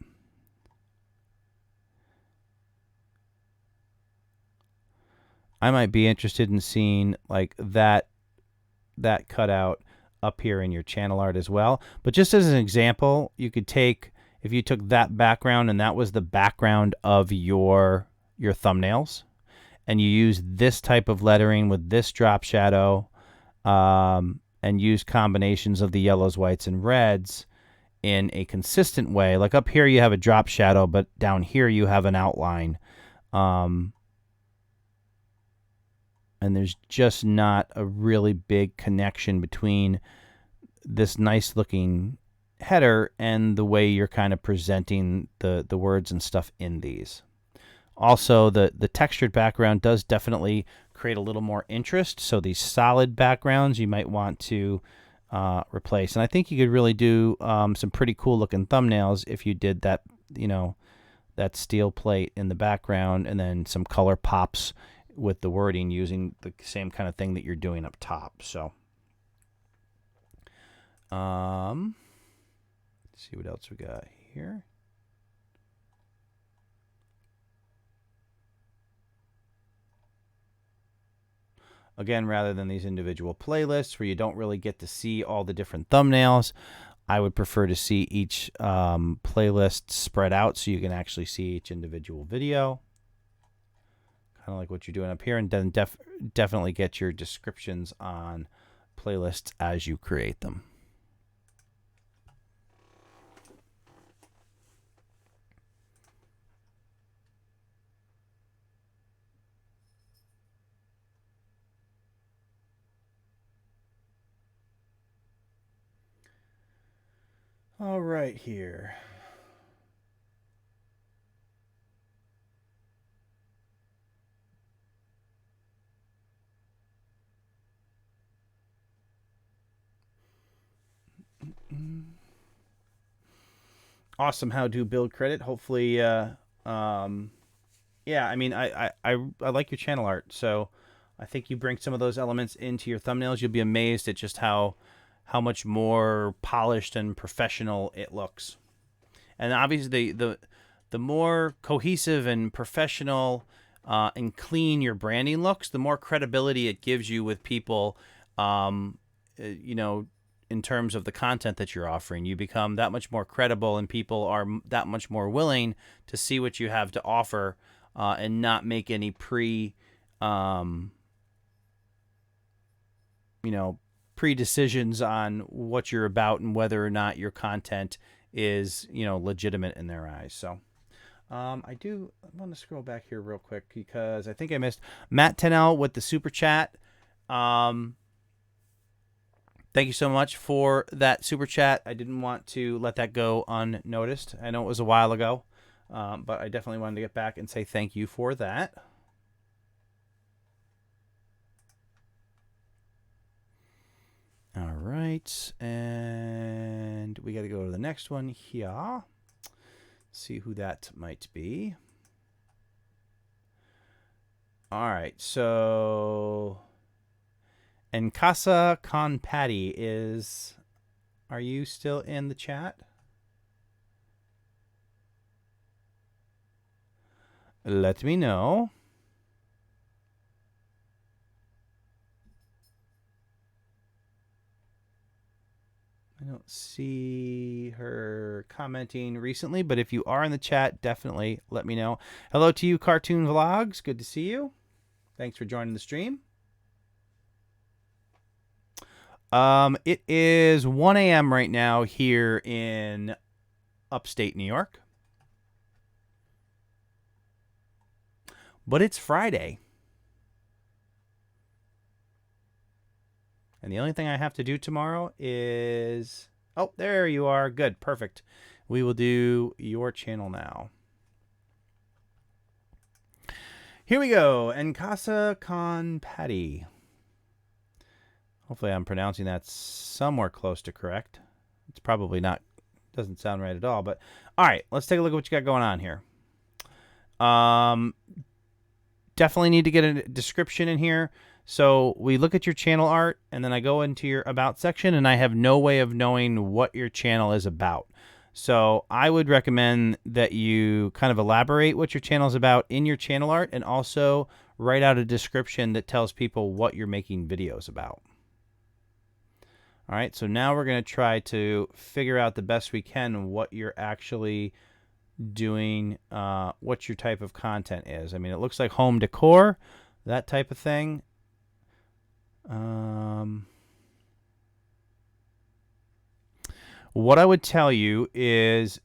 I might be interested in seeing like that cutout up here in your channel art as well. But just as an example, you could take, if you took that background and that was the background of your thumbnails, and you use this type of lettering with this drop shadow, and use combinations of the yellows, whites, and reds in a consistent way. Like up here you have a drop shadow, but down here you have an outline. And there's just not a really big connection between this nice looking header and the way you're kind of presenting the words and stuff in these. Also, the textured background does definitely create a little more interest. So these solid backgrounds you might want to replace. And I think you could really do some pretty cool looking thumbnails if you did that, that steel plate in the background and then some color pops with the wording using the same kind of thing that you're doing up top. So, let's see what else we got here. Again, rather than these individual playlists where you don't really get to see all the different thumbnails, I would prefer to see each playlist spread out so you can actually see each individual video. Kind of like what you're doing up here, and then definitely get your descriptions on playlists as you create them. All right, here. Awesome how to build credit. Hopefully, yeah, I mean, I like your channel art, so I think you bring some of those elements into your thumbnails. You'll be amazed at just how much more polished and professional it looks. And obviously, the more cohesive and professional and clean your branding looks, the more credibility it gives you with people, in terms of the content that you're offering. You become that much more credible, and people are that much more willing to see what you have to offer and not make any pre-decisions on what you're about and whether or not your content is, legitimate in their eyes. So I want to scroll back here real quick because I think I missed Matt Tennell with the super chat. Thank you so much for that super chat. I didn't want to let that go unnoticed. I know it was a while ago, but I definitely wanted to get back and say thank you for that. All right, and we got to go to the next one here. See who that might be. All right, so Encasa Con Patty are you still in the chat? Let me know. I don't see her commenting recently, but if you are in the chat, definitely let me know. Hello to you, Cartoon Vlogs. Good to see you. Thanks for joining the stream. It is 1 a.m. right now here in upstate New York. But it's Friday. And the only thing I have to do tomorrow is... Oh, there you are. Good. Perfect. We will do your channel now. Here we go. En casa con Patty. Hopefully I'm pronouncing that somewhere close to correct. It's probably not. Doesn't sound right at all. But all right, let's take a look at what you got going on here. Definitely need to get a description in here. So we look at your channel art, and then I go into your About section, and I have no way of knowing what your channel is about. So I would recommend that you kind of elaborate what your channel is about in your channel art, and also write out a description that tells people what you're making videos about. All right, so now we're going to try to figure out the best we can what you're actually doing, what your type of content is. I mean, it looks like home decor, that type of thing. What I would tell you is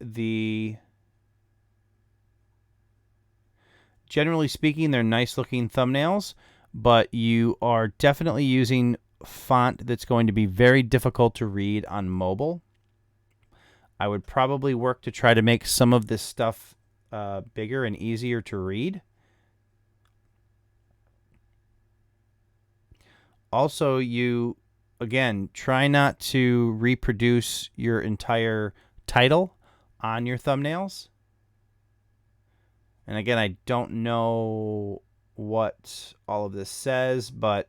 generally speaking, they're nice looking thumbnails, but you are definitely using font that's going to be very difficult to read on mobile. I would probably work to try to make some of this stuff bigger and easier to read. Also, again, try not to reproduce your entire title on your thumbnails. And again, I don't know what all of this says, but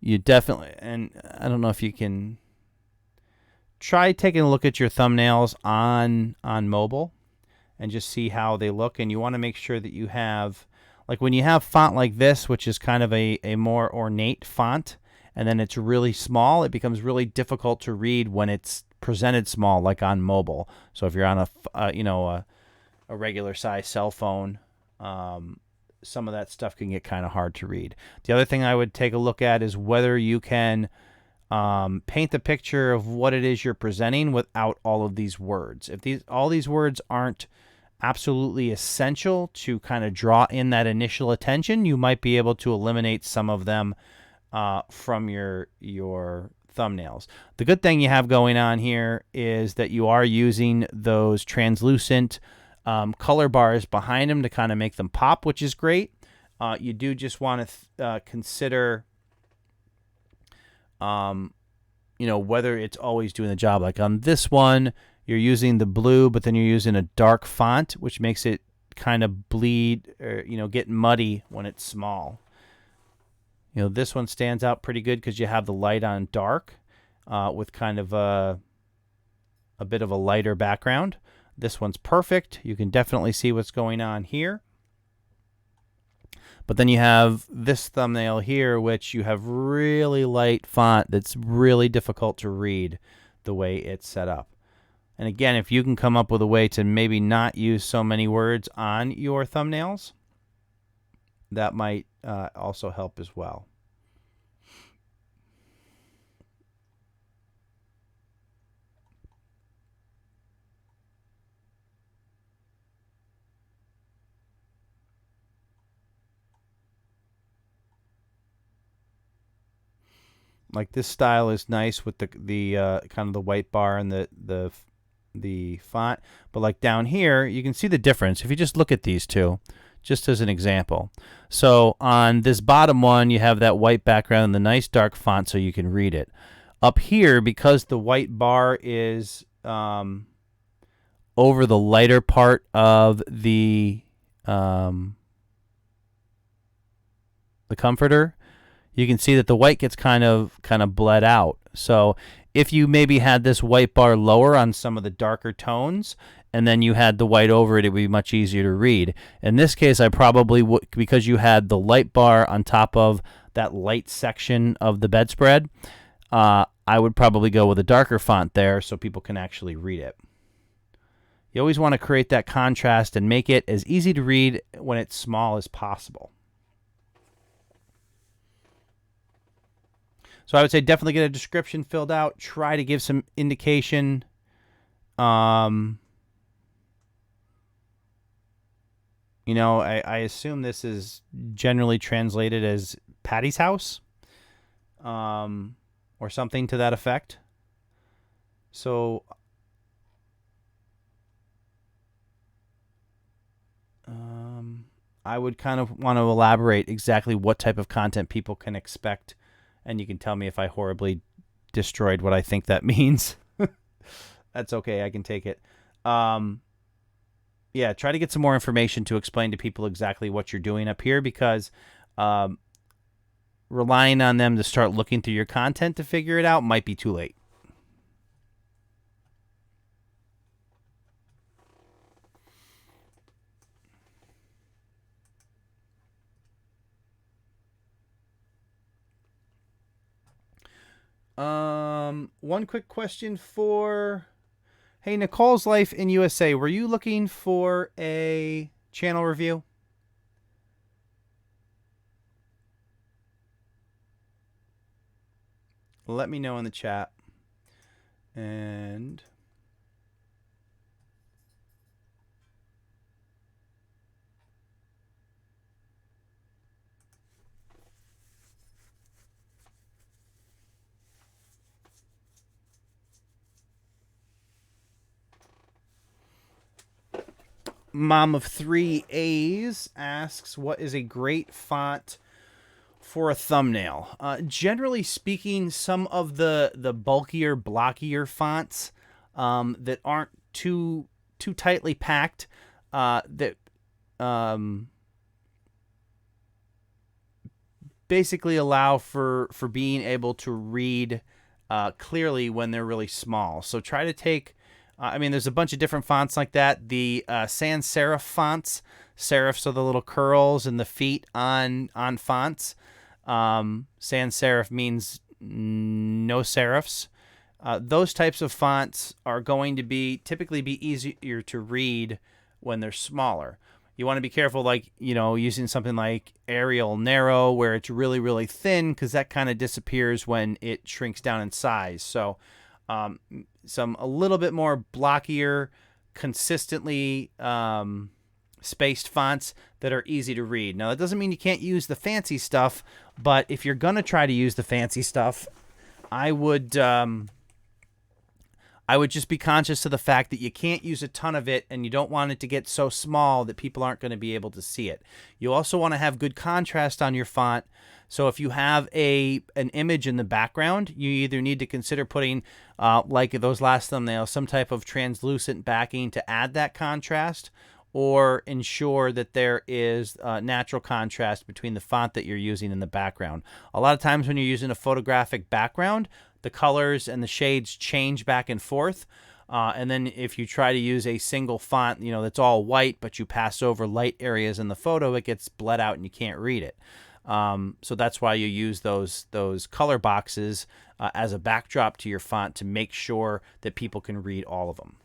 you definitely, and I don't know if you can try taking a look at your thumbnails on mobile and just see how they look. And you want to make sure that you have, like when you have font like this, which is kind of a more ornate font, and then it's really small, it becomes really difficult to read when it's presented small, like on mobile. So if you're on a regular size cell phone, some of that stuff can get kind of hard to read. The other thing I would take a look at is whether you can paint the picture of what it is you're presenting without all of these words. If all these words aren't absolutely essential to kind of draw in that initial attention, you might be able to eliminate some of them from your thumbnails. The good thing you have going on here is that you are using those translucent color bars behind them to kind of make them pop, which is great. You do just want to consider whether it's always doing the job. Like on this one, you're using the blue, but then you're using a dark font, which makes it kind of bleed or, get muddy when it's small. This one stands out pretty good because you have the light on dark with kind of a bit of a lighter background. This one's perfect. You can definitely see what's going on here. But then you have this thumbnail here, which you have really light font that's really difficult to read the way it's set up. And again, if you can come up with a way to maybe not use so many words on your thumbnails, that might also help as well. Like this style is nice with the kind of the white bar and the font, but like down here you can see the difference if you just look at these two, just as an example. So on this bottom one you have that white background and the nice dark font so you can read it. Up here, because the white bar is over the lighter part of the comforter, you can see that the white gets kind of bled out. So if you maybe had this white bar lower on some of the darker tones and then you had the white over it, it would be much easier to read. In this case, I probably would, because you had the light bar on top of that light section of the bedspread, I would probably go with a darker font there so people can actually read it. You always want to create that contrast and make it as easy to read when it's small as possible. So I would say definitely get a description filled out. Try to give some indication. I assume this is generally translated as Patty's house, or something to that effect. So I would kind of want to elaborate exactly what type of content people can expect, and you can tell me if I horribly destroyed what I think that means. That's okay. I can take it. Yeah, try to get some more information to explain to people exactly what you're doing up here, because relying on them to start looking through your content to figure it out might be too late. One quick question for, hey, Nicole's Life in USA. Were you looking for a channel review? Let me know in the chat. And Mom of 3 A's asks, what is a great font for a thumbnail? Generally speaking, some of the bulkier, blockier fonts that aren't too tightly packed, that basically allow for being able to read clearly when they're really small. So try to take, I mean, there's a bunch of different fonts like that. The sans serif fonts, serifs are the little curls in the feet on fonts. Sans serif means no serifs. Those types of fonts are going to typically be easier to read when they're smaller. You want to be careful, like, using something like Arial Narrow, where it's really, really thin, because that kind of disappears when it shrinks down in size. So some a little bit more blockier, consistently spaced fonts that are easy to read. Now, that doesn't mean you can't use the fancy stuff, but if you're going to try to use the fancy stuff, I would just be conscious of the fact that you can't use a ton of it, and you don't want it to get so small that people aren't going to be able to see it. You also want to have good contrast on your font. So if you have an image in the background, you either need to consider putting, like those last thumbnails, some type of translucent backing to add that contrast, or ensure that there is natural contrast between the font that you're using and the background. A lot of times when you're using a photographic background, the colors and the shades change back and forth. And then if you try to use a single font, that's all white, but you pass over light areas in the photo, it gets bled out and you can't read it. So that's why you use those color boxes as a backdrop to your font to make sure that people can read all of them.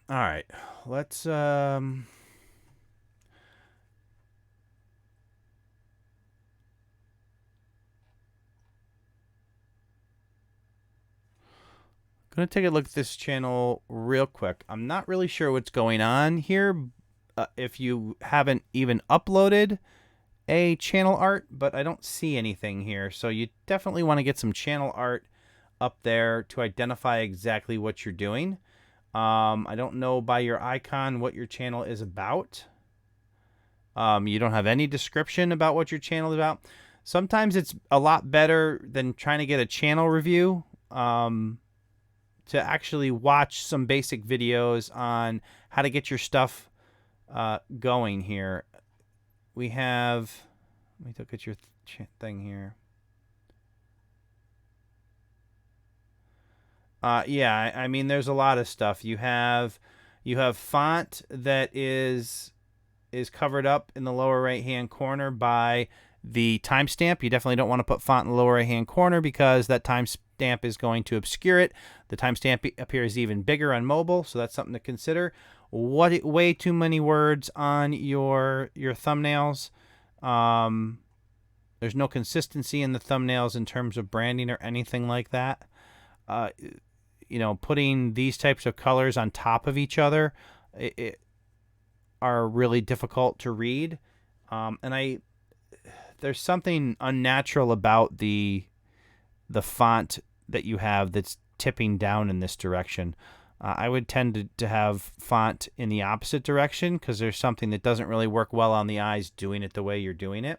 All right, let's going to take a look at this channel real quick. I'm not really sure what's going on here. If you haven't even uploaded a channel art, but I don't see anything here. So you definitely want to get some channel art up there to identify exactly what you're doing. I don't know by your icon what your channel is about. You don't have any description about what your channel is about. Sometimes it's a lot better than trying to get a channel review to actually watch some basic videos on how to get your stuff going here. We have, let me look at your thing here. Yeah, I mean, there's a lot of stuff. You have font that is covered up in the lower right hand corner by the timestamp. You definitely don't want to put font in the lower right hand corner, because that timestamp is going to obscure it. The timestamp appears even bigger on mobile, so that's something to consider. Way too many words on your thumbnails. There's no consistency in the thumbnails in terms of branding or anything like that. putting these types of colors on top of each other are really difficult to read. And there's something unnatural about the font that you have that's tipping down in this direction. I would tend to have font in the opposite direction because there's something that doesn't really work well on the eyes doing it the way you're doing it.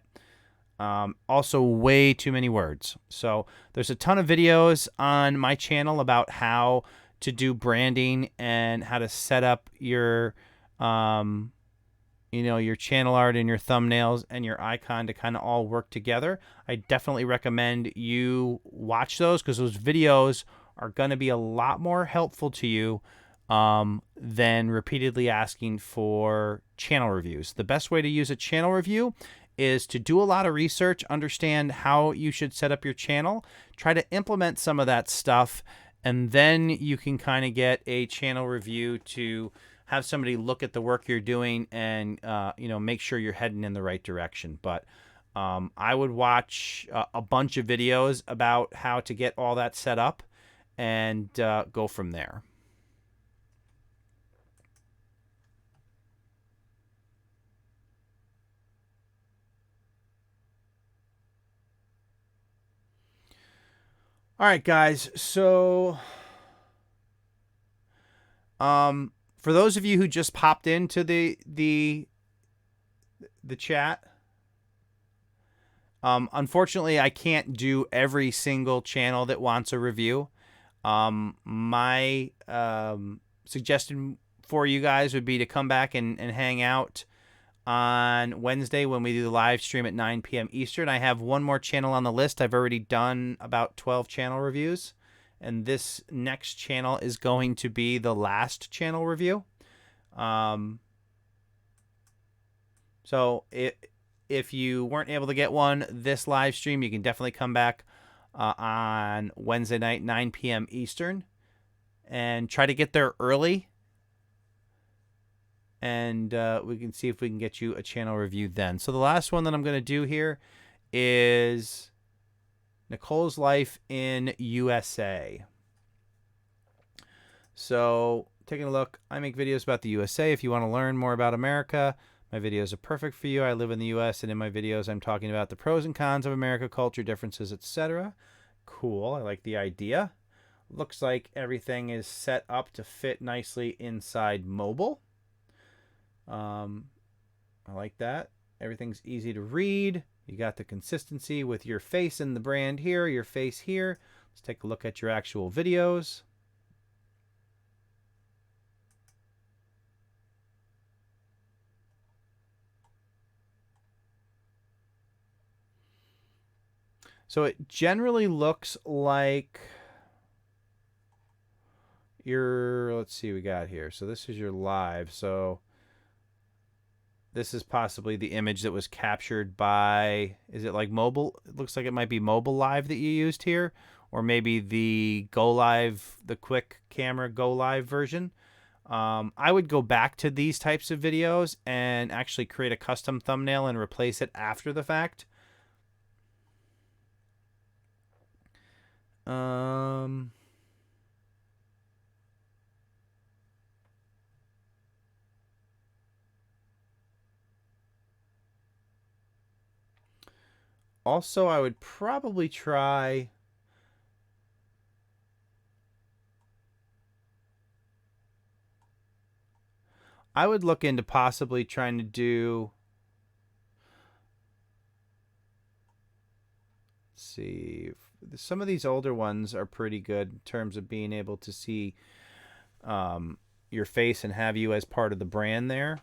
Also, way too many words. So there's a ton of videos on my channel about how to do branding and how to set up your your channel art and your thumbnails and your icon to kind of all work together. I definitely recommend you watch those because those videos are going to be a lot more helpful to you than repeatedly asking for channel reviews. The best way to use a channel review is to do a lot of research, understand how you should set up your channel, try to implement some of that stuff, and then you can kind of get a channel review to have somebody look at the work you're doing and make sure you're heading in the right direction. But I would watch a bunch of videos about how to get all that set up and go from there. All right, guys. So for those of you who just popped into the chat, unfortunately, I can't do every single channel that wants a review. My suggestion for you guys would be to come back and hang out on Wednesday when we do the live stream at 9 p.m. Eastern. I have one more channel on the list. I've already done about 12 channel reviews, and this next channel is going to be the last channel review. So if you weren't able to get one this live stream, you can definitely come back on Wednesday night, 9 p.m. Eastern, and try to get there early. And we can see if we can get you a channel review then. So the last one that I'm going to do here is Nicole's Life in USA. So taking a look, I make videos about the USA. If you want to learn more about America, my videos are perfect for you. I live in the US, and in my videos, I'm talking about the pros and cons of America, culture differences, etc. Cool. I like the idea. Looks like everything is set up to fit nicely inside mobile. I like that. Everything's easy to read. You got the consistency with your face in the brand here, your face here. Let's take a look at your actual videos. So it generally looks like your, let's see what we got here. So this is your live. So this is possibly the image that was captured by, is it like mobile? It looks like it might be mobile live that you used here, or maybe the go live, the quick camera go live version. I would go back to these types of videos and actually create a custom thumbnail and replace it after the fact. Also, I would probably try I would look into possibly trying to do, let's see, some of these older ones are pretty good in terms of being able to see your face and have you as part of the brand there.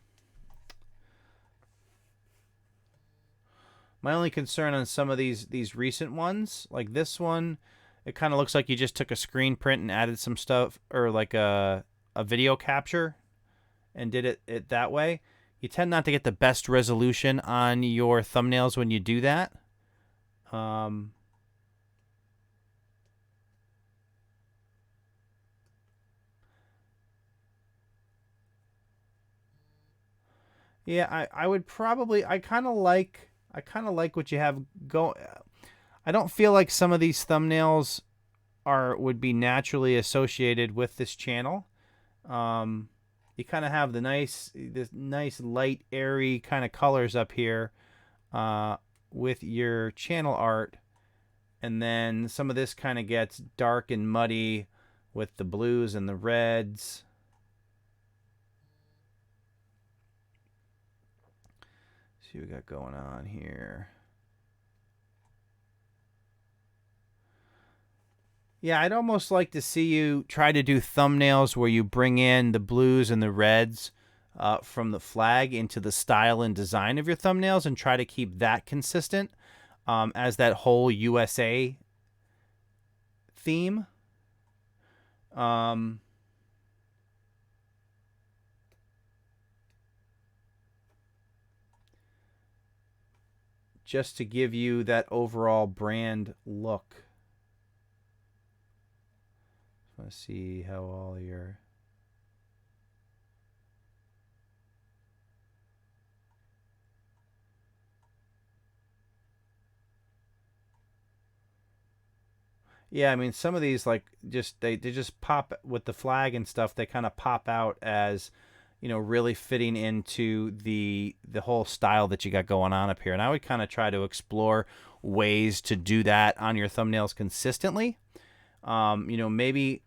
My only concern on some of these recent ones, like this one, it kind of looks like you just took a screen print and added some stuff, or like a video capture and did it that way. You tend not to get the best resolution on your thumbnails when you do that. Yeah, I would probably, I kind of like what you have go. I don't feel like some of these thumbnails would be naturally associated with this channel. You kind of have this nice light, airy kind of colors up here with your channel art, and then some of this kind of gets dark and muddy with the blues and the reds. Let's see what we got going on here. Yeah, I'd almost like to see you try to do thumbnails where you bring in the blues and the reds from the flag into the style and design of your thumbnails, and try to keep that consistent as that whole USA theme. Just to give you that overall brand look. Let's see how all your... Yeah, I mean, some of these, like, just they just pop with the flag and stuff. They kind of pop out as, you know, really fitting into the whole style that you got going on up here. And I would kind of try to explore ways to do that on your thumbnails consistently. You know, maybe...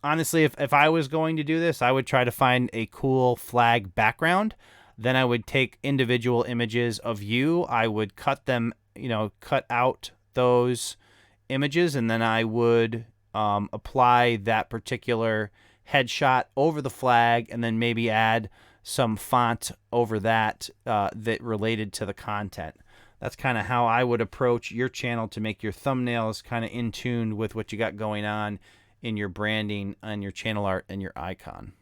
Honestly, if I was going to do this, I would try to find a cool flag background. Then I would take individual images of you. I would cut them, you know, cut out those images, and then I would apply that particular headshot over the flag, and then maybe add some font over that that related to the content. That's kind of how I would approach your channel to make your thumbnails kind of in tune with what you got going on in your branding and your channel art and your icon.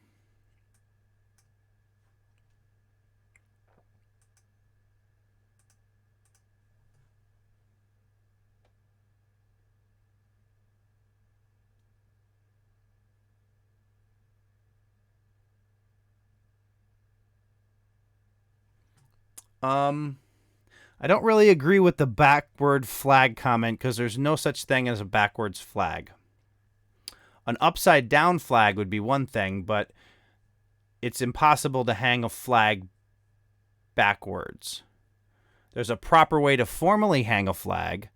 I don't really agree with the backward flag comment, because there's no such thing as a backwards flag. An upside down flag would be one thing, but it's impossible to hang a flag backwards. There's a proper way to formally hang a flag,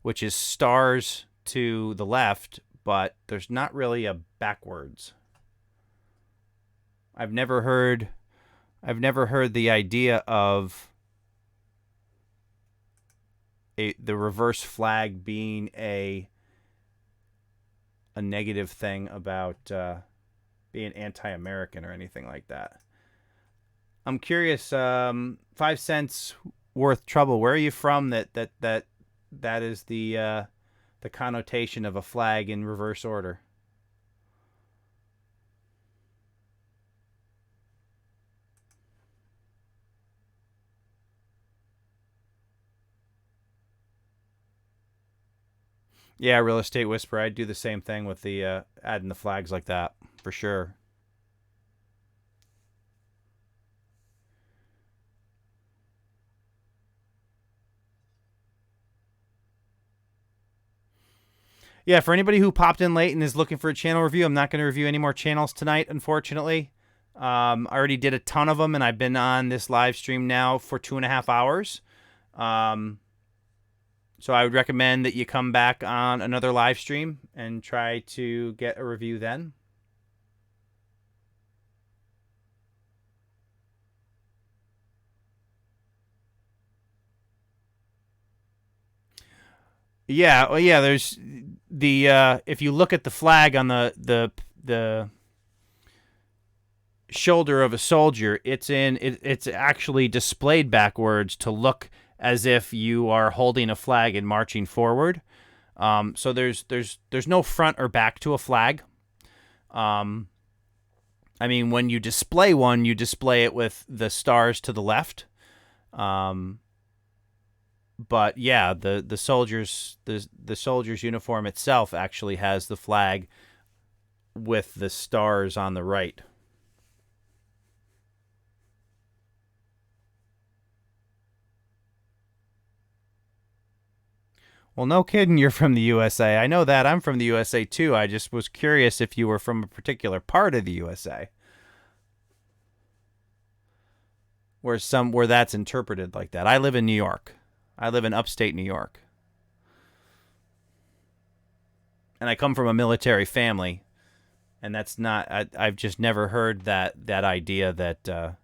which is stars to the left, but there's not really a backwards. I've never heard the idea of the reverse flag being a negative thing about being anti-American or anything like that. I'm curious, 5 cents worth trouble. Where are you from that is the connotation of a flag in reverse order? Yeah, Real Estate Whisperer. I'd do the same thing with the adding the flags like that, for sure. Yeah, for anybody who popped in late and is looking for a channel review, I'm not going to review any more channels tonight, unfortunately. I already did a ton of them, and I've been on this live stream now for 2.5 hours. So I would recommend that you come back on another live stream and try to get a review then. Yeah, well, yeah. There's the if you look at the flag on the shoulder of a soldier, it's actually displayed backwards to look as if you are holding a flag and marching forward. So there's no front or back to a flag. I mean, when you display one, you display it with the stars to the left. But yeah, the soldiers uniform itself actually has the flag with the stars on the right. Well, no kidding, you're from the USA. I know that. I'm from the USA too. I just was curious if you were from a particular part of the USA where that's interpreted like that. I live in New York. I live in upstate New York. And I come from a military family, and that's not I've just never heard that idea that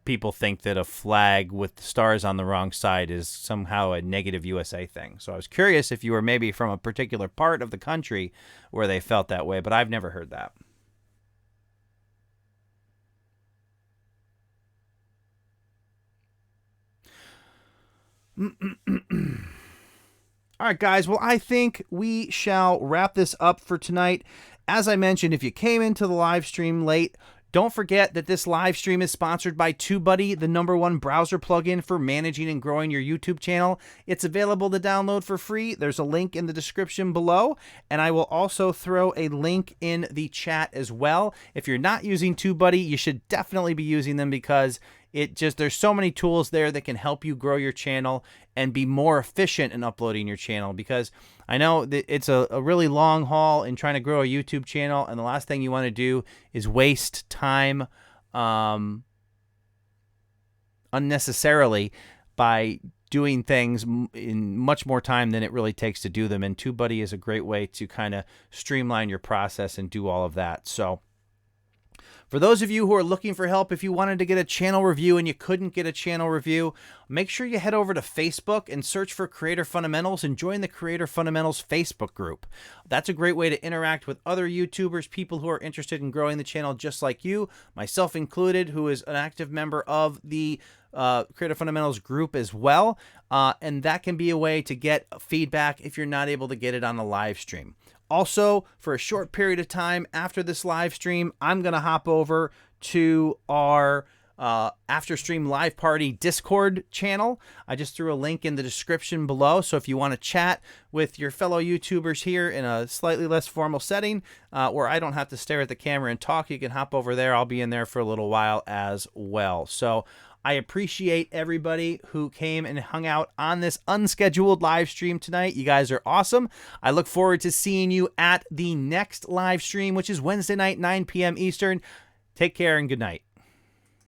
people think that a flag with stars on the wrong side is somehow a negative USA thing. So I was curious if you were maybe from a particular part of the country where they felt that way, but I've never heard that. All right, guys. Well, I think we shall wrap this up for tonight. As I mentioned, if you came into the live stream late, don't forget that this live stream is sponsored by TubeBuddy, the #1 browser plugin for managing and growing your YouTube channel. It's available to download for free. There's a link in the description below, and I will also throw a link in the chat as well. If you're not using TubeBuddy, you should definitely be using them because there's so many tools there that can help you grow your channel and be more efficient in uploading your channel, because I know that it's a really long haul in trying to grow a YouTube channel, and the last thing you want to do is waste time unnecessarily by doing things in much more time than it really takes to do them. And TubeBuddy is a great way to kind of streamline your process and do all of that. So for those of you who are looking for help, if you wanted to get a channel review and you couldn't get a channel review, make sure you head over to Facebook and search for Creator Fundamentals and join the Creator Fundamentals Facebook group. That's a great way to interact with other YouTubers, people who are interested in growing the channel just like you, myself included, who is an active member of the Creator Fundamentals group as well. And that can be a way to get feedback if you're not able to get it on a live stream. Also, for a short period of time after this live stream, I'm going to hop over to our after stream live party Discord channel. I just threw a link in the description below. So if you want to chat with your fellow YouTubers here in a slightly less formal setting, where I don't have to stare at the camera and talk, you can hop over there. I'll be in there for a little while as well. So I appreciate everybody who came and hung out on this unscheduled live stream tonight. You guys are awesome. I look forward to seeing you at the next live stream, which is Wednesday night, 9 p.m. Eastern. Take care and good night.